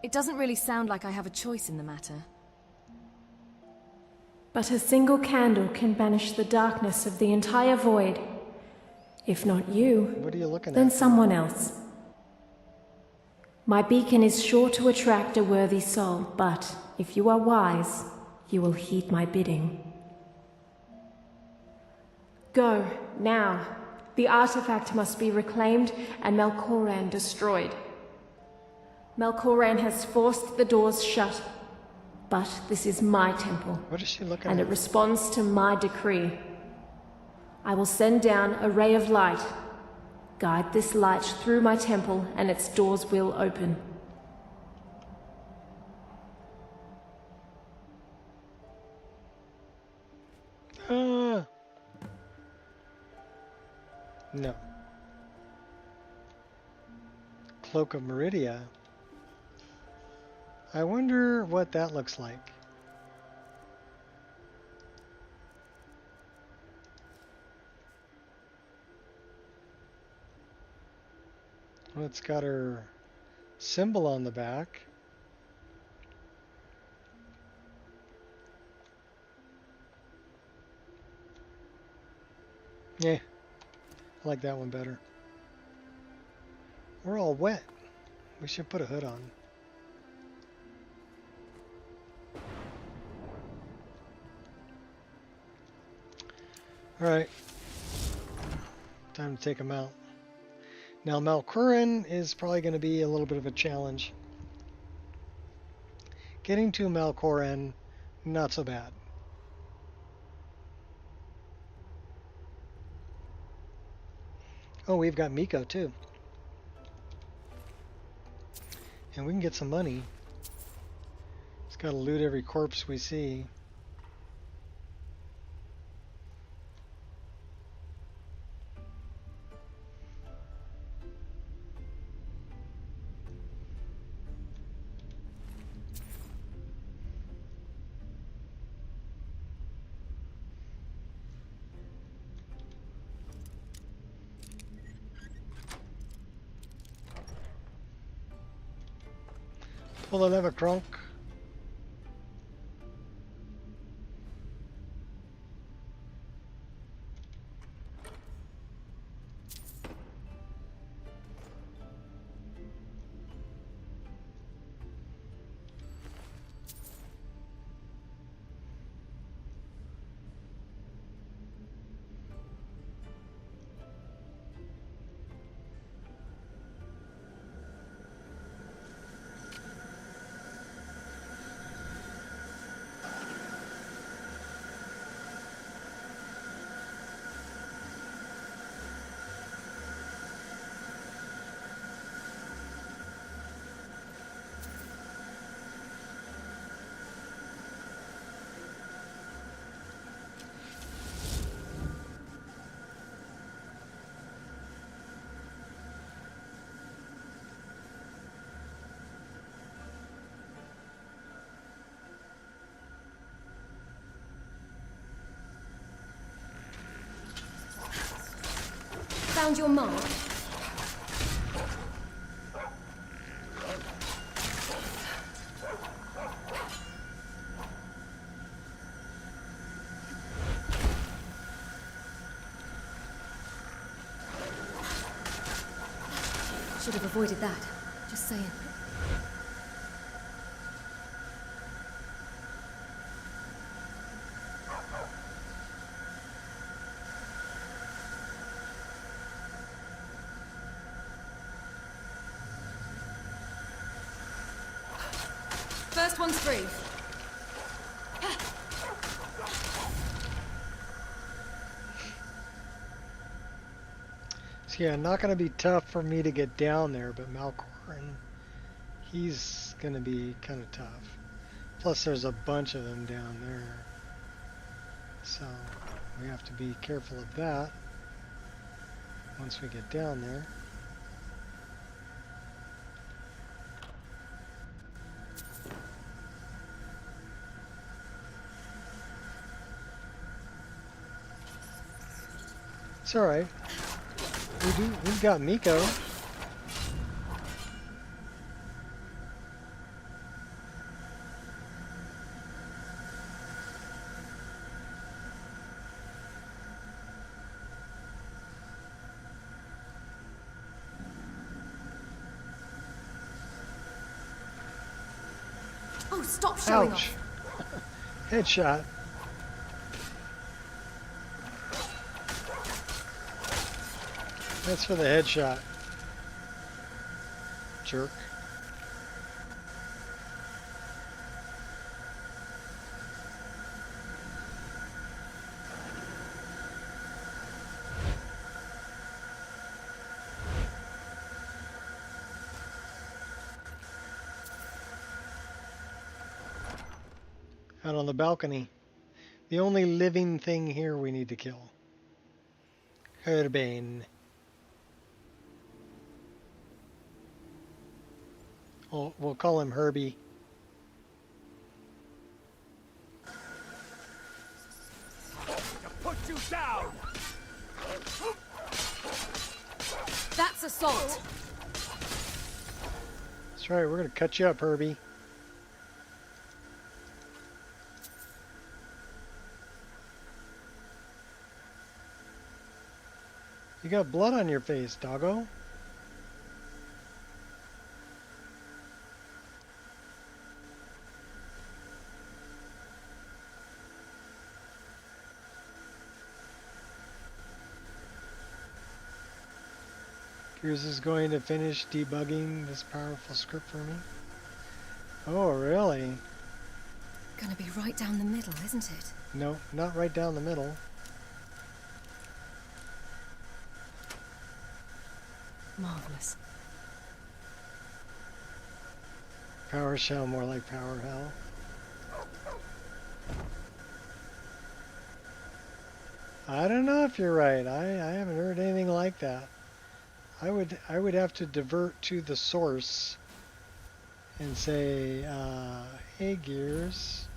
It doesn't really sound like I have a choice in the matter.
But a single candle can banish the darkness of the entire void. If not you,
What are you looking
then
at?
someone else. My beacon is sure to attract a worthy soul, but if you are wise, you will heed my bidding. Go, now. The artifact must be reclaimed and Melkoran destroyed. Melkoran has forced the doors shut, but this is my temple.
What is she looking
And
at?
it responds to my decree. I will send down a ray of light. Guide this light through my temple, and its doors will open.
No. Cloak of Meridia. I wonder what that looks like. Well, it's got her symbol on the back. Yeah, I like that one better. We're all wet. We should put a hood on. Alright. Time to take them out. Now Melkoran is probably going to be a little bit of a challenge. Getting to Melkoran, not so bad. Oh, we've got Miko too. And we can get some money. Just gotta loot every corpse we see. Pull the lever, Kronk.
found your mark? Should have avoided that. Just saying. First one's free.
So yeah, not going to be tough for me to get down there, but Malcorin, he's going to be kind of tough. Plus there's a bunch of them down there. So we have to be careful of that once we get down there. It's alright. We've got Miko.
Oh, stop showing
Ouch.
off.
Headshot. That's for the headshot. Jerk. Out on the balcony. The only living thing here we need to kill. Herbane. Oh, we'll call him Herbie.
To put you down!
That's assault.
That's right, we're gonna cut you up, Herbie. You got blood on your face, doggo. Gears is going to finish debugging this powerful script for me. Oh, really?
Gonna be right down the middle, isn't it?
No, not right down the middle.
Marvelous.
PowerShell, more like PowerHell. I don't know if you're right. I haven't heard anything like that. I would have to divert to the source and say, hey Gears.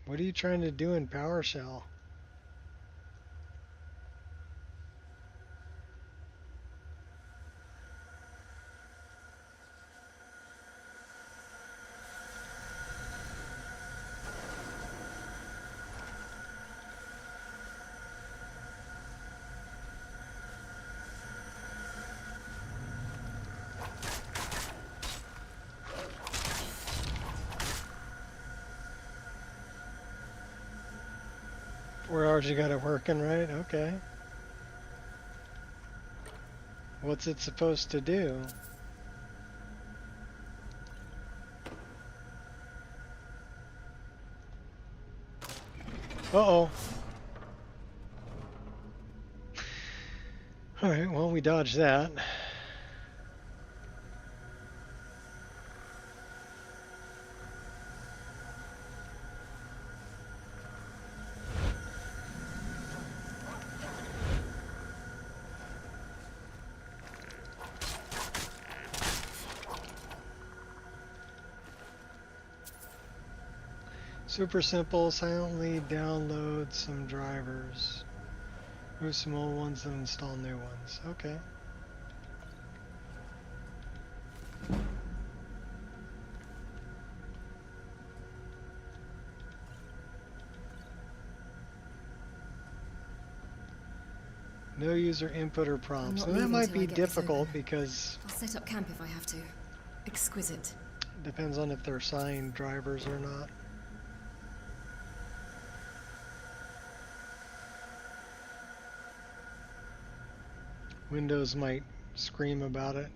What are you trying to do in PowerShell? Where else you got it working, right? Okay. What's it supposed to do? Uh-oh. Alright, well, we dodged that. Super simple, silently download some drivers. Remove some old ones and install new ones. Okay. No user input or prompts. And that might be difficult because
I'll set up camp if I have to. Exquisite.
Depends on if they're signed drivers or not. Windows might scream about it.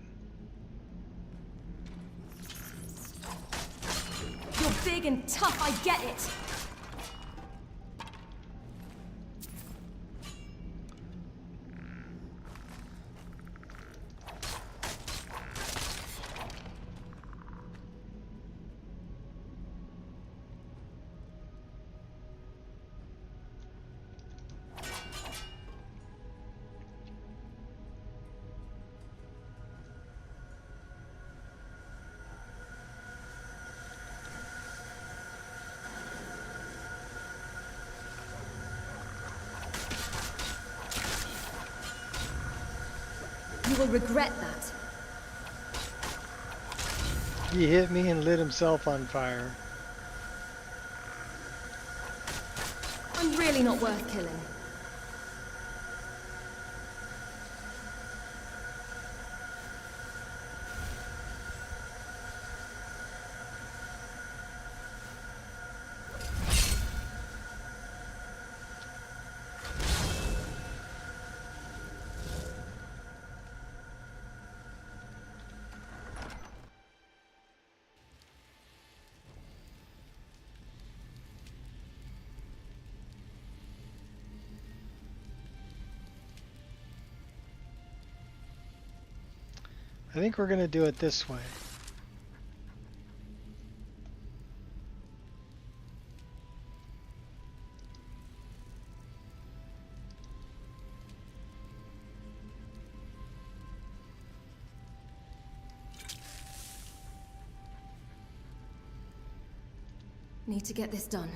You're big and tough, I get it! You will regret that.
He hit me and lit himself on fire.
I'm really not worth killing.
I think we're going to do it this way.
Need to get this done.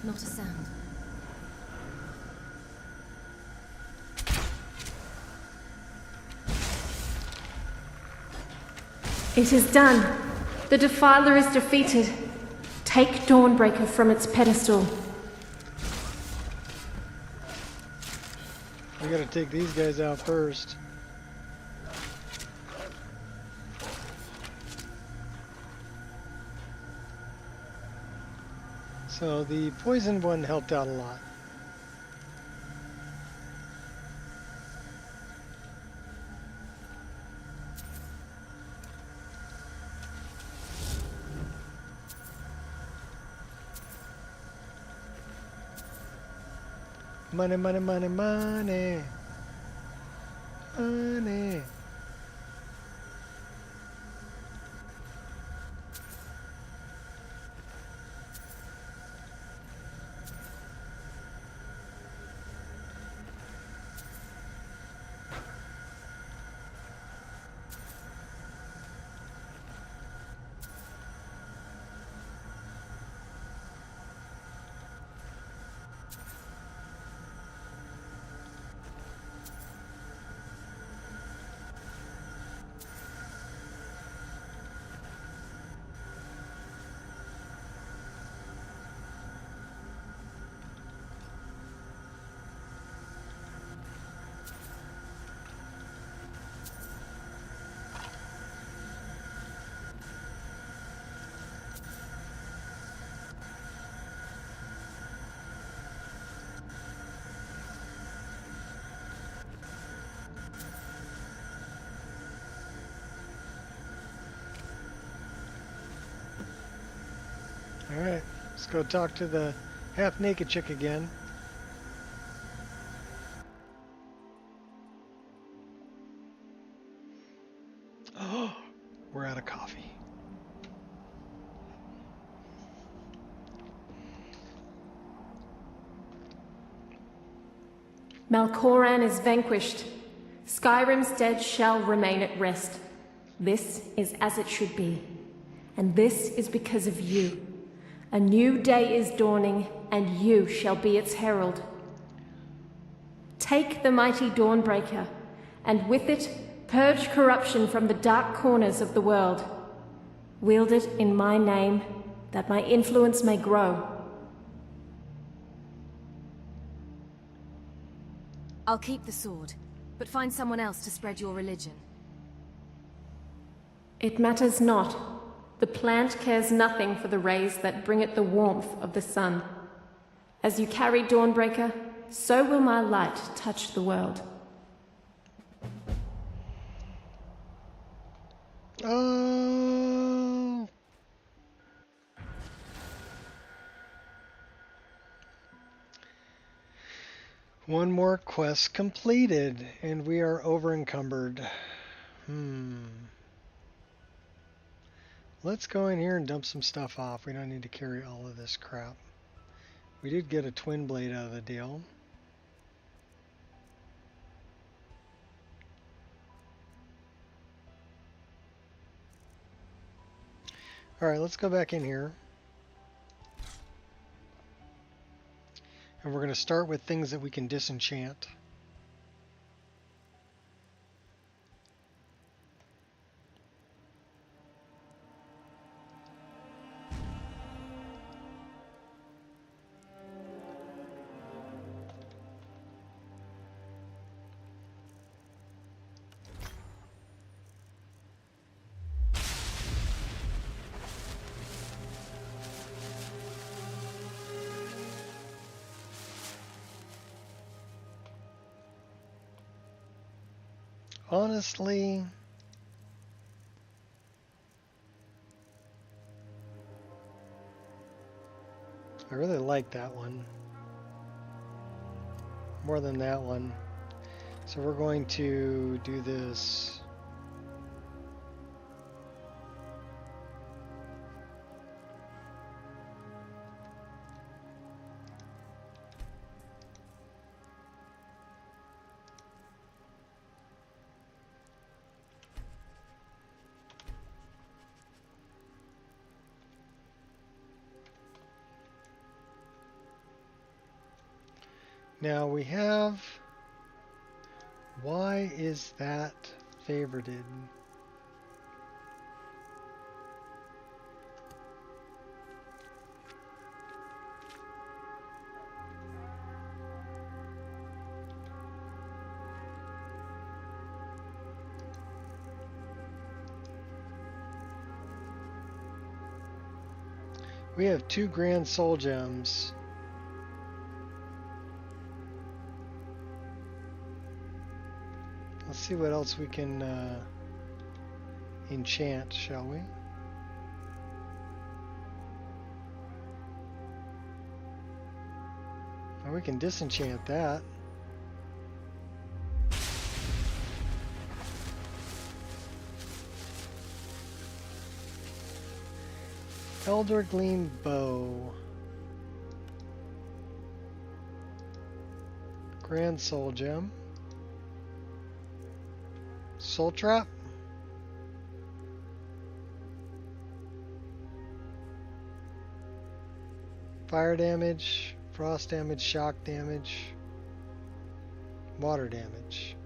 Not a sound.
It is done. The Defiler is defeated. Take Dawnbreaker from its pedestal.
We gotta take these guys out first. So the poisoned one helped out a lot. Money, money, money, money. Money. Alright, let's go talk to the half-naked chick again. Oh, we're out of coffee.
Malkoran is vanquished. Skyrim's dead shall remain at rest. This is as it should be. And this is because of you. A new day is dawning, and you shall be its herald. Take the mighty Dawnbreaker, and with it, purge corruption from the dark corners of the world. Wield it in my name, that my influence may grow.
I'll keep the sword, but find someone else to spread your religion.
It matters not. The plant cares nothing for the rays that bring it the warmth of the sun. As you carry Dawnbreaker, so will my light touch the world.
Oh. One more quest completed, and we are over encumbered. Let's go in here and dump some stuff off. We don't need to carry all of this crap. We did get a twin blade out of the deal. Alright, let's go back in here. And we're going to start with things that we can disenchant. Honestly, I really like that one more than that one. So we're going to do this. Now we have, why is that favorited? We have 2 grand soul gems. Let's see what else we can enchant, shall we? Well, we can disenchant that. Elder Gleam Bow. Grand Soul Gem. Soul Trap. Fire damage, frost damage, shock damage, water damage.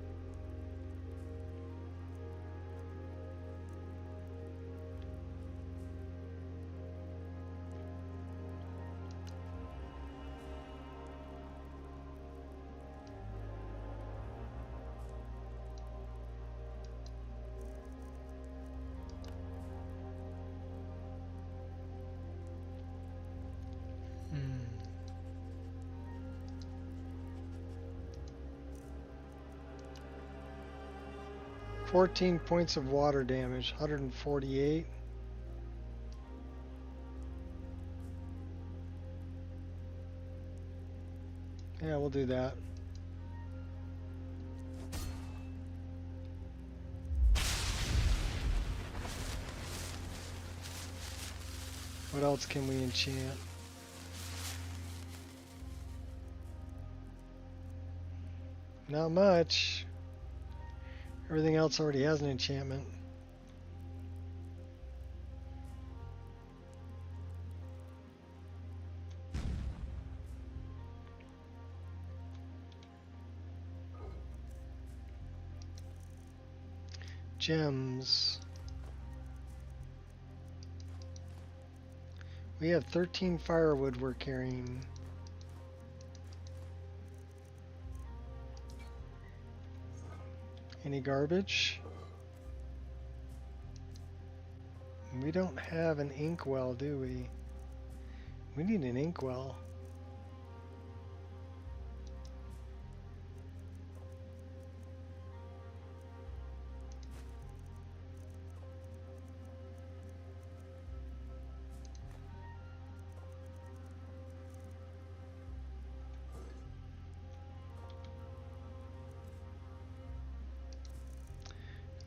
Hmm. 14 points of water damage, 148. Yeah, we'll do that. What else can we enchant? Not much. Everything else already has an enchantment. Gems. We have 13 firewood we're carrying. Any garbage? We don't have an inkwell, do we? We need an inkwell.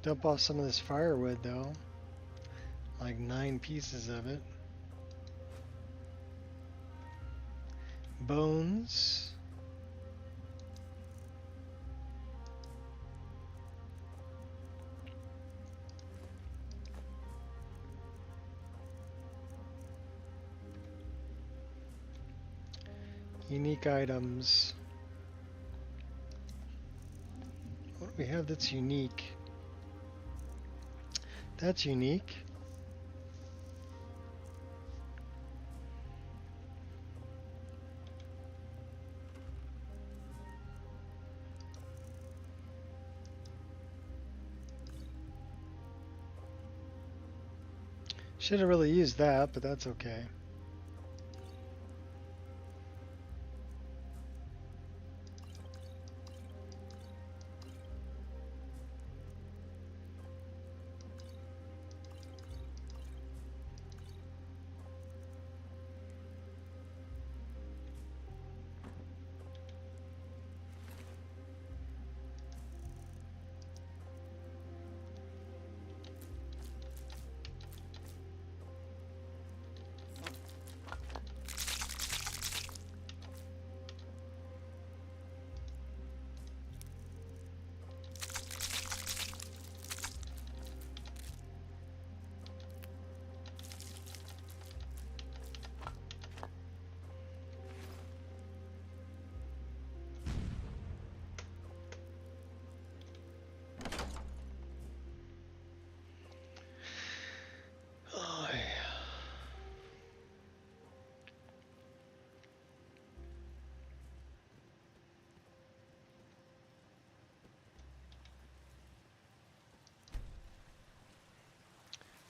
Dump off some of this firewood though. Like 9 pieces of it. Bones. Unique items. What do we have that's unique? That's unique. Should have really used that, but that's okay.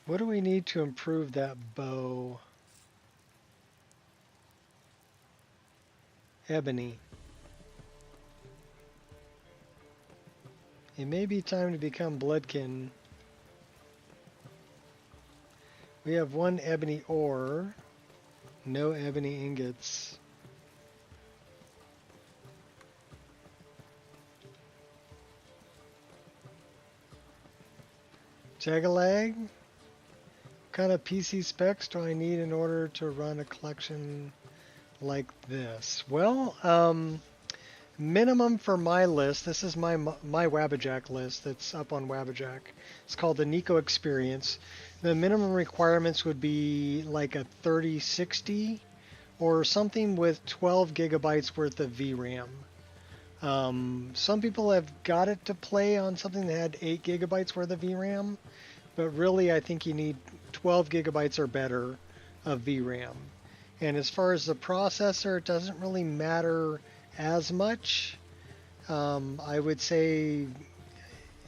What do we need to improve that bow? Ebony. It may be time to become bloodkin. We have 1 ebony ore, no ebony ingots. Jagalag? What kind of PC specs do I need in order to run a collection like this? Well, minimum for my list, this is my Wabbajack list that's up on Wabbajack. It's called the Nico Experience. The minimum requirements would be like a 3060 or something with 12 gigabytes worth of VRAM. Some people have got it to play on something that had 8 gigabytes worth of VRAM, but really I think you need 12 gigabytes or better of VRAM. And as far as the processor, it doesn't really matter as much. I would say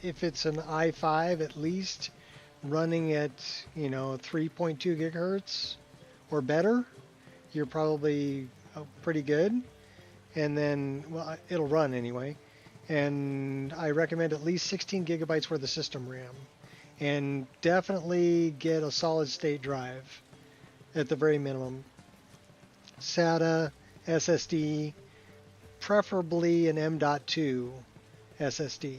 if it's an i5 at least running at 3.2 gigahertz or better, you're probably pretty good. And then, well, it'll run anyway. And I recommend at least 16 gigabytes worth of system RAM. And definitely get a solid state drive at the very minimum. SATA, SSD, preferably an M.2 SSD.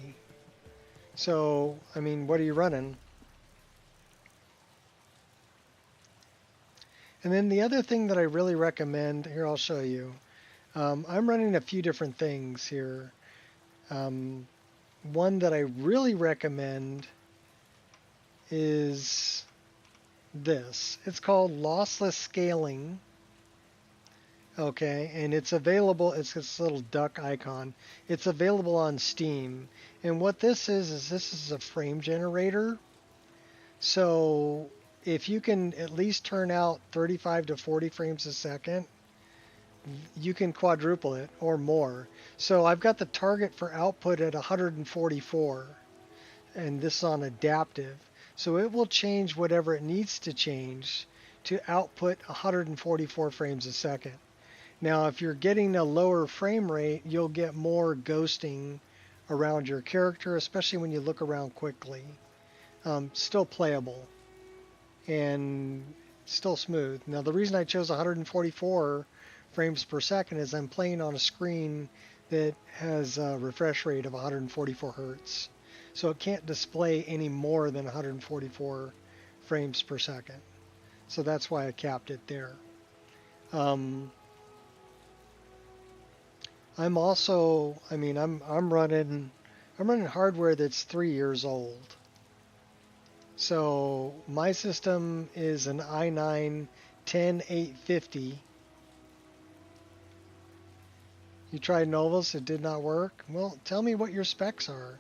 So, I mean, what are you running? And then the other thing that I really recommend, here I'll show you. I'm running a few different things here. One that I really recommend is this. It's called lossless scaling. Okay, and it's available, it's this little duck icon. It's available on Steam. And what this is this is a frame generator. So if you can at least turn out 35 to 40 frames a second, you can quadruple it or more. So I've got the target for output at 144, and this is on adaptive. So it will change whatever it needs to change to output 144 frames a second. Now, if you're getting a lower frame rate, you'll get more ghosting around your character, especially when you look around quickly. Still playable and still smooth. Now, the reason I chose 144 frames per second is I'm playing on a screen that has a refresh rate of 144 hertz. So it can't display any more than 144 frames per second. So that's why I capped it there. I'm also, I mean, I'm running hardware that's 3 years old. So my system is an i9 10850. You tried Novus, it did not work. Well, tell me what your specs are.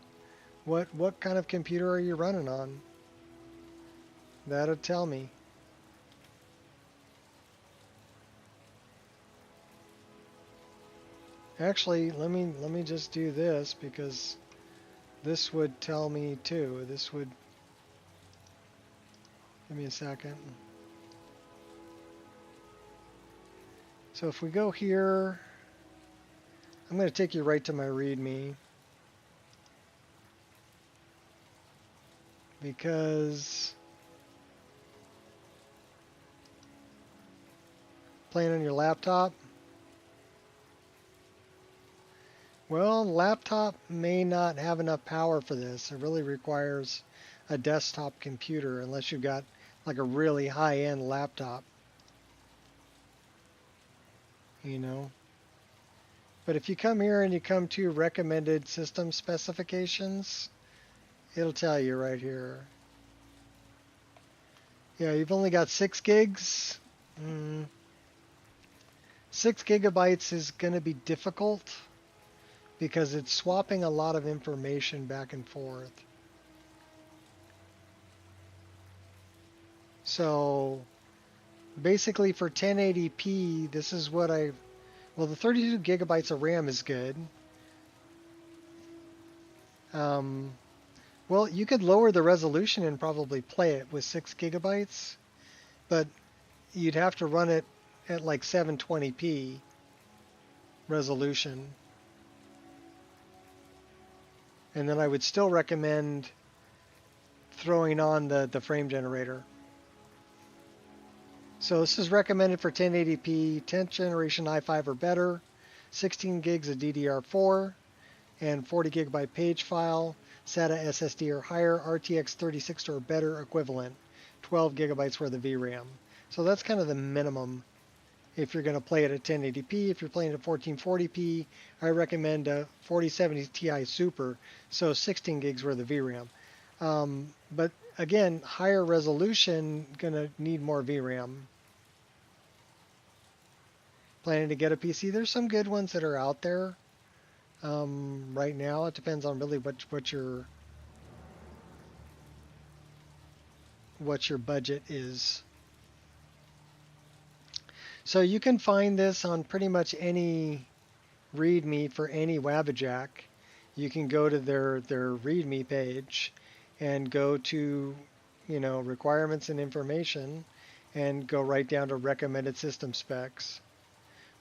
What kind of computer are you running on? That'll tell me. Actually, let me just do this, because this would tell me too. This would, give me a second. So if we go here, I'm going to take you right to my README, because playing on your laptop, well, laptop may not have enough power for this. It really requires a desktop computer, unless you've got like a really high-end laptop, you know. But if you come here and you come to recommended system specifications, it'll tell you right here. Yeah, you've only got 6 gigs. 6 gigabytes is going to be difficult, because it's swapping a lot of information back and forth. So basically for 1080p, this is what well, the 32 gigabytes of RAM is good. Well, you could lower the resolution and probably play it with 6 gigabytes, but you'd have to run it at like 720p resolution. And then I would still recommend throwing on the frame generator. So this is recommended for 1080p, 10th generation i5 or better, 16 gigs of DDR4, and 40 gigabyte page file, SATA SSD or higher, RTX 3060 or better equivalent, 12 gigabytes worth of VRAM. So that's kind of the minimum if you're going to play it at 1080p. If you're playing at 1440p, I recommend a 4070 Ti Super, so 16 gigs worth of VRAM. But again, higher resolution, going to need more VRAM. Planning to get a PC? There's some good ones that are out there right now. It depends on really what your budget is. So you can find this on pretty much any README for any Wabbajack. You can go to their README page and go to, you know, requirements and information, and go right down to recommended system specs.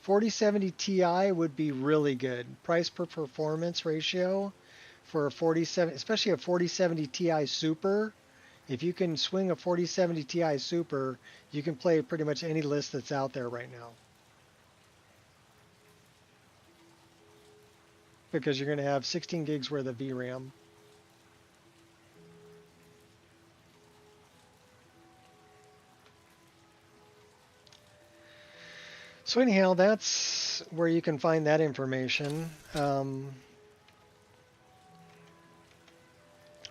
4070 Ti would be really good. Price per performance ratio for a 4070, especially a 4070 Ti Super. If you can swing a 4070 Ti Super, you can play pretty much any list that's out there right now. because you're going to have 16 gigs worth of VRAM. So anyhow, that's where you can find that information.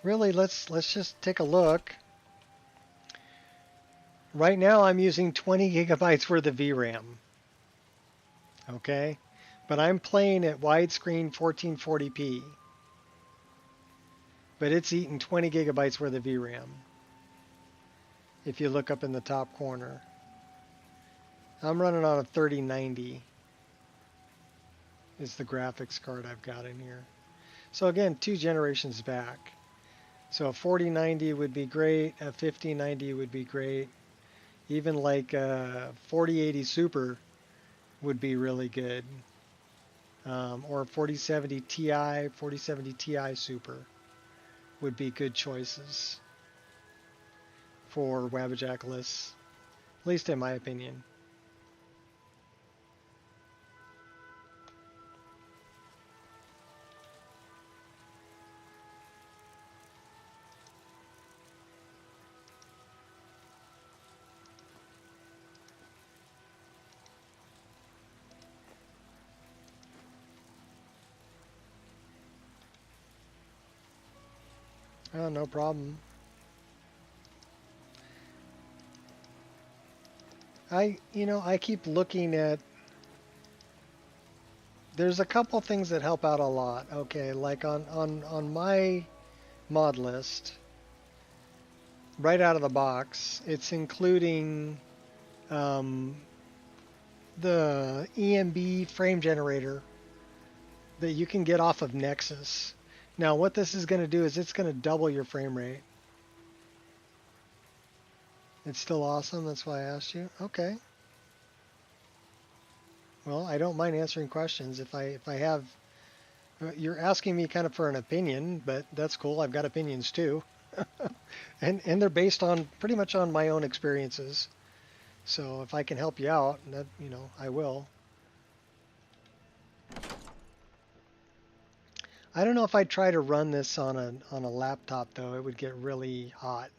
Really, let's just take a look. Right now, I'm using 20 gigabytes worth of VRAM. Okay, but I'm playing at widescreen 1440p. But it's eating 20 gigabytes worth of VRAM. If you look up in the top corner. I'm running on a 3090 is the graphics card I've got in here. So again, 2 generations back. So a 4090 would be great, a 5090 would be great. Even like a 4080 Super would be really good. Or 4070 Ti, 4070 Ti Super would be good choices for Wabbajack lists, at least in my opinion. Oh, no problem. I keep looking at, there's a couple things that help out a lot. Okay, like on my mod list, right out of the box, it's including the EMB frame generator that you can get off of Nexus. Now what this is going to do is it's going to double your frame rate. It's still awesome, that's why I asked you. Okay. Well, I don't mind answering questions if I have. You're asking me kind of for an opinion, but that's cool. I've got opinions too. and they're based on pretty much on my own experiences. So if I can help you out, that I will. I don't know if I'd try to run this on a laptop though. It would get really hot.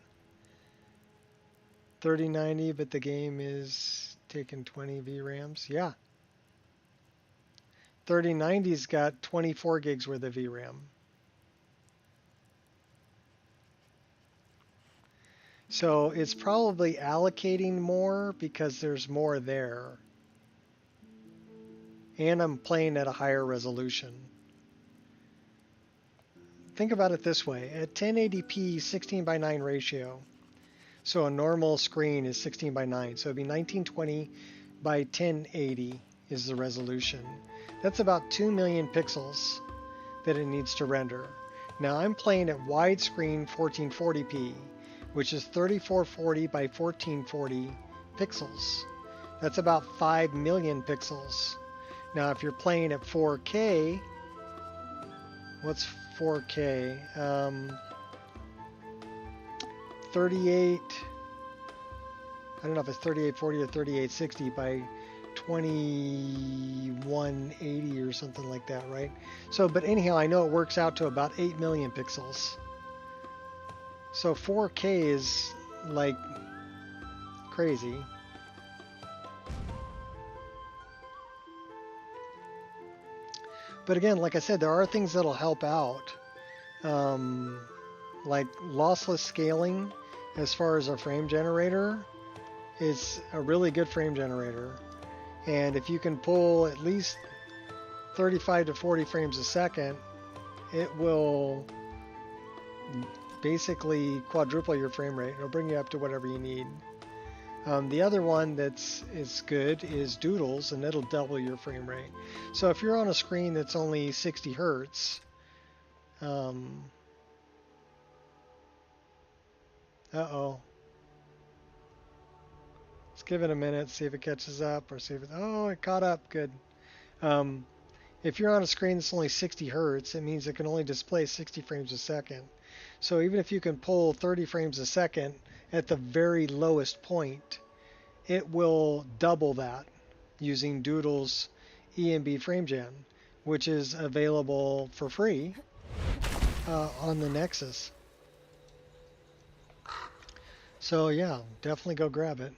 3090, but the game is taking 20 VRAMs. Yeah. 3090's got 24 gigs worth of VRAM. So it's probably allocating more because there's more there. And I'm playing at a higher resolution. Think about it this way. At 1080p 16:9 ratio, so a normal screen is 16:9, so it'd be 1920 by 1080 is the resolution. That's about 2 million pixels that it needs to render. Now I'm playing at widescreen 1440p, which is 3440 by 1440 pixels. That's about 5 million pixels. Now if you're playing at 4K, what's 4K? 38, I don't know if it's 3840 or 3860 by 2180 or something like that, right? So, but anyhow, I know it works out to about 8 million pixels. So 4K is like crazy. But again, like I said, there are things that'll help out. Like lossless scaling as far as a frame generator is a really good frame generator. And if you can pull at least 35 to 40 frames a second, it will basically quadruple your frame rate. It'll bring you up to whatever you need. The other one is good is Doodles, and it'll double your frame rate. So if you're on a screen that's only 60 hertz, uh-oh. Let's give it a minute, see if it catches up, or see if it caught up, good. If you're on a screen that's only 60 hertz, it means it can only display 60 frames a second. So even if you can pull 30 frames a second at the very lowest point, it will double that using Doodle's EMB frame gen. which is available for free on the Nexus. So yeah, definitely go grab it.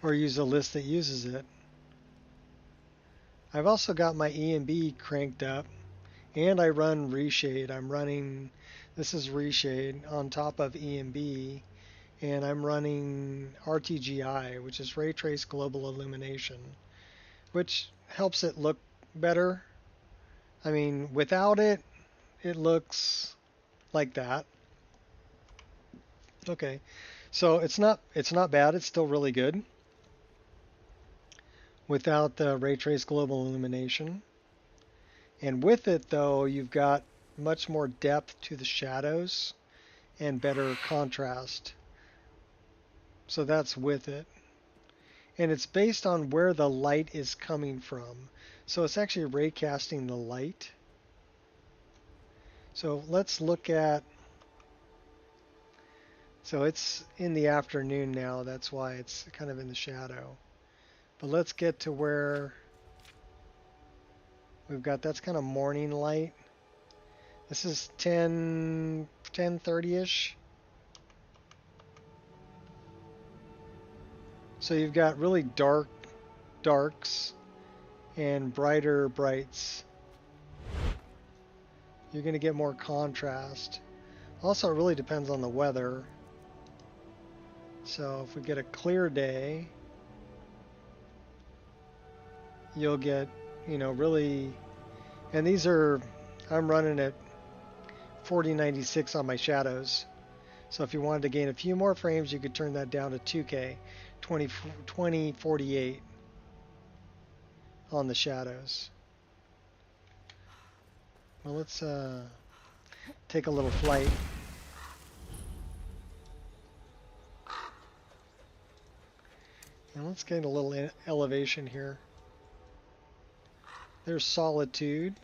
Or use a list that uses it. I've also got my EMB cranked up, and I run Reshade. I'm running, this is Reshade on top of EMB, and I'm running RTGI, which is Ray Trace Global Illumination, which helps it look better. I mean, without it, it looks like that. Okay, so it's not bad. It's still really good without the Ray Trace Global Illumination. And with it, though, you've got much more depth to the shadows and better contrast. So that's with it. And it's based on where the light is coming from. So it's actually raycasting the light. So let's look at, so it's in the afternoon now, that's why it's kind of in the shadow. But let's get to where we've got, that's kind of morning light. This is 10:30ish. So you've got really dark darks and brighter brights. You're going to get more contrast. Also, it really depends on the weather. So if we get a clear day, you'll get, you know, really, and these are, I'm running at 4096 on my shadows. So if you wanted to gain a few more frames, you could turn that down to 2K, 2048 on the shadows. Well, let's take a little flight. And let's get a little elevation here. There's Solitude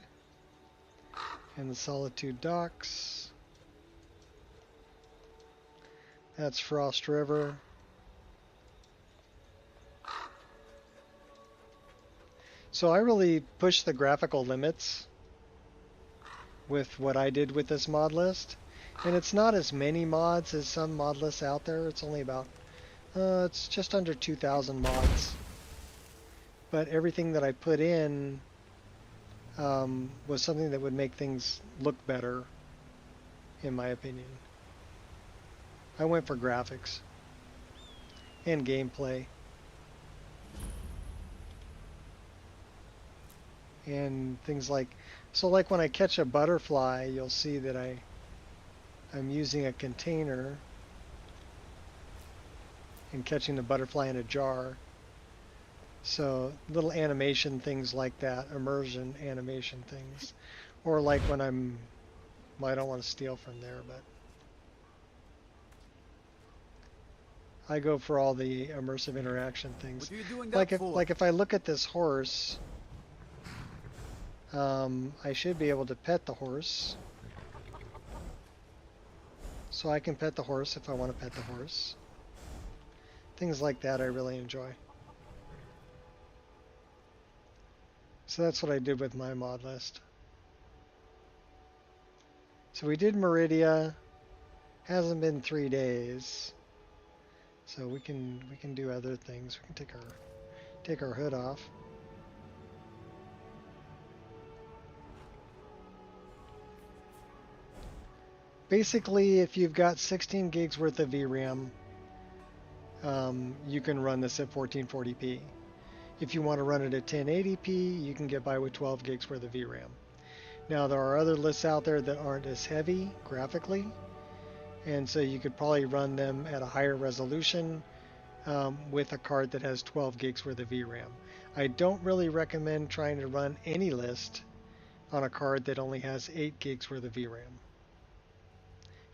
and the Solitude docks. That's Frost River. So I really pushed the graphical limits with what I did with this mod list. And it's not as many mods as some mod lists out there. It's only about, it's just under 2,000 mods. But everything that I put in was something that would make things look better, in my opinion. I went for graphics and gameplay. And things like, so like when I catch a butterfly, you'll see that I'm using a container and catching the butterfly in a jar. So little animation things like that, immersion animation things. Or like when well, I don't want to steal from there, but I go for all the immersive interaction things.
What are you doing
Like
that for?
like if I look at this horse, I should be able to pet the horse. So I can pet the horse if I want to pet the horse. Things like that I really enjoy. So that's what I did with my mod list. So we did Meridia. Hasn't been 3 days. So we can do other things. We can take our hood off. Basically, if you've got 16 gigs worth of VRAM, you can run this at 1440p. If you want to run it at 1080p, you can get by with 12 gigs worth of VRAM. Now, there are other lists out there that aren't as heavy graphically, and so you could probably run them at a higher resolution with a card that has 12 gigs worth of VRAM. I don't really recommend trying to run any list on a card that only has 8 gigs worth of VRAM.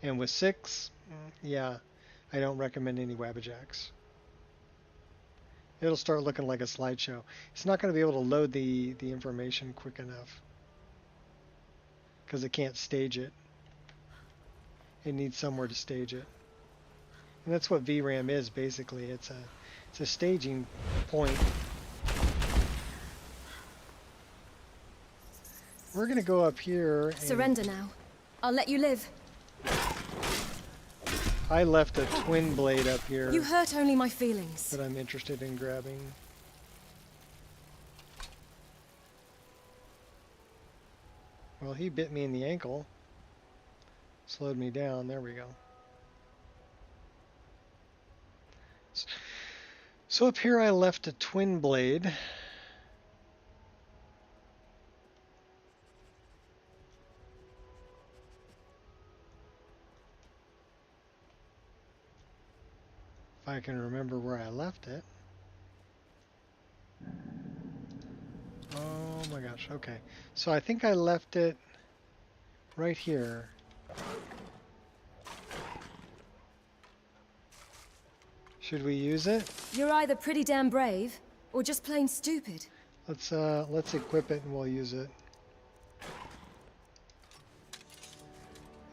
And with 6, yeah, I don't recommend any Wabbajacks. It'll start looking like a slideshow. It's not going to be able to load the information quick enough because it can't stage it. It needs somewhere to stage it. And that's what VRAM is basically. It's a staging point we're gonna go up here. And
Surrender now. I'll let you live.
I left a twin blade up here.
You hurt only my feelings.
That I'm interested in grabbing. Well, he bit me in the ankle. Slowed me down. There we go. So up here I left a twin blade. If I can remember where I left it. Oh my gosh, okay. So I think I left it right here. Should we use it?
You're either pretty damn brave, or just plain stupid.
Let's equip it and we'll use it.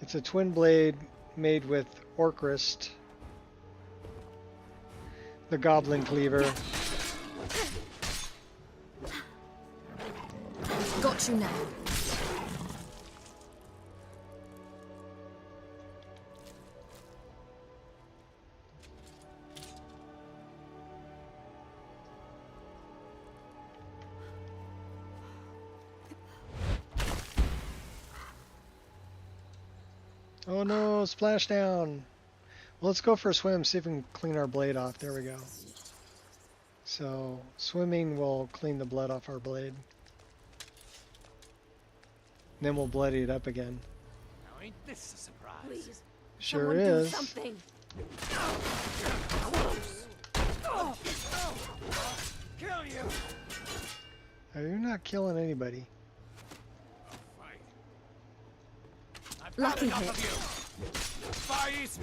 It's a twin blade made with Orcrist, the Goblin Cleaver.
Got you now.
Oh no, splashdown. Well, let's go for a swim, see if we can clean our blade off. There we go. So, swimming will clean the blood off our blade. Then we'll bloody it up again.
Now ain't this a surprise?
Please.
Sure
Someone
is.
Do something.
Kill you.
You're not killing anybody.
Lucky hit.
Fight.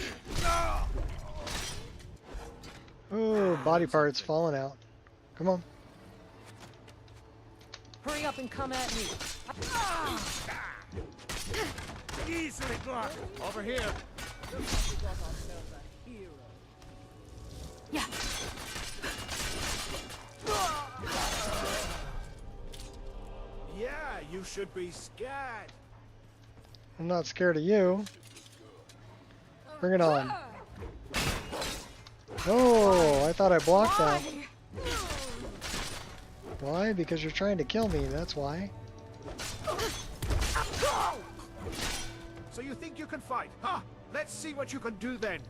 Oh, body parts falling out. Come on.
Hurry up and come at me.
Easily blocked. Over here.
Yeah.
Yeah, you should be scared.
I'm not scared of you. Bring it on. Oh, I thought I blocked that. Why? Because you're trying to kill me, that's why.
So you think you can fight? Huh? Let's see what you can do then.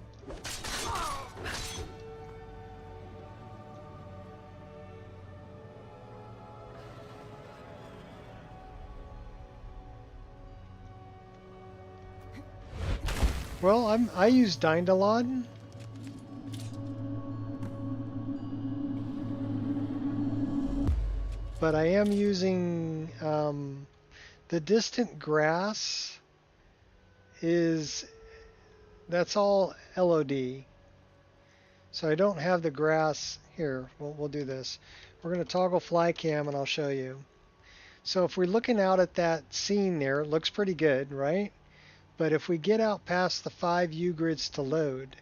Well, I use Dindalon. But I am using the distant grass that's all LOD. So I don't have the grass here. We'll do this. We're going to toggle fly cam and I'll show you. So if we're looking out at that scene there, it looks pretty good, right? But if we get out past the 5 U-grids to load,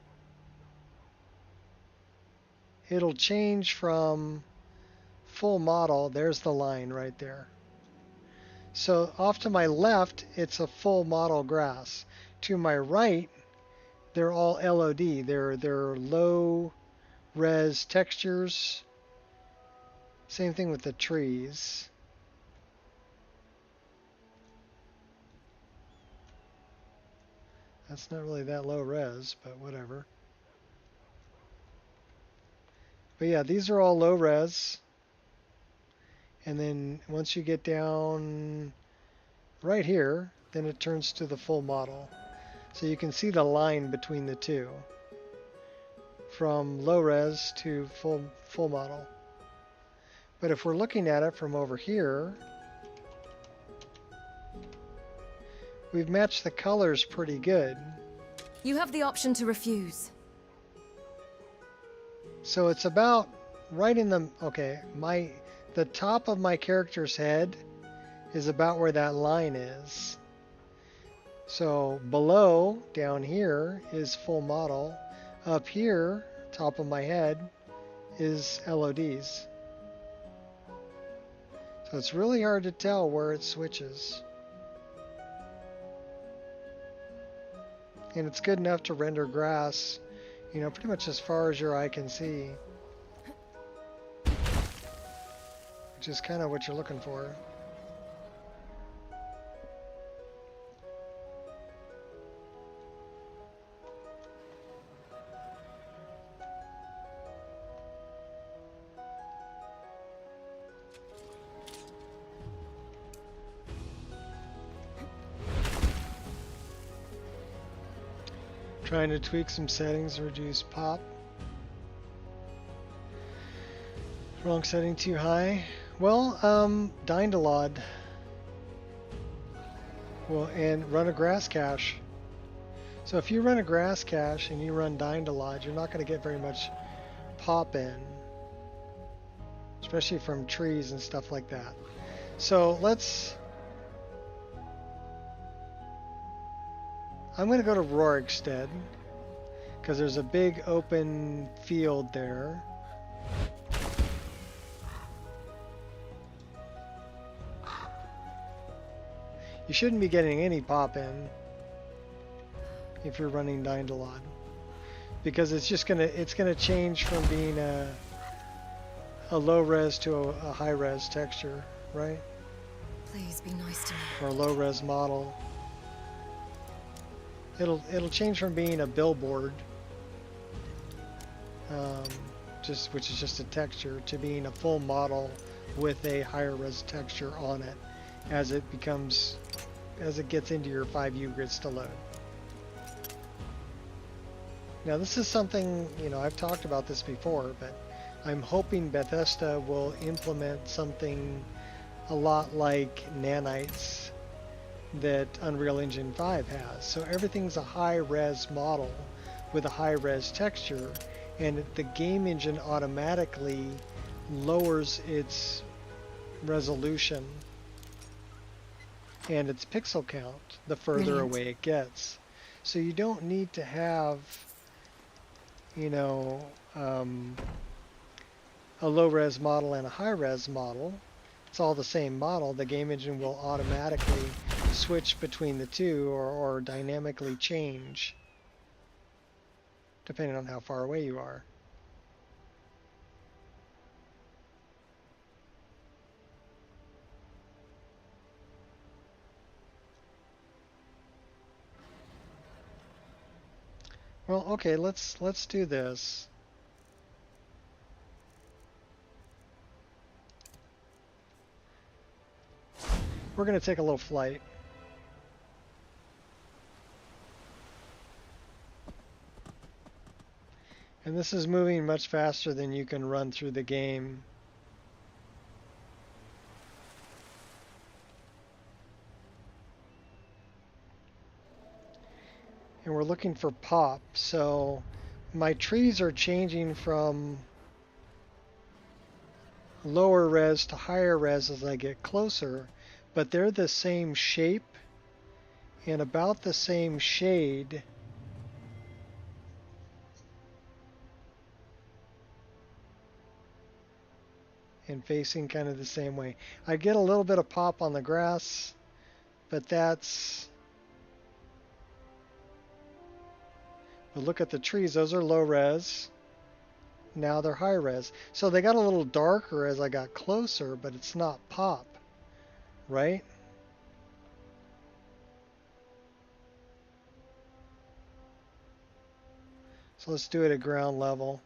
it'll change from full model. There's the line right there. So off to my left, it's a full model grass. To my right, they're all LOD. They're low res textures. Same thing with the trees. That's not really that low res, but whatever. But yeah, these are all low res. And then once you get down right here, then it turns to the full model. So you can see the line between the two. From low res to full model. But if we're looking at it from over here, we've matched the colors pretty good.
You have the option to refuse.
So it's about right in the, okay, the top of my character's head is about where that line is. So below, down here, is full model. Up here, top of my head, is LODs. So it's really hard to tell where it switches. And it's good enough to render grass, you know, pretty much as far as your eye can see. Which is kind of what you're looking for. Trying to tweak some settings to reduce pop. Wrong setting too high. Well, Dindalod. Well, and run a grass cache. So if you run a grass cache and you run Dindalod, you're not going to get very much pop in. Especially from trees and stuff like that. So I'm going to go to Rorikstead because there's a big open field there. You shouldn't be getting any pop in if you're running Dindalod because it's gonna change from being a low res to a high res texture, right?
Please be nice to me.
Or a low res model. It'll change from being a billboard, which is just a texture, to being a full model with a higher res texture on it as it gets into your 5U grids to load. Now this is something, you know, I've talked about this before, but I'm hoping Bethesda will implement something a lot like nanites that Unreal Engine 5 has. So everything's a high-res model with a high-res texture, and the game engine automatically lowers its resolution and its pixel count the further away it gets. So you don't need to have, you know, a low-res model and a high-res model. It's all the same model. The game engine will automatically switch between the two or dynamically change depending on how far away you are. Well, okay, let's do this. We're going to take a little flight. And this is moving much faster than you can run through the game. And we're looking for pop. So my trees are changing from lower res to higher res as I get closer, but they're the same shape and about the same shade. And facing kind of the same way. I get a little bit of pop on the grass, but look at the trees, those are low res. Now they're high res. So they got a little darker as I got closer, but it's not pop, right? So let's do it at ground level.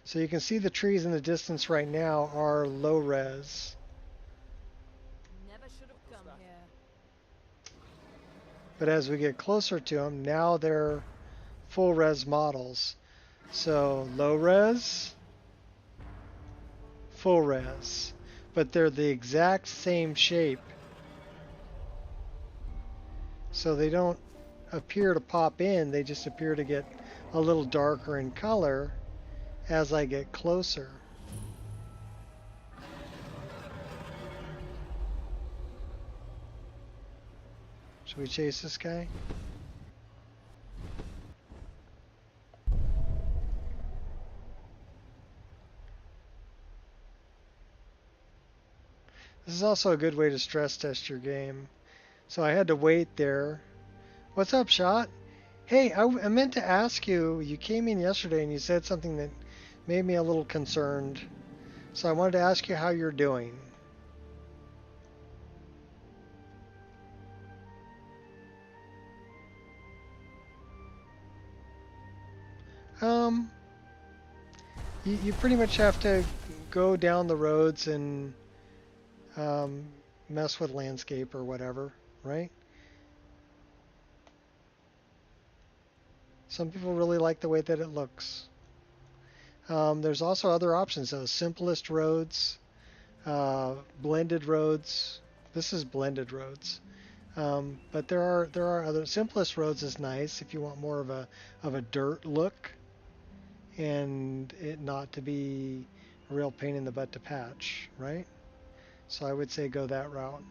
So you can see the trees in the distance right now are low res.
Never should have come here.
But as we get closer to them, now they're full res models. So low res, full res, but they're the exact same shape. So they don't appear to pop in, they just appear to get a little darker in color as I get closer. Should we chase this guy? is also a good way to stress test your game. So I had to wait there. What's up, Shot? Hey, I meant to ask you, you came in yesterday and you said something that made me a little concerned. So I wanted to ask you how you're doing. You pretty much have to go down the roads and mess with landscape or whatever, right? Some people really like the way that it looks. There's also other options, though. Simplest roads, blended roads. This is blended roads. But there are other. Simplest roads is nice if you want more of a dirt look, and it not to be a real pain in the butt to patch, right? So I would say go that route.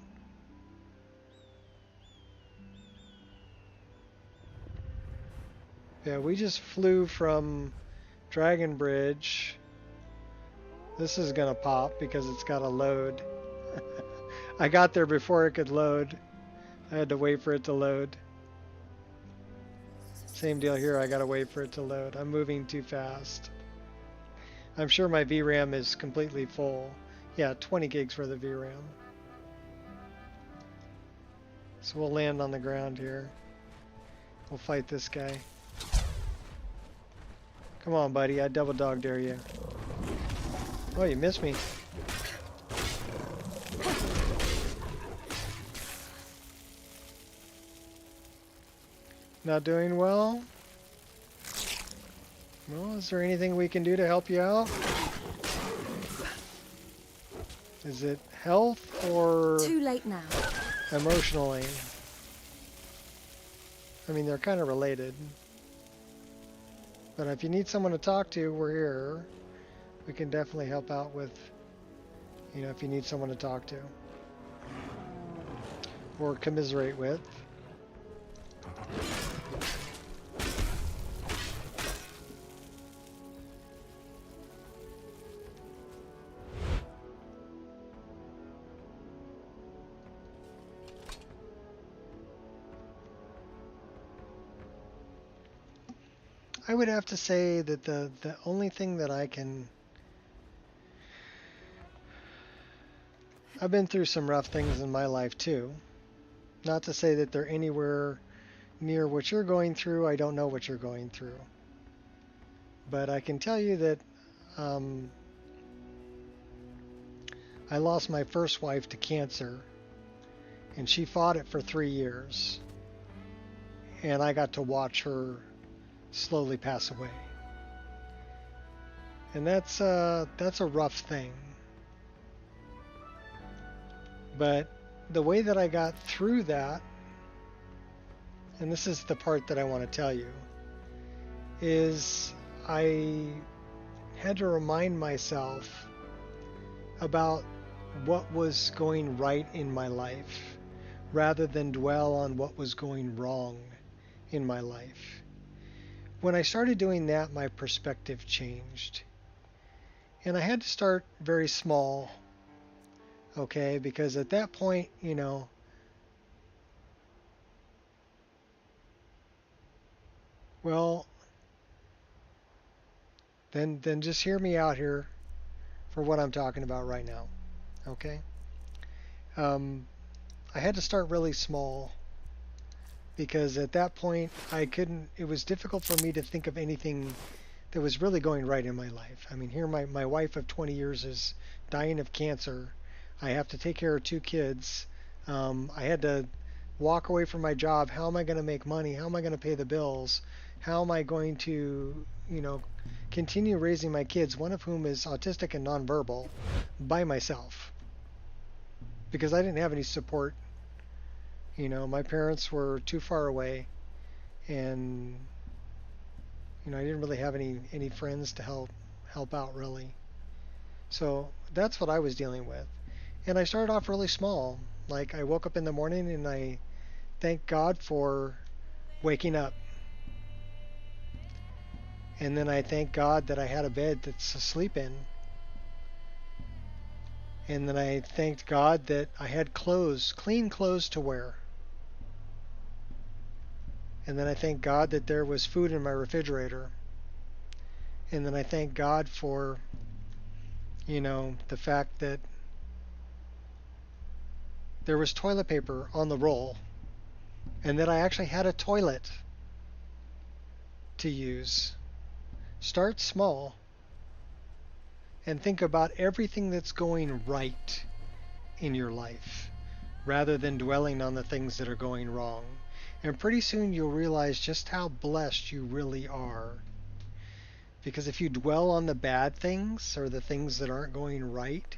Yeah, we just flew from Dragon Bridge. This is gonna pop because it's got to load. I got there before it could load. I had to wait for it to load. Same deal here, I gotta wait for it to load. I'm moving too fast. I'm sure my VRAM is completely full. Yeah, 20 gigs worth of VRAM. So we'll land on the ground here. We'll fight this guy. Come on, buddy, I double dog dare you. Oh, you missed me. Not doing well? Well, is there anything we can do to help you out? Is it health or...
Too late now.
Emotionally? I mean, they're kind of related. But if you need someone to talk to, we're here. We can definitely help out with, you know, if you need someone to talk to. Or commiserate with. I would have to say that the only thing that I can... I've been through some rough things in my life too. Not to say that they're anywhere near what you're going through. I don't know what you're going through. But I can tell you that I lost my first wife to cancer. And she fought it for 3 years. And I got to watch her slowly pass away. And that's a rough thing. But the way that I got through that, and this is the part that I want to tell you, is I had to remind myself about what was going right in my life rather than dwell on what was going wrong in my life. When I started doing that, my perspective changed. And I had to start very small, okay? Because at that point, you know, well, then just hear me out here for what I'm talking about right now, okay? I had to start really small because at that point it was difficult for me to think of anything that was really going right in my life. I mean, here my wife of 20 years is dying of cancer. I have to take care of 2 kids. I had to walk away from my job. How am I going to make money? How am I going to pay the bills? How am I going to, you know, continue raising my kids, one of whom is autistic and nonverbal, by myself? Because I didn't have any support. You know, my parents were too far away, and you know, I didn't really have any friends to help out really. So that's what I was dealing with. And I started off really small. Like, I woke up in the morning and I thanked God for waking up. And then I thank God that I had a bed that's to sleep in. And then I thanked God that I had clothes, clean clothes to wear. And then I thanked God that there was food in my refrigerator. And then I thanked God for, the fact that there was toilet paper on the roll. And that I actually had a toilet to use. Start small. And think about everything that's going right in your life, rather than dwelling on the things that are going wrong. And pretty soon you'll realize just how blessed you really are. Because if you dwell on the bad things or the things that aren't going right,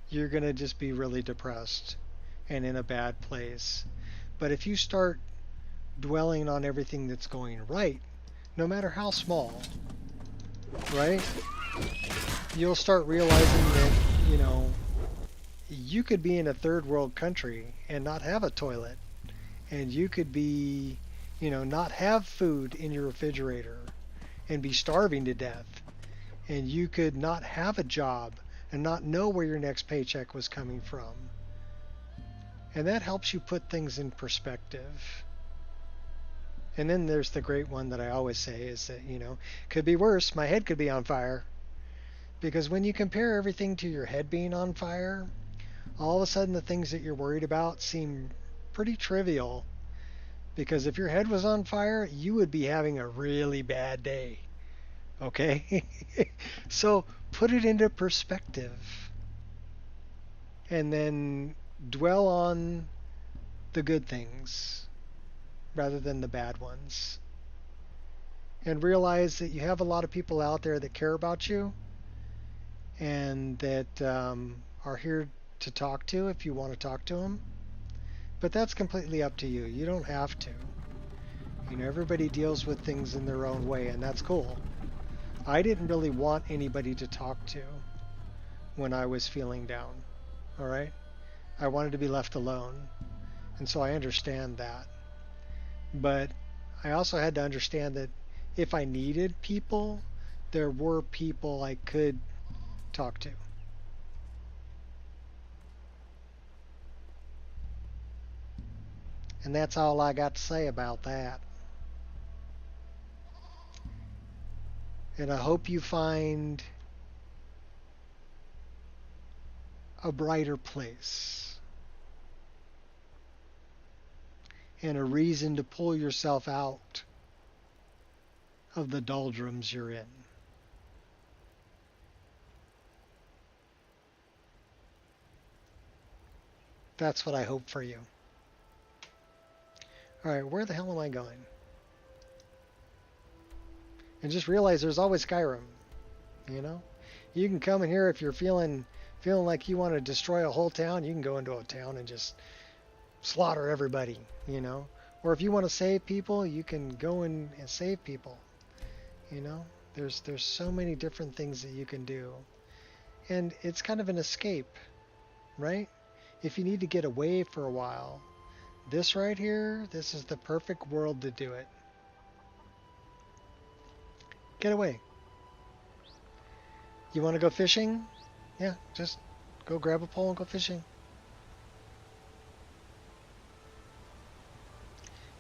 you're going to just be really depressed and in a bad place. But if you start dwelling on everything that's going right, no matter how small, right? You'll start realizing that, you could be in a third world country and not have a toilet. And you could be, not have food in your refrigerator and be starving to death. And you could not have a job and not know where your next paycheck was coming from. And that helps you put things in perspective. And then there's the great one that I always say is that, could be worse. My head could be on fire. Because when you compare everything to your head being on fire, all of a sudden the things that you're worried about seem pretty trivial. Because if your head was on fire, you would be having a really bad day. Okay? So put it into perspective. And then dwell on the good things rather than the bad ones. And realize that you have a lot of people out there that care about you and that are here to talk to if you want to talk to them. But that's completely up to you. You don't have to. Everybody deals with things in their own way, and that's cool. I didn't really want anybody to talk to when I was feeling down. All right? I wanted to be left alone. And so I understand that. But I also had to understand that if I needed people, there were people I could talk to. And that's all I got to say about that. And I hope you find a brighter place and a reason to pull yourself out of the doldrums you're in. That's what I hope for you. Alright, where the hell am I going? And just realize there's always Skyrim. You can come in here if you're feeling like you want to destroy a whole town. You can go into a town and just slaughter everybody, Or if you want to save people, you can go in and save people. There's so many different things that you can do. And it's kind of an escape, right? If you need to get away for a while, this right here, this is the perfect world to do it. Get away. You want to go fishing? Yeah, just go grab a pole and go fishing.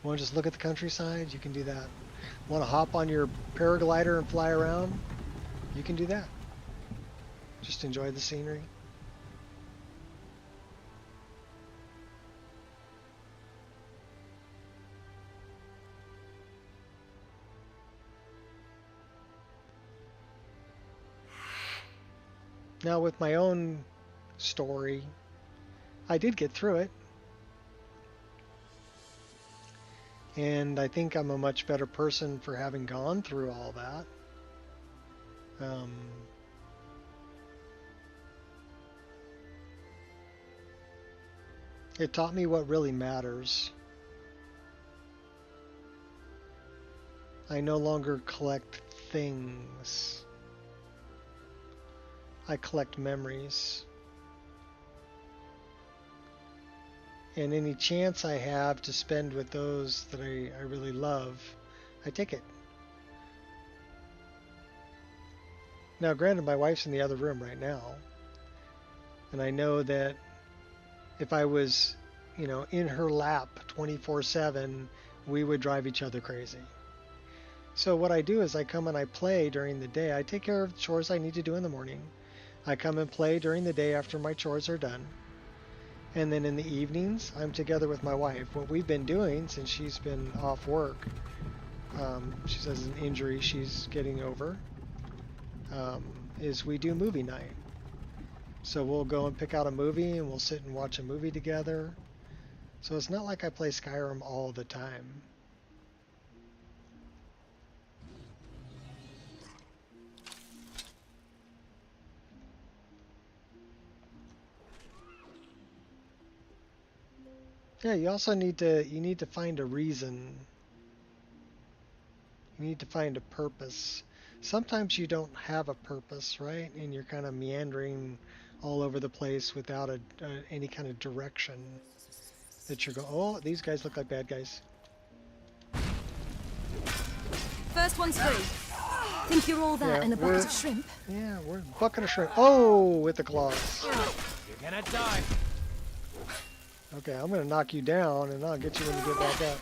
Want to just look at the countryside? You can do that. Want to hop on your paraglider and fly around? You can do that. Just enjoy the scenery. Now with my own story, I did get through it. And I think I'm a much better person for having gone through all that. It taught me what really matters. I no longer collect things. I collect memories. And any chance I have to spend with those that I really love, I take it. Now, granted, my wife's in the other room right now. And I know that if I was, in her lap 24/7, we would drive each other crazy. So what I do is I come and I play during the day. I take care of chores I need to do in the morning. I come and play during the day after my chores are done. And then in the evenings, I'm together with my wife. What we've been doing since she's been off work, she has an injury she's getting over, is we do movie night. So we'll go and pick out a movie and we'll sit and watch a movie together. So it's not like I play Skyrim all the time. Yeah, you also need to find a reason. You need to find a purpose. Sometimes you don't have a purpose, right? And you're kind of meandering all over the place without any kind of direction that you're going, oh, these guys look like bad guys.
First one's free. Think you're all that and a bucket of shrimp?
Yeah, we're a bucket of shrimp. Oh, with the claws.
You're gonna die.
Okay, I'm gonna knock you down and I'll get you when you get back up.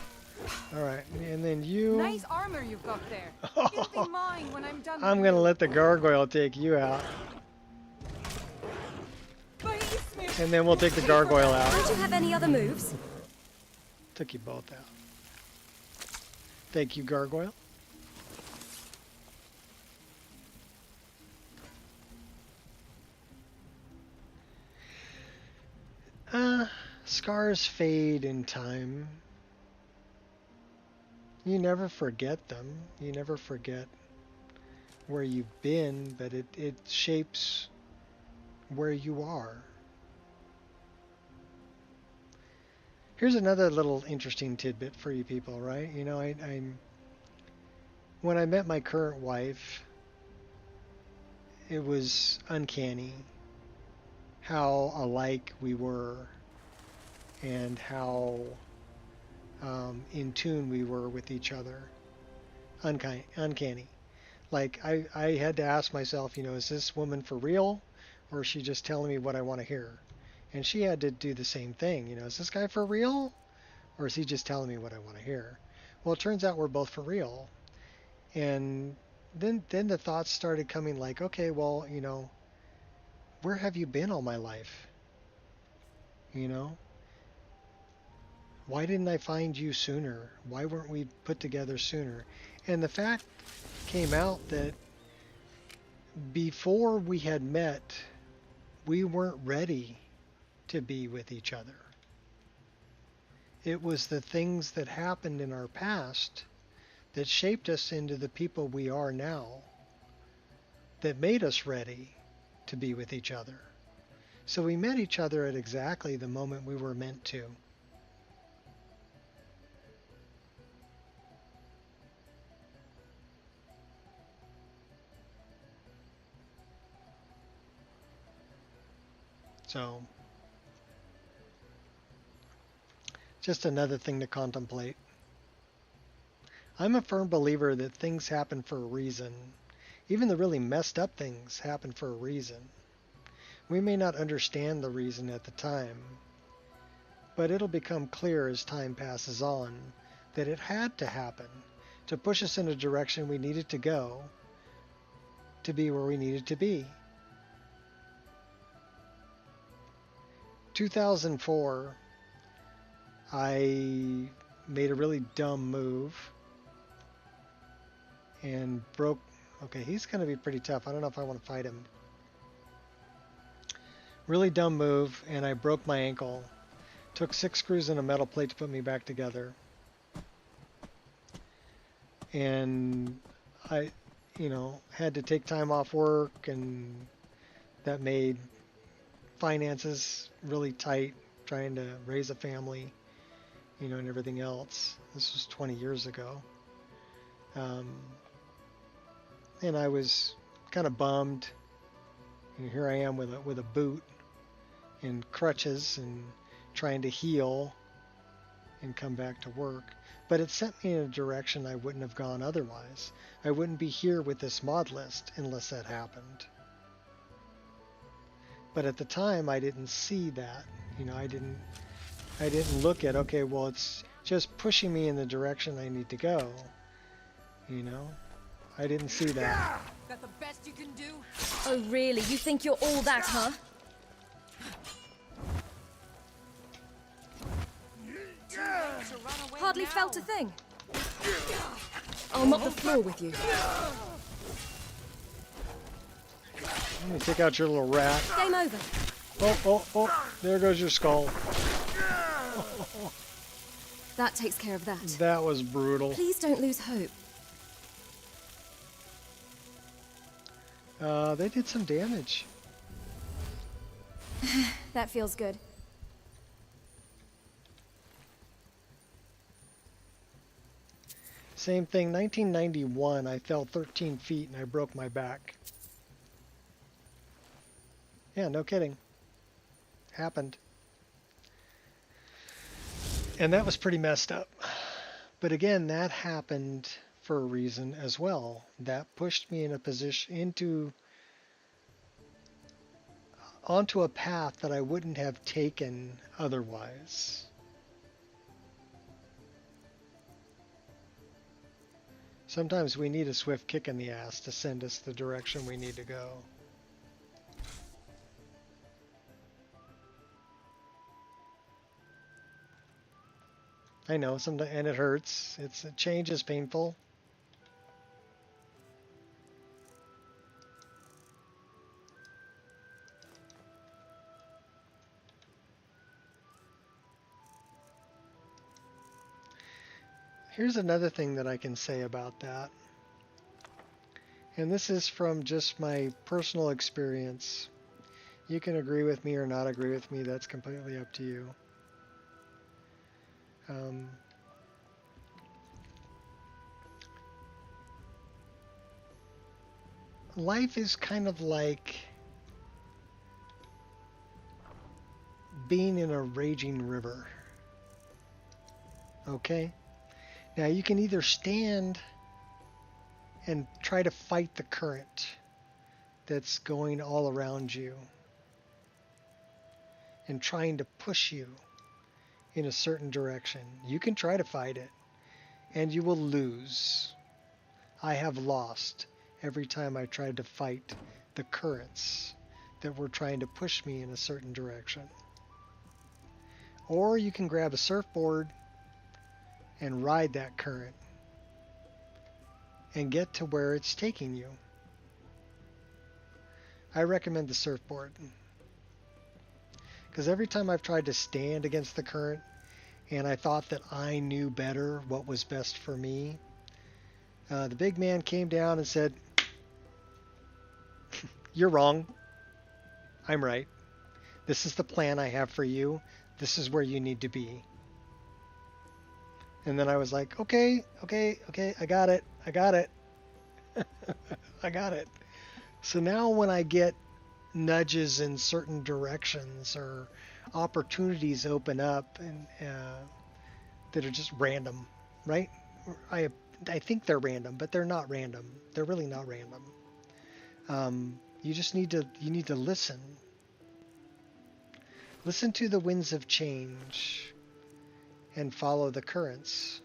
Alright, and then you...
Nice armor you've got there. It'll be mine when I'm done.
I'm gonna let the gargoyle take you out. And then we'll take the gargoyle out.
Don't you have any other moves?
Took you both out. Thank you, gargoyle. Scars fade in time. You never forget them. You never forget where you've been, but it shapes where you are. Here's another little interesting tidbit for you people, right? When I met my current wife, it was uncanny how alike we were and how in tune we were with each other. Uncanny. Like, I had to ask myself, is this woman for real, or is she just telling me what I want to hear? And she had to do the same thing. Is this guy for real, or is he just telling me what I want to hear? Well, it turns out we're both for real. And then the thoughts started coming like, okay, well, where have you been all my life? Why didn't I find you sooner? Why weren't we put together sooner? And the fact came out that before we had met, we weren't ready to be with each other. It was the things that happened in our past that shaped us into the people we are now, that made us ready to be with each other. So we met each other at exactly the moment we were meant to. So, just another thing to contemplate. I'm a firm believer that things happen for a reason. Even the really messed up things happen for a reason. We may not understand the reason at the time, but it'll become clear as time passes on that it had to happen to push us in a direction we needed to go to be where we needed to be. 2004, I made a really dumb move and broke... Okay, he's going to be pretty tough. I don't know if I want to fight him. Really dumb move, and I broke my ankle. Took 6 screws and a metal plate to put me back together. And I, had to take time off work, and that made finances really tight, trying to raise a family, and everything else. This was 20 years ago. And I was kind of bummed. And here I am with a boot and crutches and trying to heal and come back to work. But it sent me in a direction I wouldn't have gone otherwise. I wouldn't be here with this mod list unless that happened. But at the time, I didn't see that. You know, I didn't look at, okay, well, it's just pushing me in the direction I need to go. You know, I didn't see that.
That the best you can do?
Oh, really? You think you're all that, huh? Hardly felt a thing. I'll mop the floor with you.
Let me take out your little rat.
Game over.
Oh, there goes your skull.
That takes care of that.
That was brutal.
Please don't lose hope.
They did some damage.
That feels good.
Same thing, 1991, I fell 13 feet and I broke my back. Yeah, no kidding. Happened. And that was pretty messed up. But again, that happened for a reason as well. That pushed me in a position onto a path that I wouldn't have taken otherwise. Sometimes we need a swift kick in the ass to send us the direction we need to go. I know, sometimes, and it hurts. Change is painful. Here's another thing that I can say about that. And this is from just my personal experience. You can agree with me or not agree with me. That's completely up to you. Life is kind of like being in a raging river. Okay? Now you can either stand and try to fight the current that's going all around you and trying to push you in a certain direction. You can try to fight it, and you will lose. I have lost every time I tried to fight the currents that were trying to push me in a certain direction. Or you can grab a surfboard and ride that current and get to where it's taking you. I recommend the surfboard. Because every time I've tried to stand against the current and I thought that I knew better what was best for me, the big man came down and said, "You're wrong. I'm right. This is the plan I have for you. This is where you need to be." And then I was like, okay, I got it. I got it. So now when I get nudges in certain directions or opportunities open up and that are just random, right? I think they're random, but they're not random. They're really not random. You need to listen. Listen to the winds of change and follow the currents.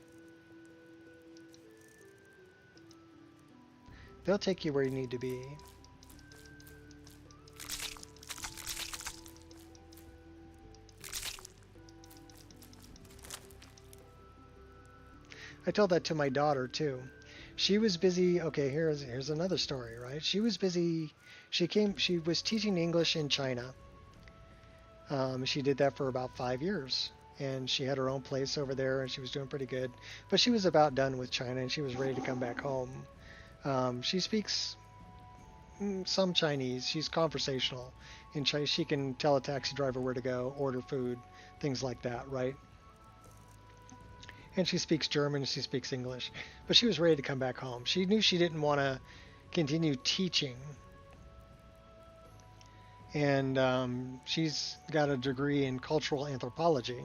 They'll take you where you need to be. I told that to my daughter too. She was busy. Okay, here's another story, right? She was busy. She was teaching English in China. She did that for about 5 years, and she had her own place over there, and she was doing pretty good. But she was about done with China, and she was ready to come back home. She speaks some Chinese. She's conversational in Chinese. She can tell a taxi driver where to go, order food, things like that, right? And she speaks German, she speaks English. But she was ready to come back home. She knew she didn't want to continue teaching. And she's got a degree in cultural anthropology.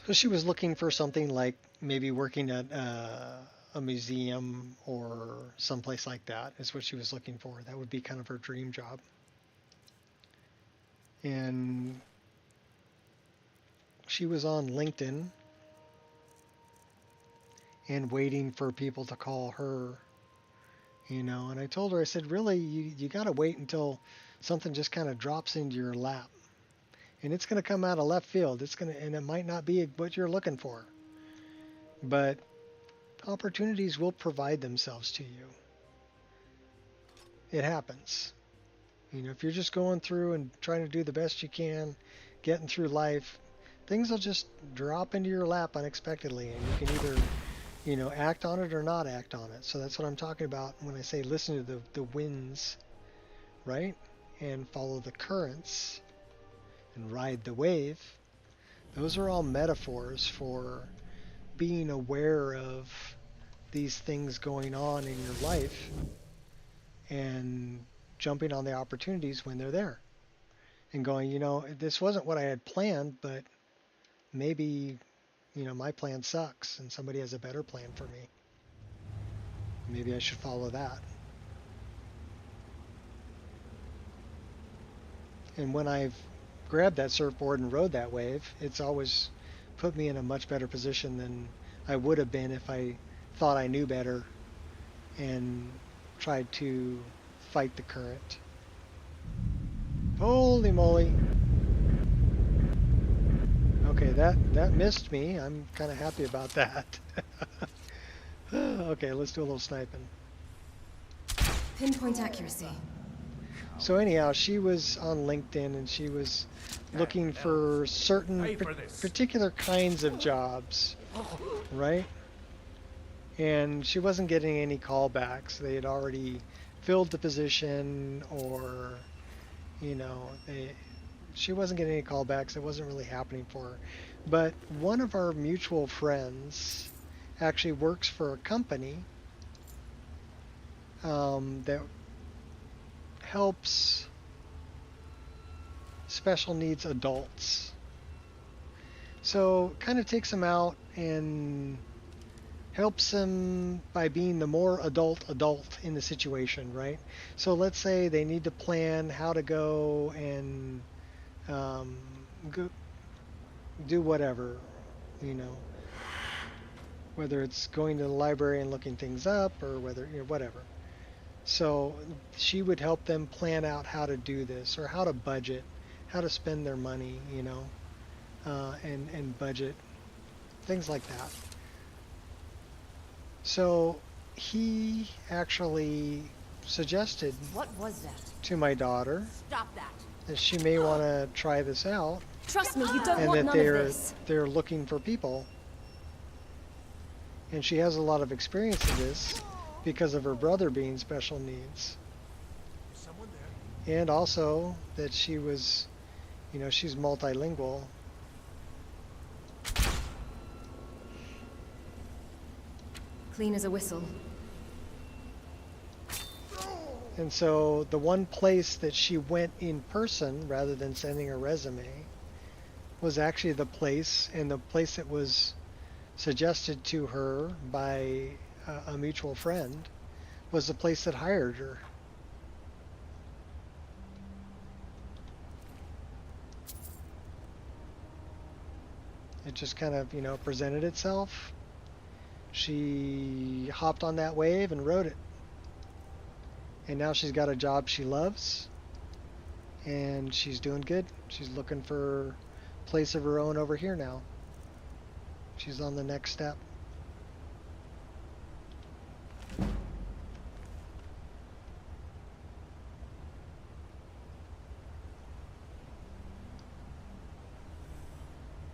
So she was looking for something like maybe working at a museum or someplace like that is what she was looking for. That would be kind of her dream job. And she was on LinkedIn and waiting for people to call her, you know. And I told her, I said, really, you got to wait until something just kind of drops into your lap. And it's going to come out of left field. And it might not be what you're looking for. But opportunities will provide themselves to you. It happens. You know, if you're just going through and trying to do the best you can, getting through life, things will just drop into your lap unexpectedly, and you can either, you know, act on it or not act on it. So that's what I'm talking about when I say listen to the winds, right? And follow the currents and ride the wave. Those are all metaphors for being aware of these things going on in your life and jumping on the opportunities when they're there and going, you know, this wasn't what I had planned, but maybe, you know, my plan sucks and somebody has a better plan for me. Maybe I should follow that. And when I've grabbed that surfboard and rode that wave, it's always put me in a much better position than I would have been if I thought I knew better and tried to fight the current. Holy moly. Okay, that missed me. I'm kind of happy about that. Okay, let's do a little sniping.
Pinpoint accuracy.
So anyhow, she was on LinkedIn and she was looking for certain particular kinds of jobs, right? And she wasn't getting any callbacks. They had already filled the position, or, you know, she wasn't getting any callbacks. It wasn't really happening for her. But one of our mutual friends actually works for a company that helps special needs adults. So kind of takes them out and helps them by being the more adult in the situation, right? So let's say they need to plan how to go and go do whatever, you know, whether it's going to the library and looking things up or whether, you know, whatever. So she would help them plan out how to do this or how to budget, how to spend their money, you know, and budget, things like that. So he actually suggested
What was that?
to my daughter
Stop that.
she may want to try this out.
Trust me, you don't
and
want
that
none of this.
they're looking for people. And she has a lot of experience in this because of her brother being special needs.
Someone there?
And also that she was, you know, she's multilingual.
Clean as a whistle.
And so the one place that she went in person rather than sending a resume was actually the place, and the place that was suggested to her by a mutual friend was the place that hired her. It just kind of, you know, presented itself. She hopped on that wave and rode it. And now she's got a job she loves, and she's doing good. She's looking for a place of her own over here now. She's on the next step.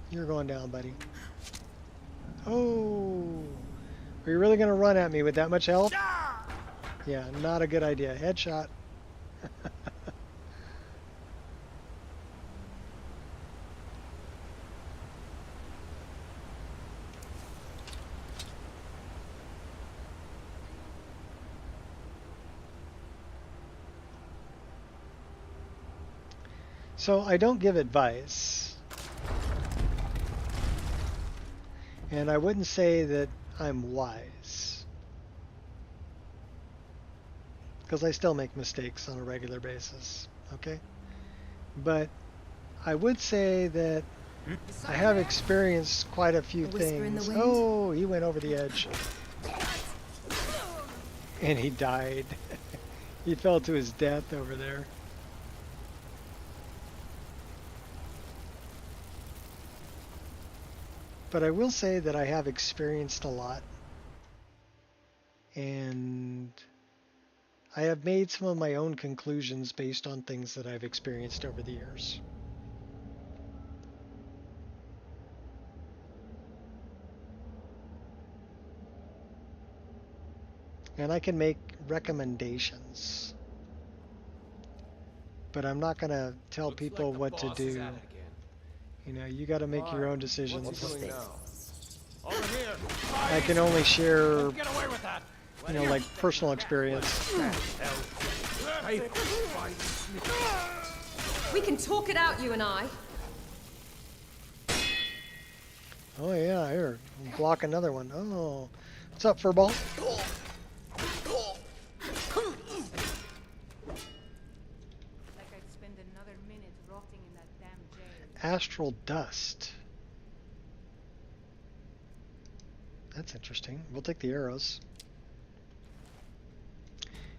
You're going down, buddy. Oh, are you really going to run at me with that much health? Yeah, not a good idea. Headshot. So I don't give advice. And I wouldn't say that I'm wise. Because I still make mistakes on a regular basis, okay? But I would say that I have experienced quite a few things. Oh, he went over the edge. And he died. He fell to his death over there. But I will say that I have experienced a lot. And I have made some of my own conclusions based on things that I've experienced over the years. And I can make recommendations. But I'm not going to tell people what to do. You know, you got to make your own decisions. I can only share, you know, like personal experience.
We can talk it out, you and I.
Oh yeah, here, block another one. Oh, what's up, Furball? Astral dust. That's interesting. We'll take the arrows.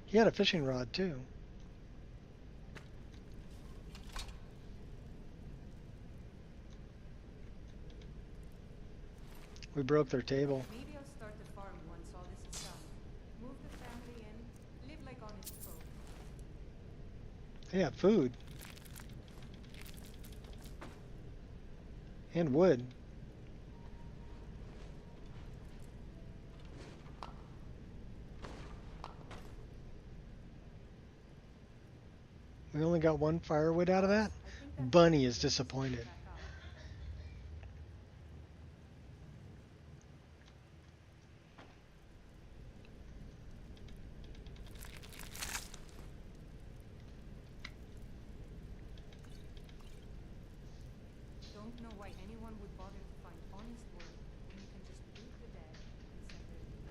He had a fishing rod too. We broke their table.
Maybe I'll start the farm once all this is done. Move the family in, live like honest folk.
Yeah, food. And wood. We only got one firewood out of that? Bunny is disappointed.
Don't know why anyone would bother to find honest work when you can just loot the dead and send their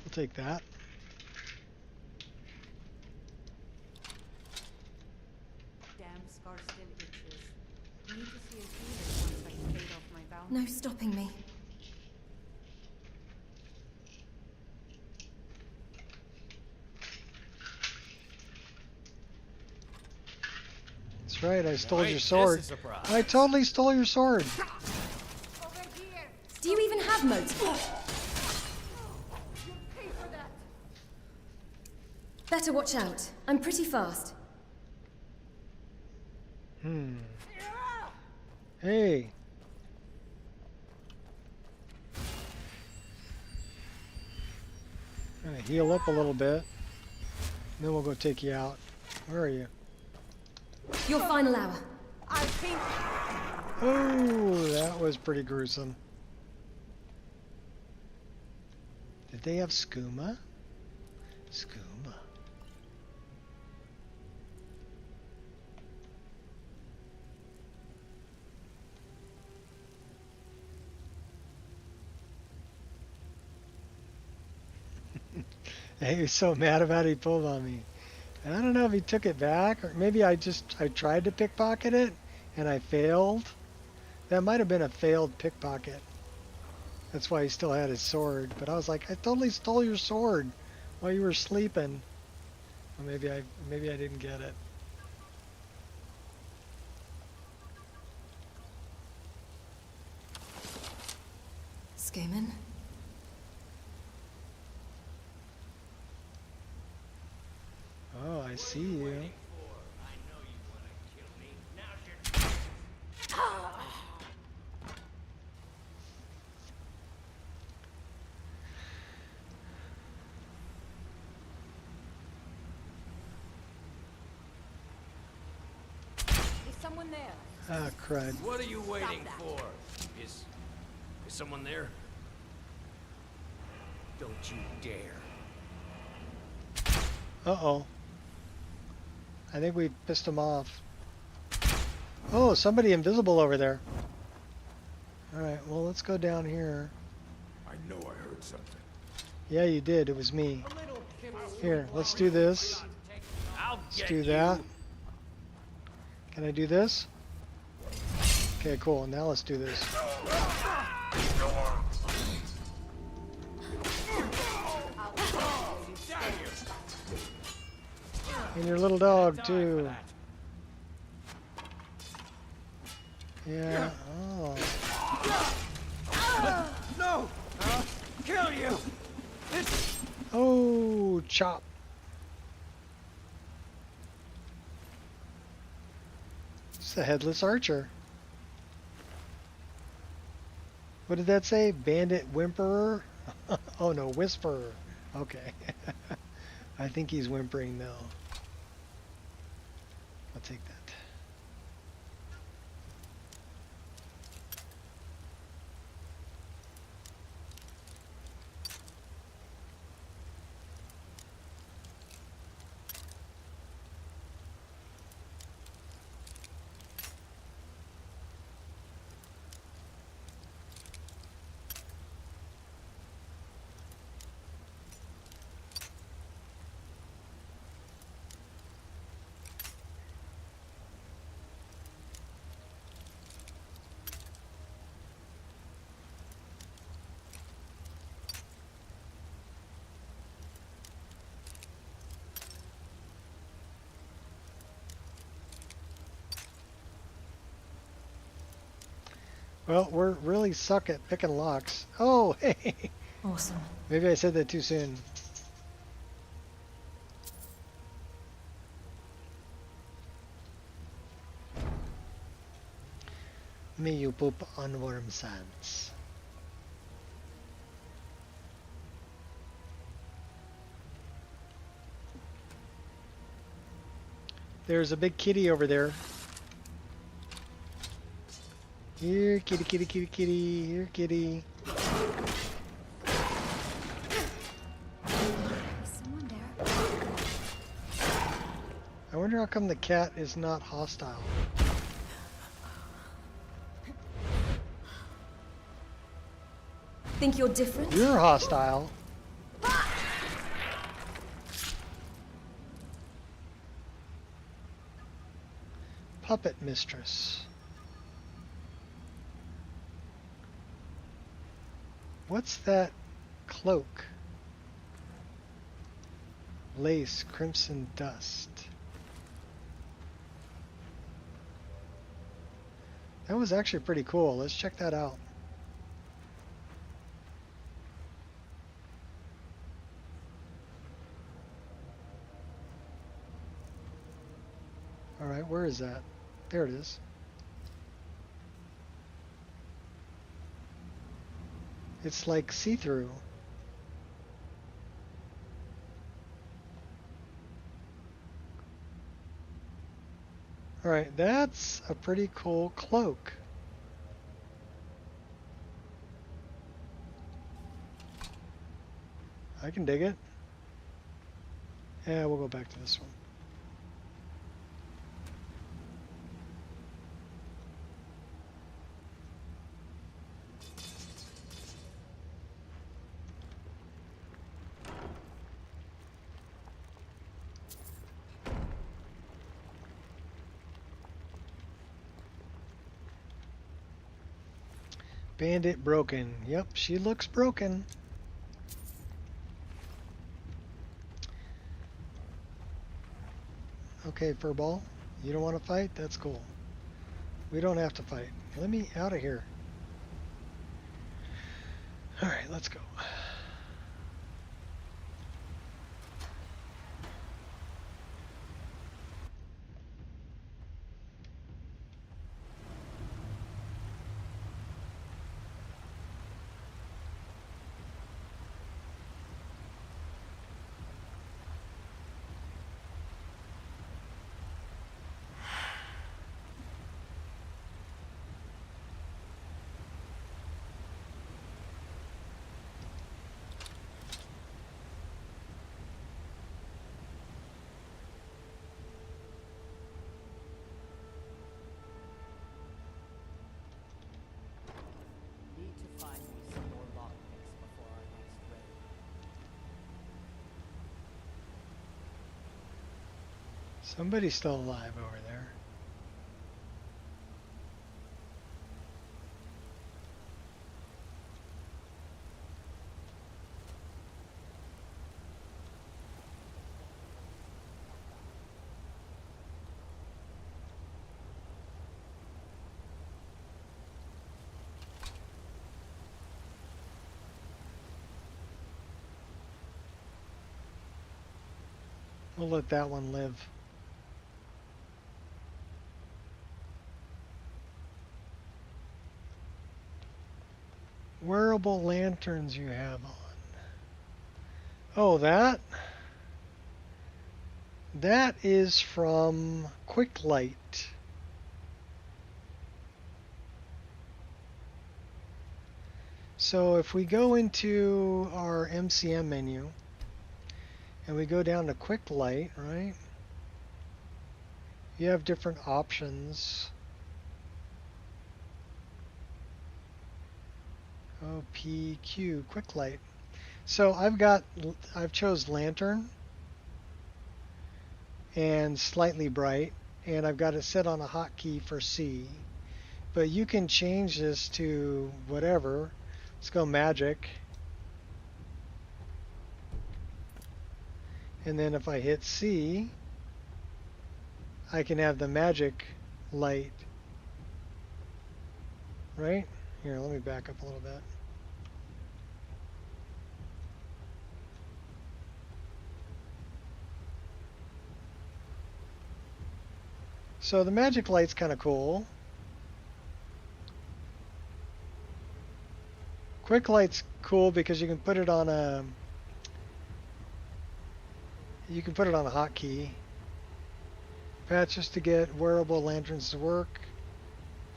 We'll take that.
damn scar still itches. Need to see a healer once I paid off my bounty.
No stopping me.
That's right, I stole your sword. I totally stole your sword.
Do you even have motive? Better watch out. I'm pretty fast.
Hey. Gonna heal up a little bit. Then we'll go take you out. Where are you?
Your final hour.
Oh, that was pretty gruesome. Did they have skooma? Skooma. He was so mad about it, he pulled on me. And I don't know if he took it back, or maybe I tried to pickpocket it, and I failed. That might have been a failed pickpocket. That's why he still had his sword. But I was like, I totally stole your sword while you were sleeping. Or maybe I didn't get it.
Skaman?
Oh, I see you.
Is someone there?
Ah, crud.
What are you waiting for? Is someone there? Don't you dare.
Uh-oh. I think we pissed him off. Oh, somebody invisible over there. Alright, well, let's go down here.
I know I heard something.
Yeah, you did. It was me. Here, let's do this. Let's do that. Can I do this? Okay, cool. Now let's do this. And your little dog, too. Yeah. Oh.
No! Kill you!
Oh, chop. It's the headless archer. What did that say? Bandit whimperer? Oh no, whisperer. Okay. I think he's whimpering now. I'll take that. Well, we're really suck at picking locks. Oh, hey.
Awesome.
Maybe I said that too soon. May you poop on warm sands. There's a big kitty over there. Here, kitty, kitty, kitty, kitty. Here, kitty.
Someone there.
I wonder how come the cat is not hostile.
Think you're different?
You're hostile. Puppet mistress. What's that cloak? Lace, crimson dust. That was actually pretty cool. Let's check that out. Alright, where is that? There it is. It's like see-through. Alright, that's a pretty cool cloak. I can dig it. Yeah, we'll go back to this one. Bandit broken. Yep, she looks broken. Okay, Furball, you don't want to fight? That's cool. We don't have to fight. Let me out of here. Alright, let's go. Somebody's still alive over there. We'll let that one live. Wearable lanterns you have on. Oh, that is from Quick Light. So if we go into our MCM menu and we go down to Quick Light, right? You have different options. OPQ, Quick Light. So I've chose Lantern and Slightly Bright, and I've got it set on a hotkey for C. But you can change this to whatever. Let's go Magic. And then if I hit C, I can have the magic light. Right? Here, let me back up a little bit. So the magic light's kind of cool. Quick Light's cool because you can put it on a hotkey. Patches to get wearable lanterns to work.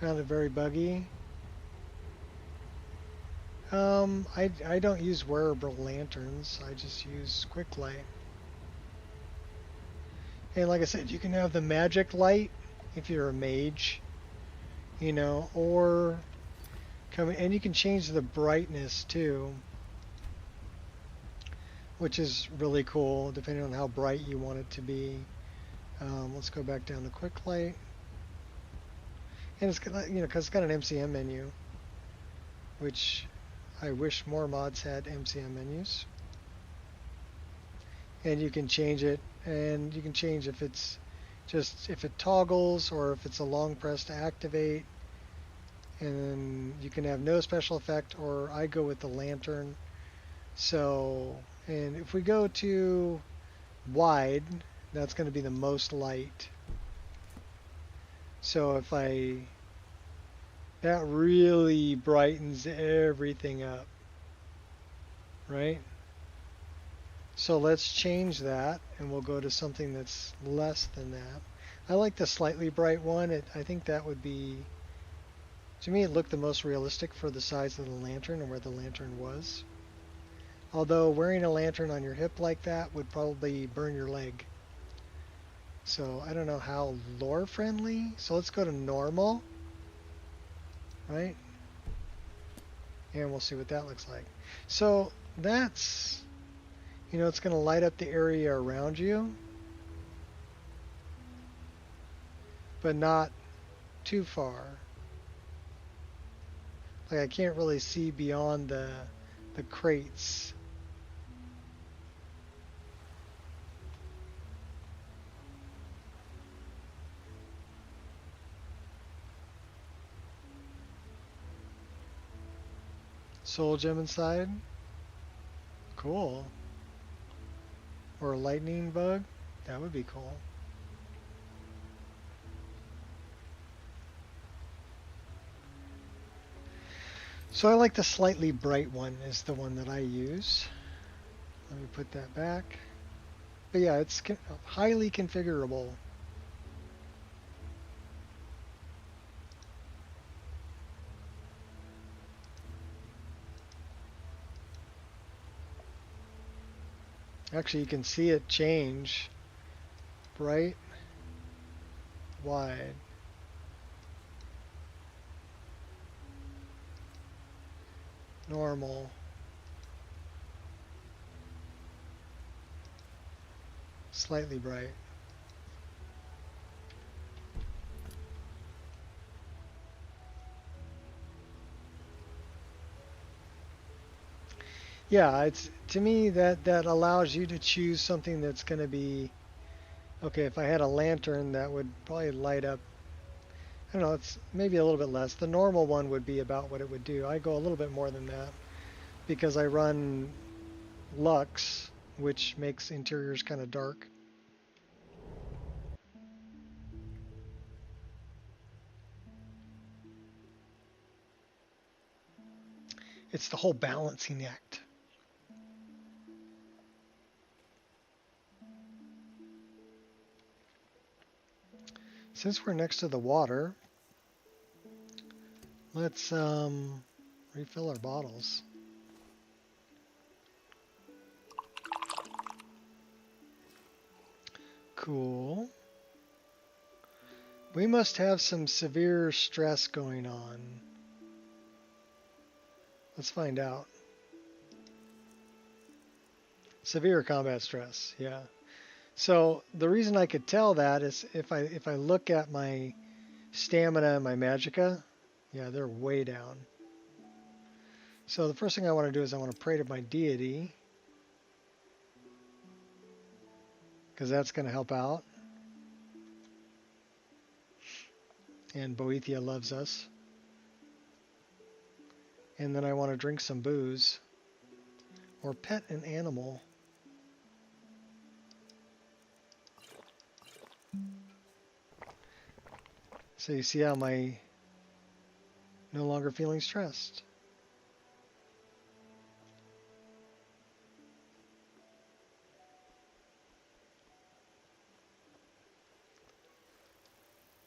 Found it very buggy. I don't use wearable lanterns. I just use Quick Light. And like I said, you can have the magic light if you're a mage, you know, or and you can change the brightness too, which is really cool depending on how bright you want it to be. Let's go back down to Quick Light, and it's got, you know, because it's got an MCM menu, which I wish more mods had MCM menus. And you can change it, and you can change if it's just if it toggles or if it's a long press to activate. And then you can have no special effect, or I go with the lantern. So, and if we go to wide, that's going to be the most light. So if that really brightens everything up, right? So let's change that, and we'll go to something that's less than that. I like the slightly bright one. I think that would be, to me, it looked the most realistic for the size of the lantern and where the lantern was. Although wearing a lantern on your hip like that would probably burn your leg. So I don't know how lore friendly. So let's go to normal, right? And we'll see what that looks like. So that's, you know, it's going to light up the area around you, but not too far. Like I can't really see beyond the crates. Soul gem inside. Cool. Or a lightning bug. That would be cool. So I like the slightly bright one is the one that I use. Let me put that back. But yeah, it's highly configurable. Actually, you can see it change. Bright, wide. Normal. Slightly bright. Yeah, it's to me that allows you to choose something that's going to be okay. If I had a lantern, that would probably light up. I don't know. It's maybe a little bit less. The normal one would be about what it would do. I go a little bit more than that because I run Lux, which makes interiors kind of dark. It's the whole balancing act. Since we're next to the water, let's refill our bottles. Cool. We must have some severe stress going on. Let's find out. Severe combat stress, yeah. So the reason I could tell that is if I look at my stamina and my magicka, yeah, they're way down. So the first thing I want to do is I want to pray to my deity, because that's going to help out. And Boethia loves us. And then I want to drink some booze or pet an animal. So you see how my no longer feeling stressed.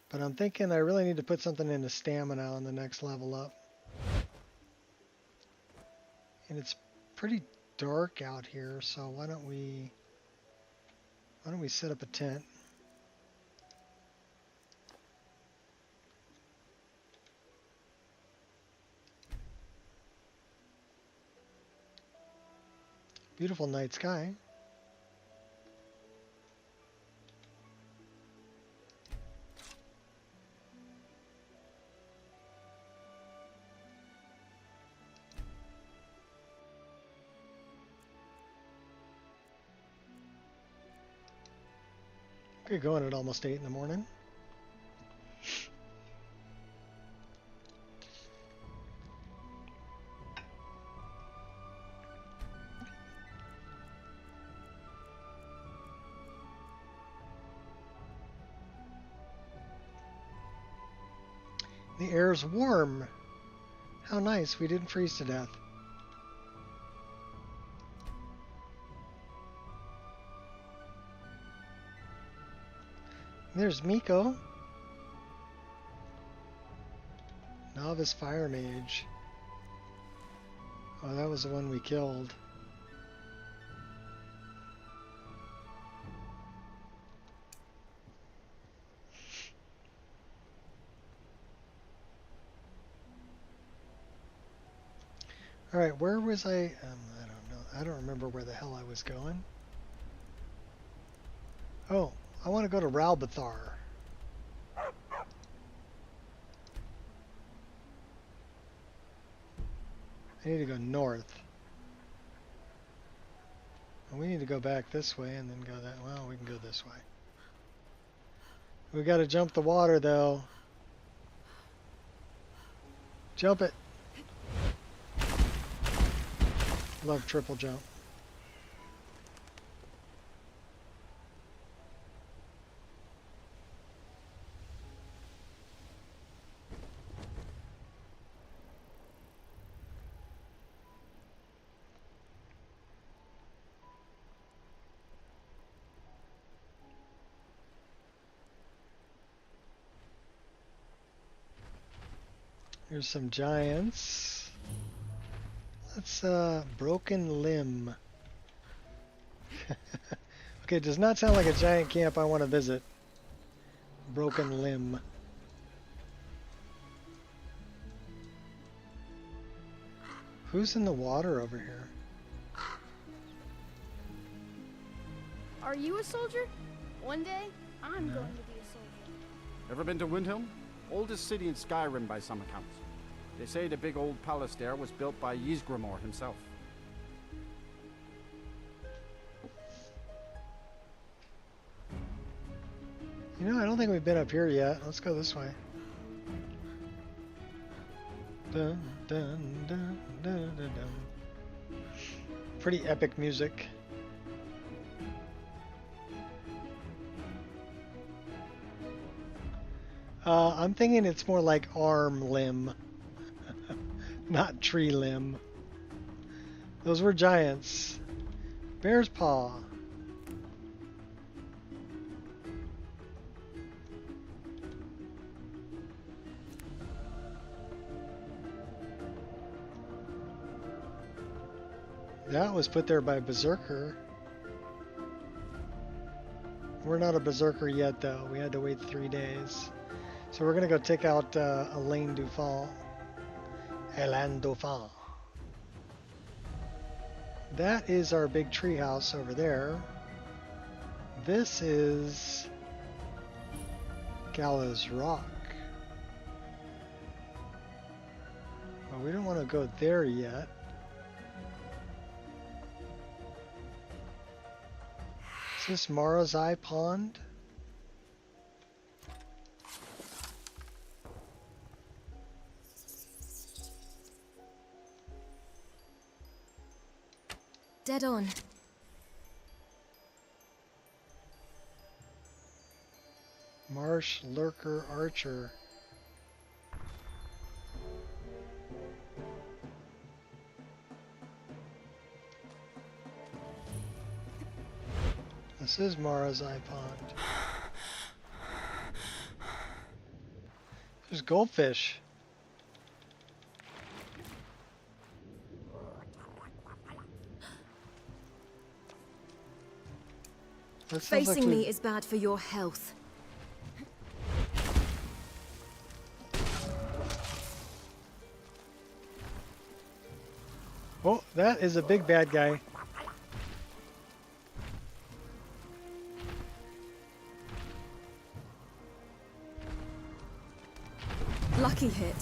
But I'm thinking I really need to put something into stamina on the next level up. And it's pretty dark out here, so why don't we set up a tent? Beautiful night sky. Get going at almost 8 in the morning. The air's warm. How nice, we didn't freeze to death. There's Miko. Novice Fire Mage. Oh, that was the one we killed. Alright, where was I? I don't know. I don't remember where the hell I was going. Oh, I want to go to Ralbathar. I need to go north. Well, we need to go back this way and then go that. Well, we can go this way. We got to jump the water, though. Jump it. Love triple jump. Here's some giants. Let's, broken limb. Okay, it does not sound like a giant camp I want to visit. Broken limb. Who's in the water over here?
Are you a soldier? One day, I'm going to be a soldier.
Ever been to Windhelm? Oldest city in Skyrim by some accounts. They say the big old palace there was built by Ysgramor himself.
You know, I don't think we've been up here yet. Let's go this way. Dun, dun, dun, dun, dun, dun. Pretty epic music. I'm thinking it's more like arm limb, not tree limb. Those were giants. Bear's paw. That was put there by Berserker. We're not a Berserker yet, though. We had to wait 3 days. So we're going to go take out Alain Dufal. Alain Dufal. That is our big tree house over there. This is Gallows Rock. Well, we don't want to go there yet. Is this Mara's Eye Pond?
Dead on.
Marsh Lurker Archer. This is Mara's Eye Pond. There's goldfish.
Facing me is bad for your health.
Oh, that is a big bad guy.
Lucky hit.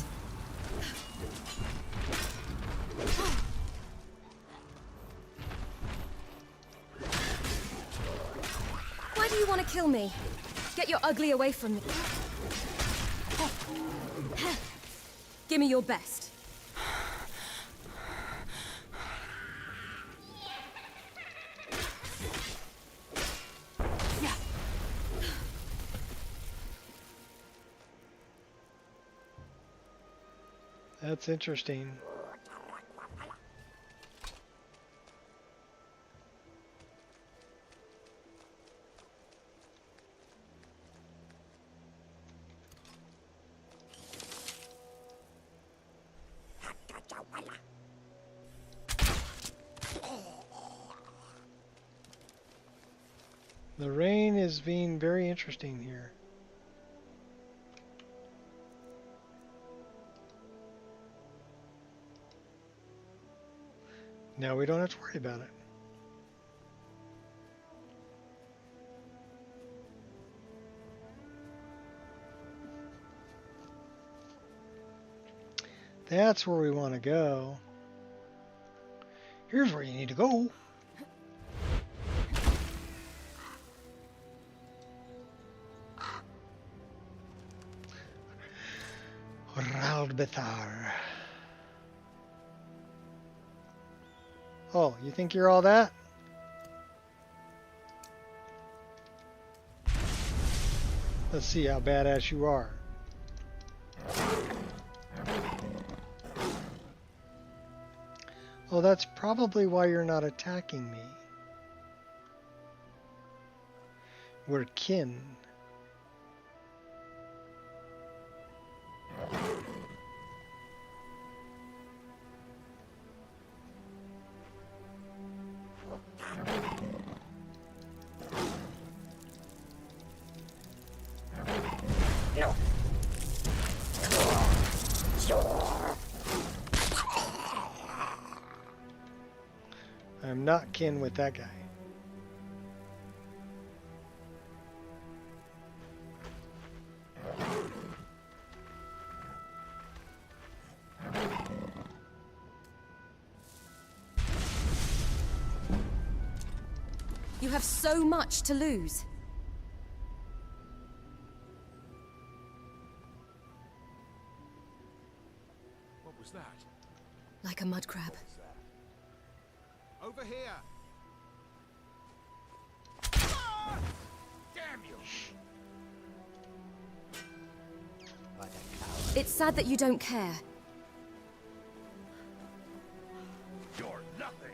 Why do you want to kill me? Get your ugly away from me. Give me your best.
That's interesting. The rain is being very interesting here. Now we don't have to worry about it. That's where we want to go. Here's where you need to go. Raldbethar. Oh, you think you're all that? Let's see how badass you are. Oh, that's probably why you're not attacking me. We're kin. I'm not kin with that guy.
You have so much to lose. Like a mud crab.
Over here!
Damn you!
It's sad that you don't care.
You're nothing.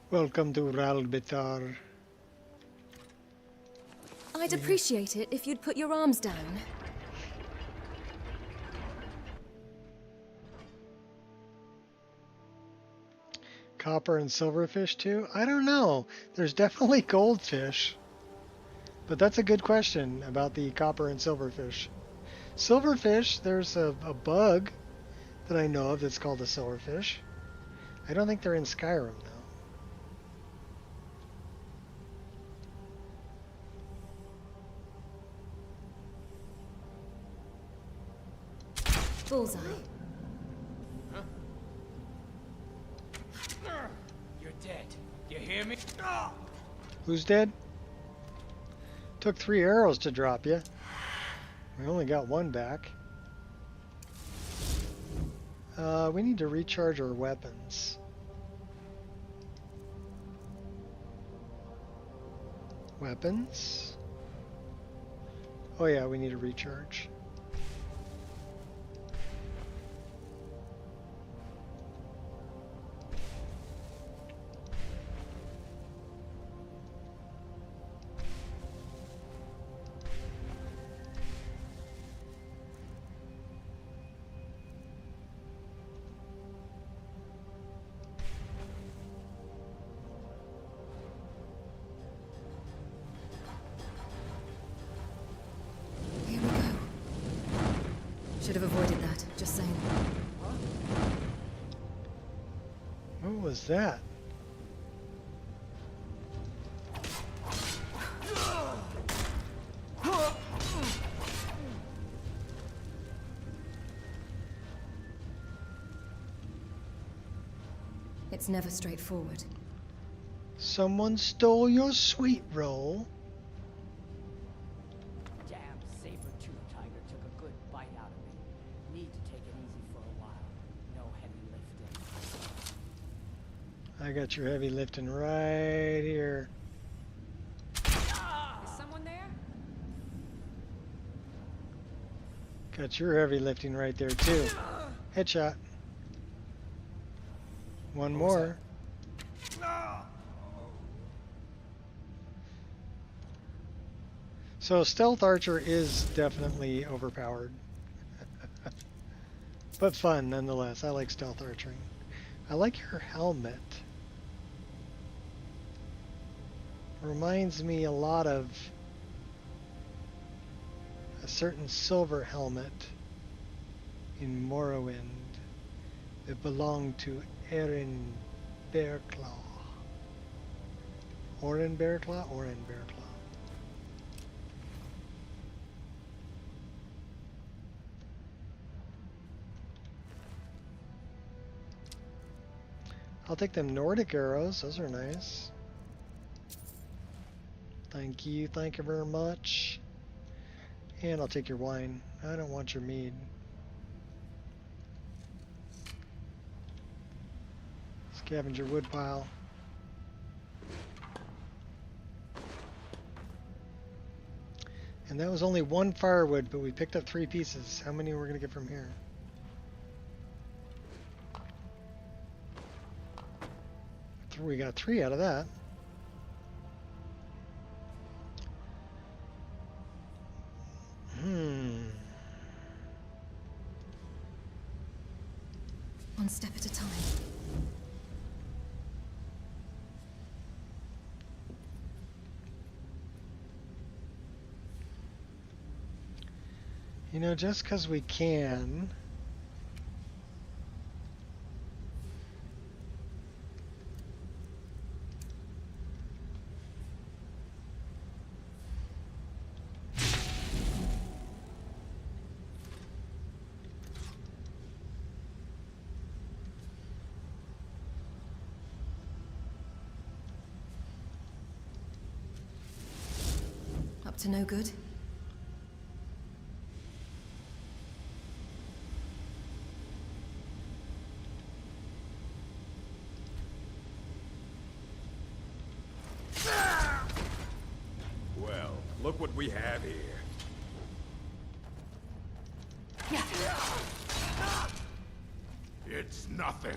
Welcome to Ralbitar.
I'd appreciate it if you'd put your arms down.
Copper and silverfish too? I don't know. There's definitely goldfish. But that's a good question about the copper and silverfish. Silverfish, there's a bug that I know of that's called a silverfish. I don't think they're in Skyrim though.
Bullseye.
Huh? You're dead. You hear me?
Who's dead? Took 3 arrows to drop you. We only got 1 back. We need to recharge our weapons. Weapons? Oh yeah, we need to recharge.
Should have avoided that, just saying.
What was that?
It's never straightforward.
Someone stole your sweet roll.
Damn saber-tooth tiger took a good bite out of me. Need to take it easy for a while. No heavy lifting.
I got your heavy lifting right here.
Is someone there?
Got your heavy lifting right there too. Headshot. One more. So Stealth Archer is definitely overpowered. But fun nonetheless. I like Stealth Archering. I like your helmet. Reminds me a lot of a certain silver helmet in Morrowind that belonged to Erin Bearclaw. Orin Bearclaw? Orin Bearclaw. I'll take them Nordic arrows. Those are nice. Thank you very much. And I'll take your wine. I don't want your mead. Scavenger wood pile. And that was only 1 firewood, but we picked up 3 pieces. How many we're gonna get from here? We got 3 out of that.
One step at a time.
You know, just because we can,
Up to no good?
Well, look what we have here. It's nothing.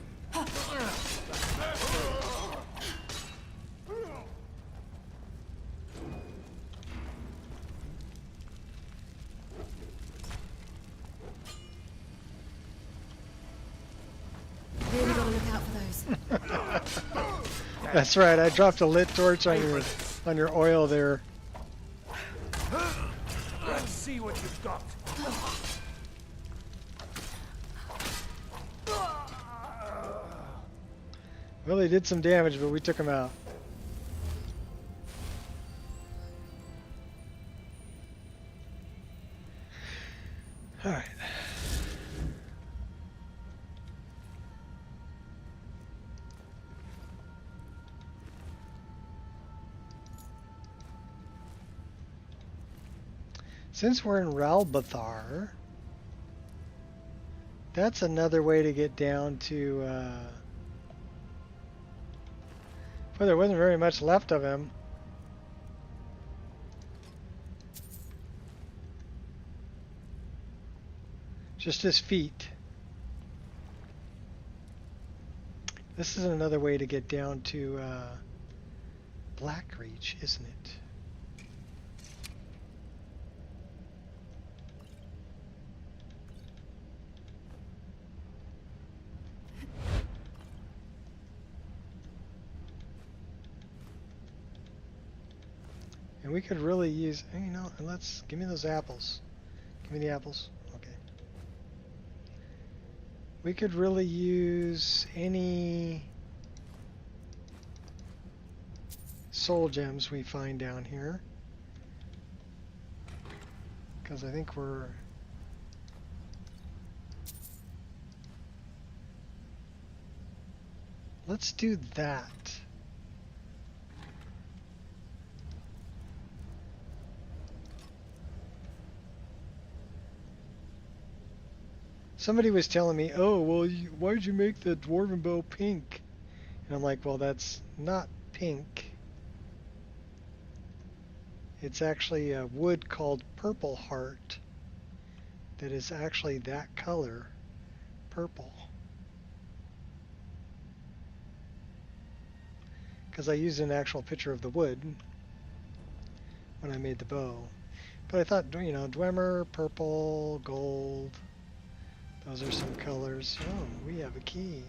Really gotta look out for those.
That's right. I dropped a lit torch on your oil there.
Let's see what you've got.
Well, they did some damage, but we took them out. All right. Since we're in Ralbathar, that's another way to get down to, well, there wasn't very much left of him. Just his feet. This is another way to get down to, Blackreach, isn't it? And we could really use, you know, let's, give me those apples. Give me the apples. Okay. We could really use any soul gems we find down here. Because I think we're... Let's do that. Somebody was telling me, oh, well, why'd you make the dwarven bow pink? And I'm like, well, that's not pink. It's actually a wood called purple heart that is actually that color, purple. Because I used an actual picture of the wood when I made the bow. But I thought, you know, Dwemer, purple, gold. Those are some colors. Oh, we have a key.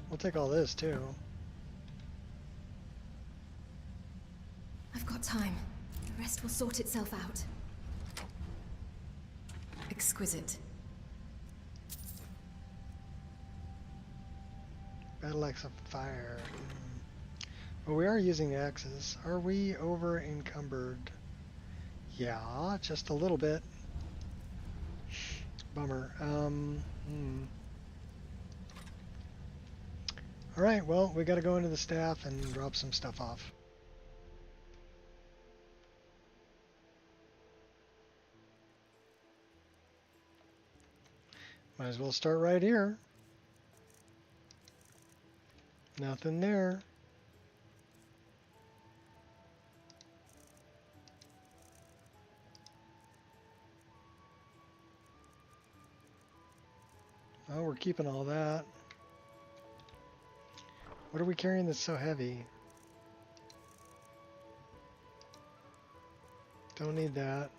We'll take all this too.
I've got time. The rest will sort itself out. Exquisite.
Battle axe of fire. Well, we are using axes. Are we over encumbered? Yeah, just a little bit. Bummer. Alright, well, we gotta go into the staff and drop some stuff off. Might as well start right here. Nothing there. Oh, we're keeping all that. What are we carrying that's so heavy? Don't need that.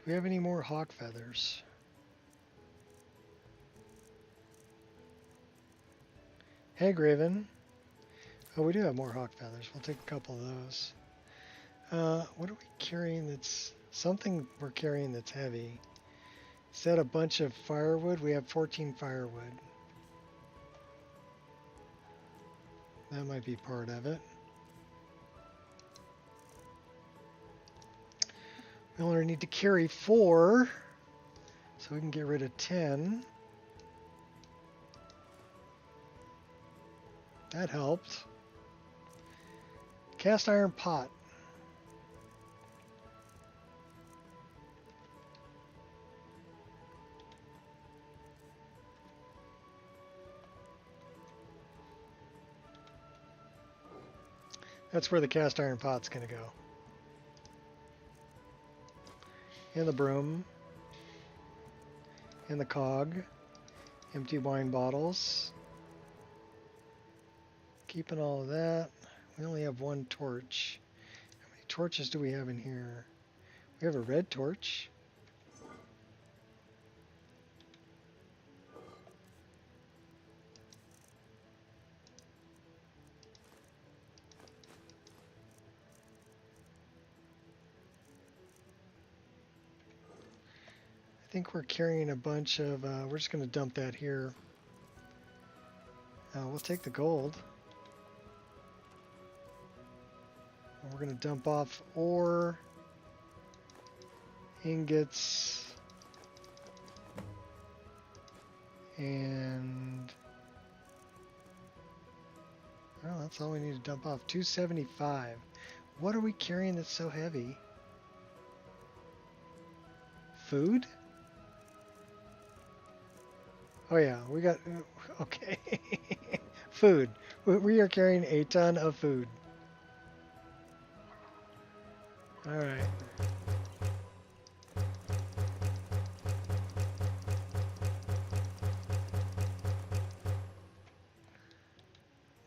we have any more hawk feathers? Hey, Graven. Oh, we do have more hawk feathers. We'll take a couple of those. What are we carrying that's... Something we're carrying that's heavy. Is that a bunch of firewood? We have 14 firewood. That might be part of it. We only need to carry 4, so we can get rid of 10. That helped. Cast iron pot. That's where the cast iron pot's going to go. And the broom. And the cog. Empty wine bottles. Keeping all of that. We only have 1 torch. How many torches do we have in here? We have a red torch. I think we're carrying a bunch of, we're just going to dump that here. We'll take the gold. And we're going to dump off ore, ingots, and well, that's all we need to dump off. 275. What are we carrying that's so heavy? Food? Oh yeah, we got, okay. Food. We are carrying a ton of food. Alright.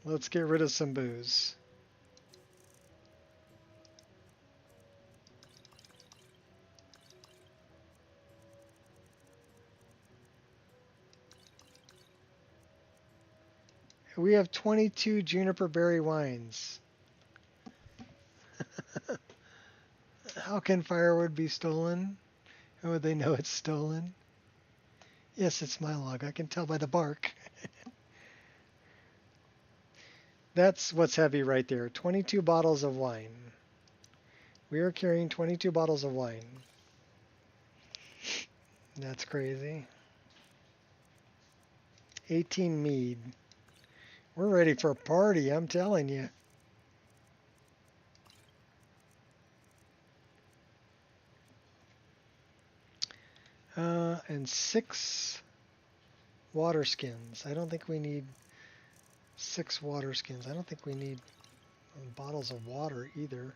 Let's get rid of some booze. We have 22 juniper berry wines. How can firewood be stolen? How would they know it's stolen? Yes, it's my log. I can tell by the bark. That's what's heavy right there. 22 bottles of wine. We are carrying 22 bottles of wine. That's crazy. 18 mead. We're ready for a party, I'm telling you. And 6 water skins. I don't think we need 6 water skins. I don't think we need bottles of water either.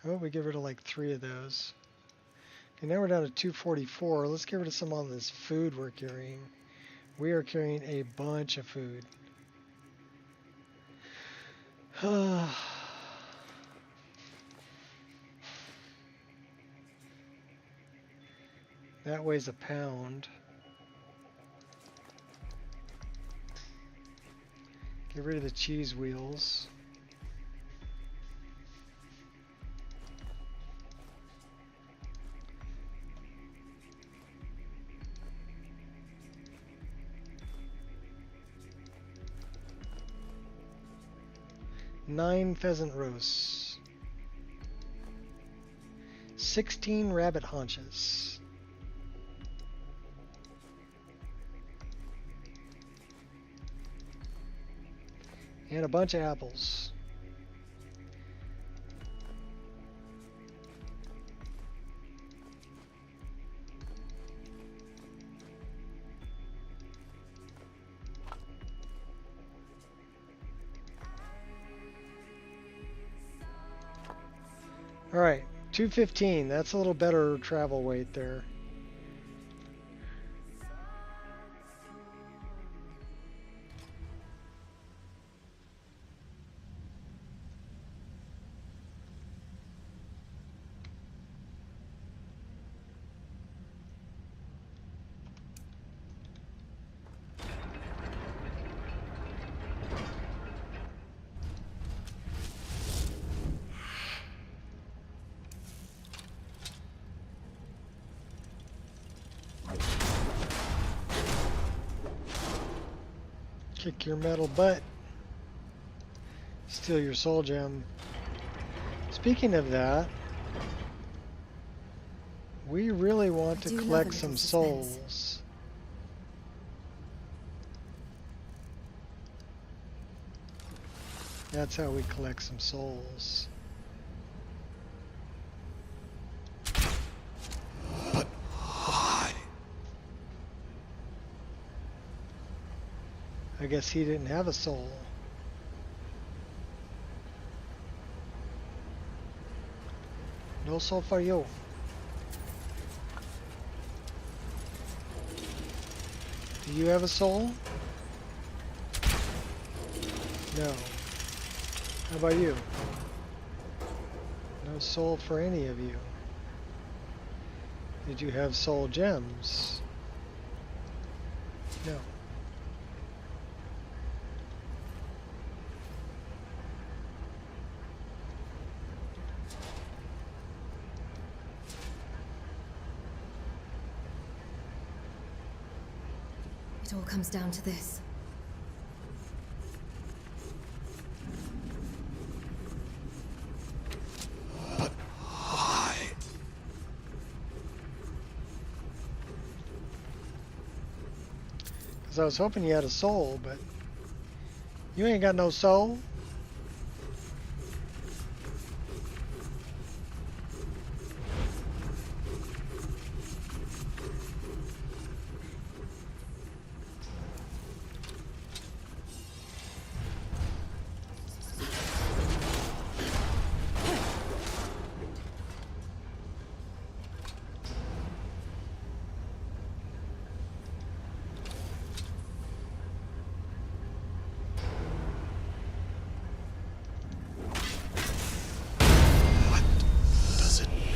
How about we get rid of like 3 of those? Okay, now we're down to 244. Let's get rid of some on this food we're carrying. We are carrying a bunch of food. That weighs a pound. Get rid of the cheese wheels. Nine pheasant roasts. 16 rabbit haunches. And a bunch of apples. All right, 215. That's a little better travel weight there. Kick your metal butt. Steal your soul gem. Speaking of that, we really want to collect some souls. That's how we collect some souls.
But why?
I guess he didn't have a soul. No soul for you. Do you have a soul? No. How about you? No soul for any of you. Did you have soul gems? No.
It all comes down to this.
But why?
Because I was hoping you had a soul, but you ain't got no soul.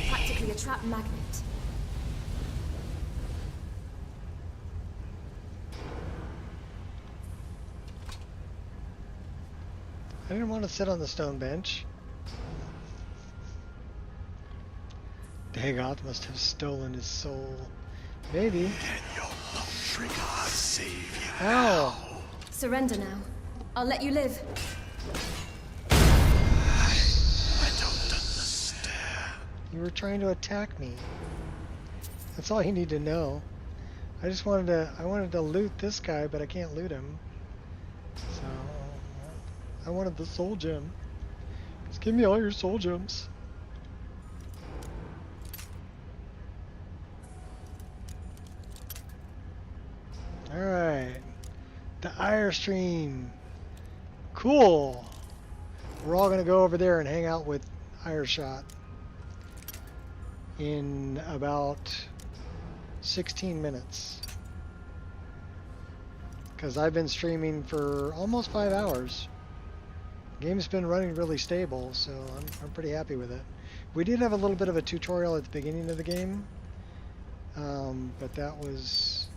Practically a trap magnet.
I didn't want to sit on the stone bench. Dagoth must have stolen his soul. Maybe.
Can your Frigga save you?
Ow!
Surrender now. I'll let you live.
I don't understand.
You were trying to attack me. That's all you need to know. I wanted to loot this guy, but I can't loot him. So I wanted the soul gem. Just give me all your soul gems. Alright. The Airstream. Cool. We're all gonna go over there and hang out with Airshot in about 16 minutes. Because I've been streaming for almost 5 hours. Game's been running really stable, so I'm pretty happy with it. We did have a little bit of a tutorial at the beginning of the game, but that was...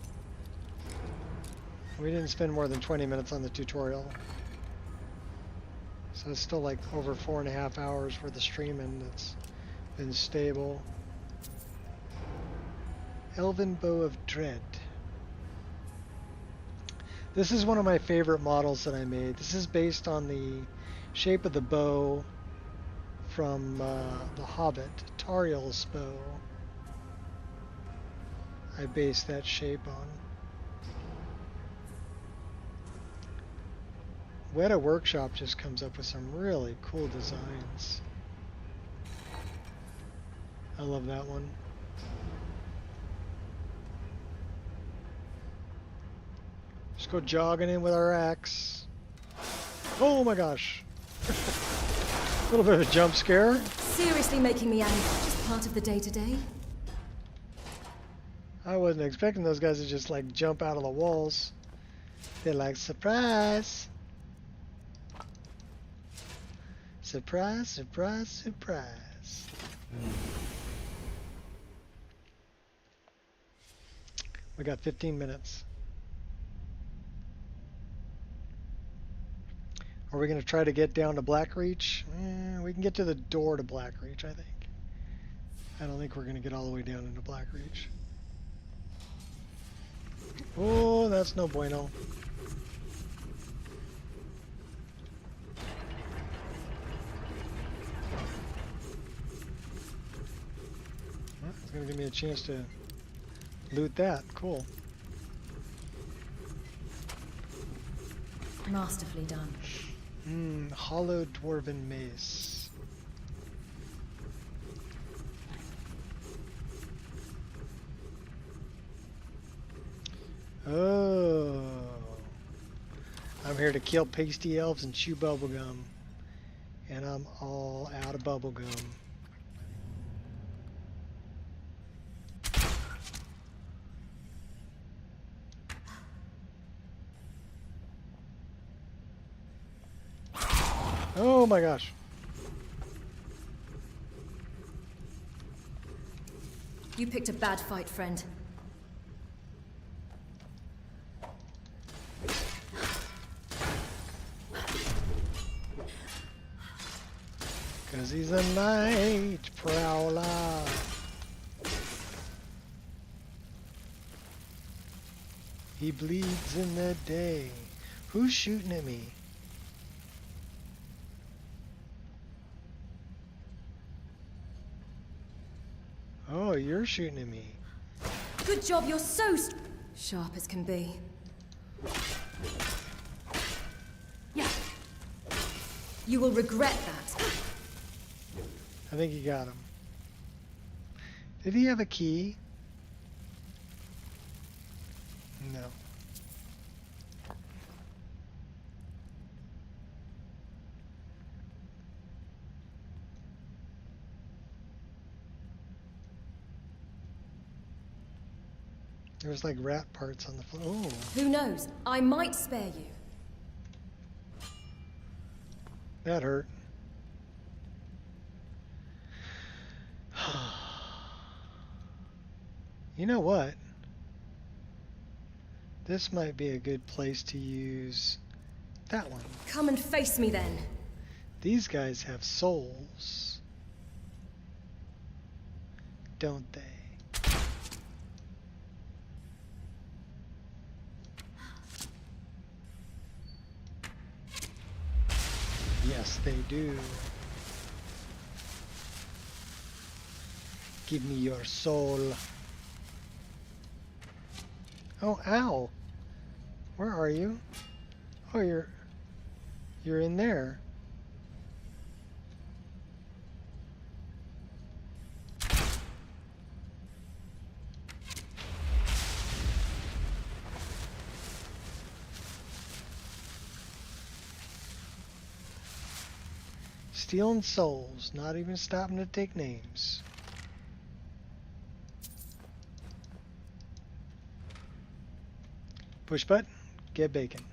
We didn't spend more than 20 minutes on the tutorial. So it's still like over 4.5 hours for the streaming that's been stable. Elven Bow of Dread. This is one of my favorite models that I made. This is based on the shape of the bow from The Hobbit, Tariel's bow. I based that shape on. Weta Workshop just comes up with some really cool designs. I love that one. Just go jogging in with our axe. Oh my gosh. A little bit of a jump scare.
Seriously making me angry. Just part of the day-to-day.
I wasn't expecting those guys to just like jump out of the walls. They're like, surprise. Surprise, surprise, surprise. We got 15 minutes. Are we going to try to get down to Blackreach? We can get to the door to Blackreach, I think. I don't think we're going to get all the way down into Blackreach. Oh, that's no bueno. a chance to loot that. Cool.
Masterfully done.
Hollow dwarven mace. Oh. I'm here to kill pasty elves and chew bubblegum. And I'm all out of bubblegum. Oh my gosh.
You picked a bad fight, friend.
'Cause he's a night prowler. He bleeds in the day. Who's shooting at me? Oh, you're shooting at me.
Good job, you're so sharp as can be. Yeah. You will regret that.
I think he got him. Did he have a key? No. There was like rat parts on the floor. Oh.
Who knows? I might spare you.
That hurt. You know what? This might be a good place to use that one.
Come and face me then.
These guys have souls, don't they? Yes, they do. Give me your soul. Oh, ow. Where are you? Oh, you're in there. Stealing souls, not even stopping to take names. Push button, get bacon.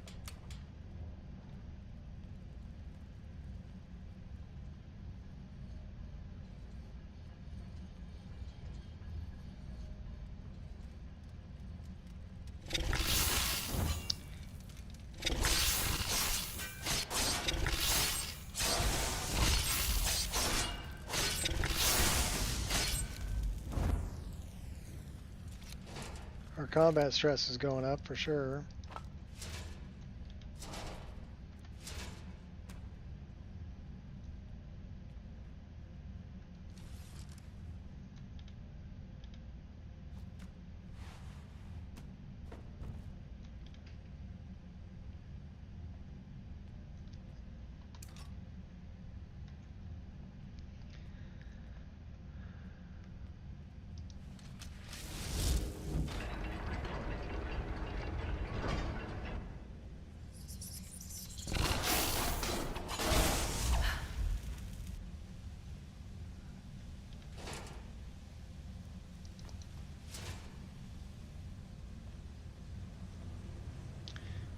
Our combat stress is going up for sure.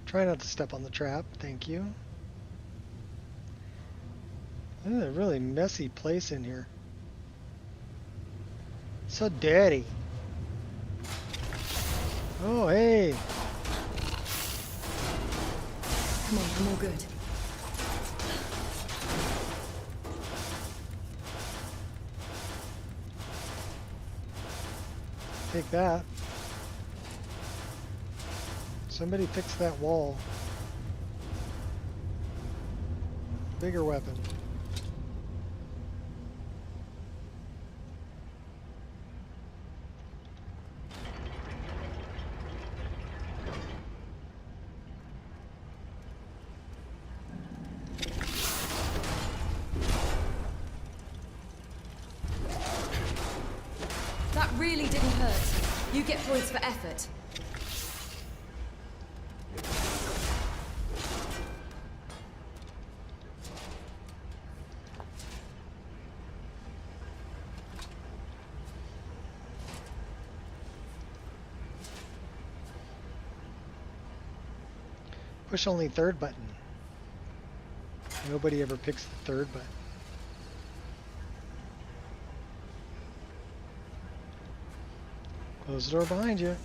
Try not to step on the trap, thank you. This is a really messy place in here. So dirty. Oh, hey.
Come on, I'm all good.
Take that. Somebody fix that wall. Bigger weapon.
get points for effort.
Push only third button. Nobody ever picks the third button. Close the door behind you.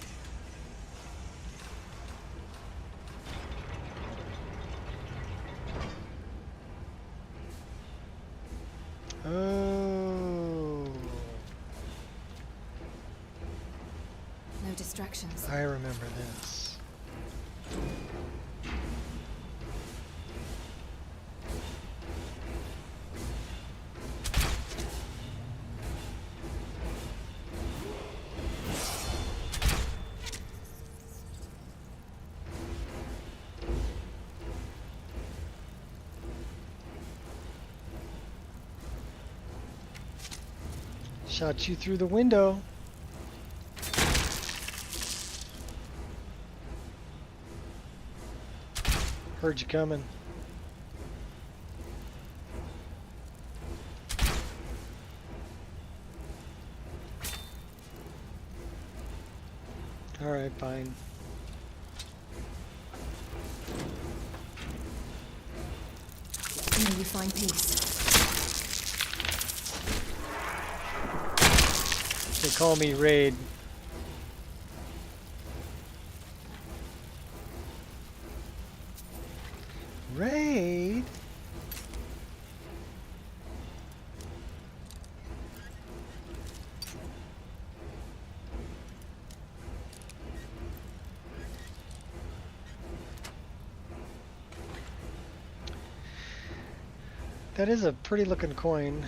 Oh.
No distractions.
I remember this. Shot you through the window. Heard you coming. All right, fine.
May you find peace.
They call me Raid. Raid? That is a pretty looking coin.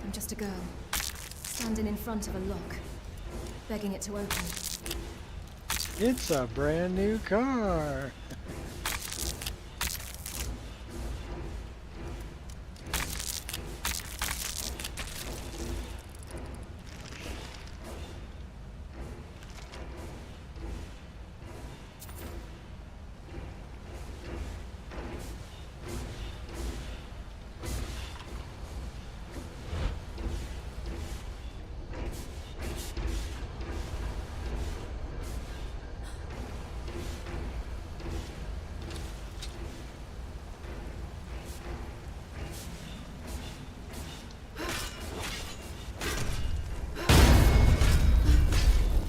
I'm just a girl, standing in front of a lock, begging it to open.
It's a brand new car.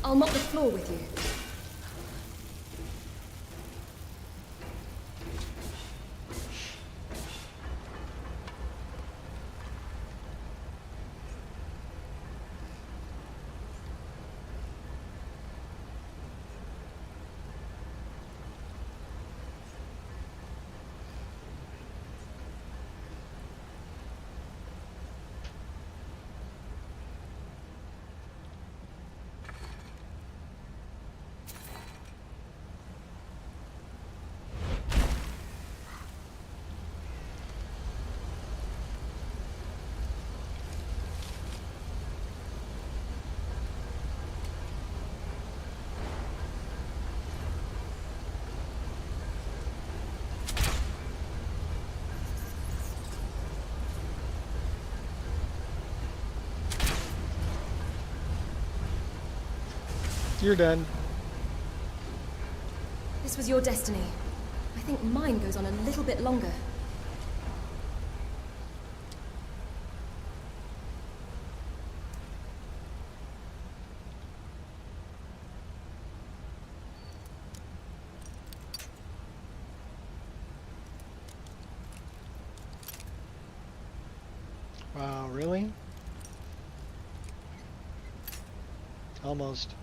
I'll mop the floor with you.
You're done.
This was your destiny. I think mine goes on a little bit longer.
Wow, really? Almost.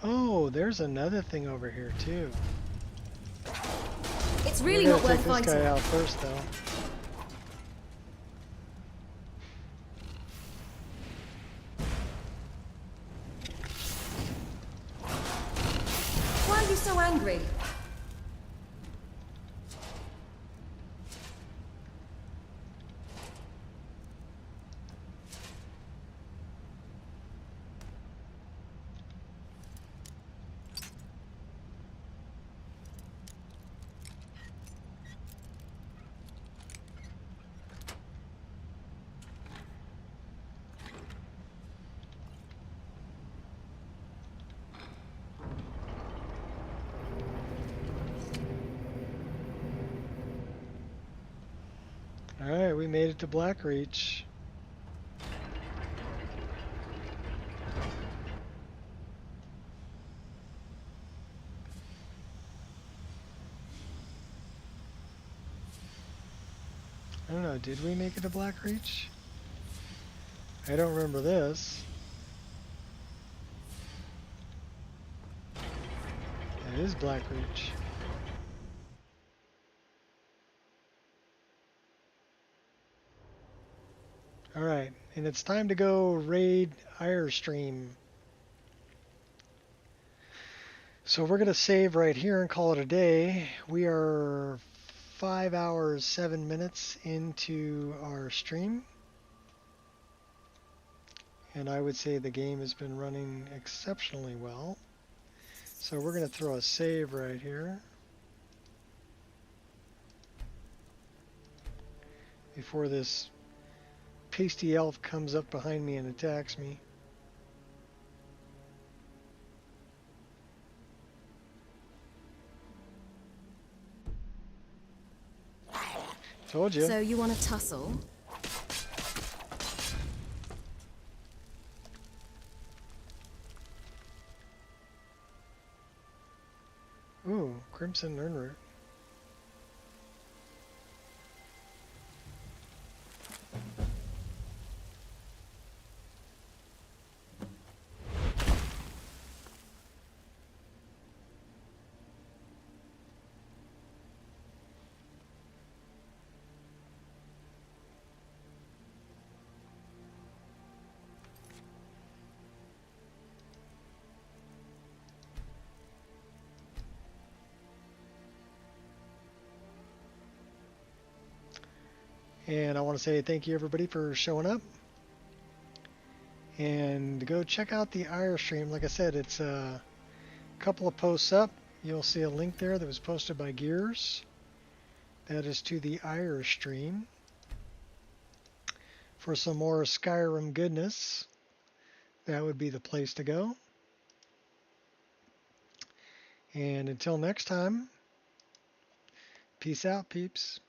Oh, there's another thing over here too.
It's really
We're
not
gonna
worth
take this
fighting.
guy out first, though.
Why are you so angry?
Alright, we made it to Blackreach. I don't know, did we make it to Blackreach? I don't remember this. It is Blackreach. Alright, and it's time to go raid Irestream. So we're going to save right here and call it a day. We are 5 hours, 7 minutes into our stream. And I would say the game has been running exceptionally well. So we're going to throw a save right here. Before this pasty elf comes up behind me and attacks me. Told you.
So you want to tussle?
Ooh, Crimson Urnroot. And I want to say thank you everybody for showing up. And go check out the Irestream. Like I said, it's a couple of posts up. You'll see a link there that was posted by Gears. That is to the Irestream. For some more Skyrim goodness, that would be the place to go. And until next time, peace out, peeps.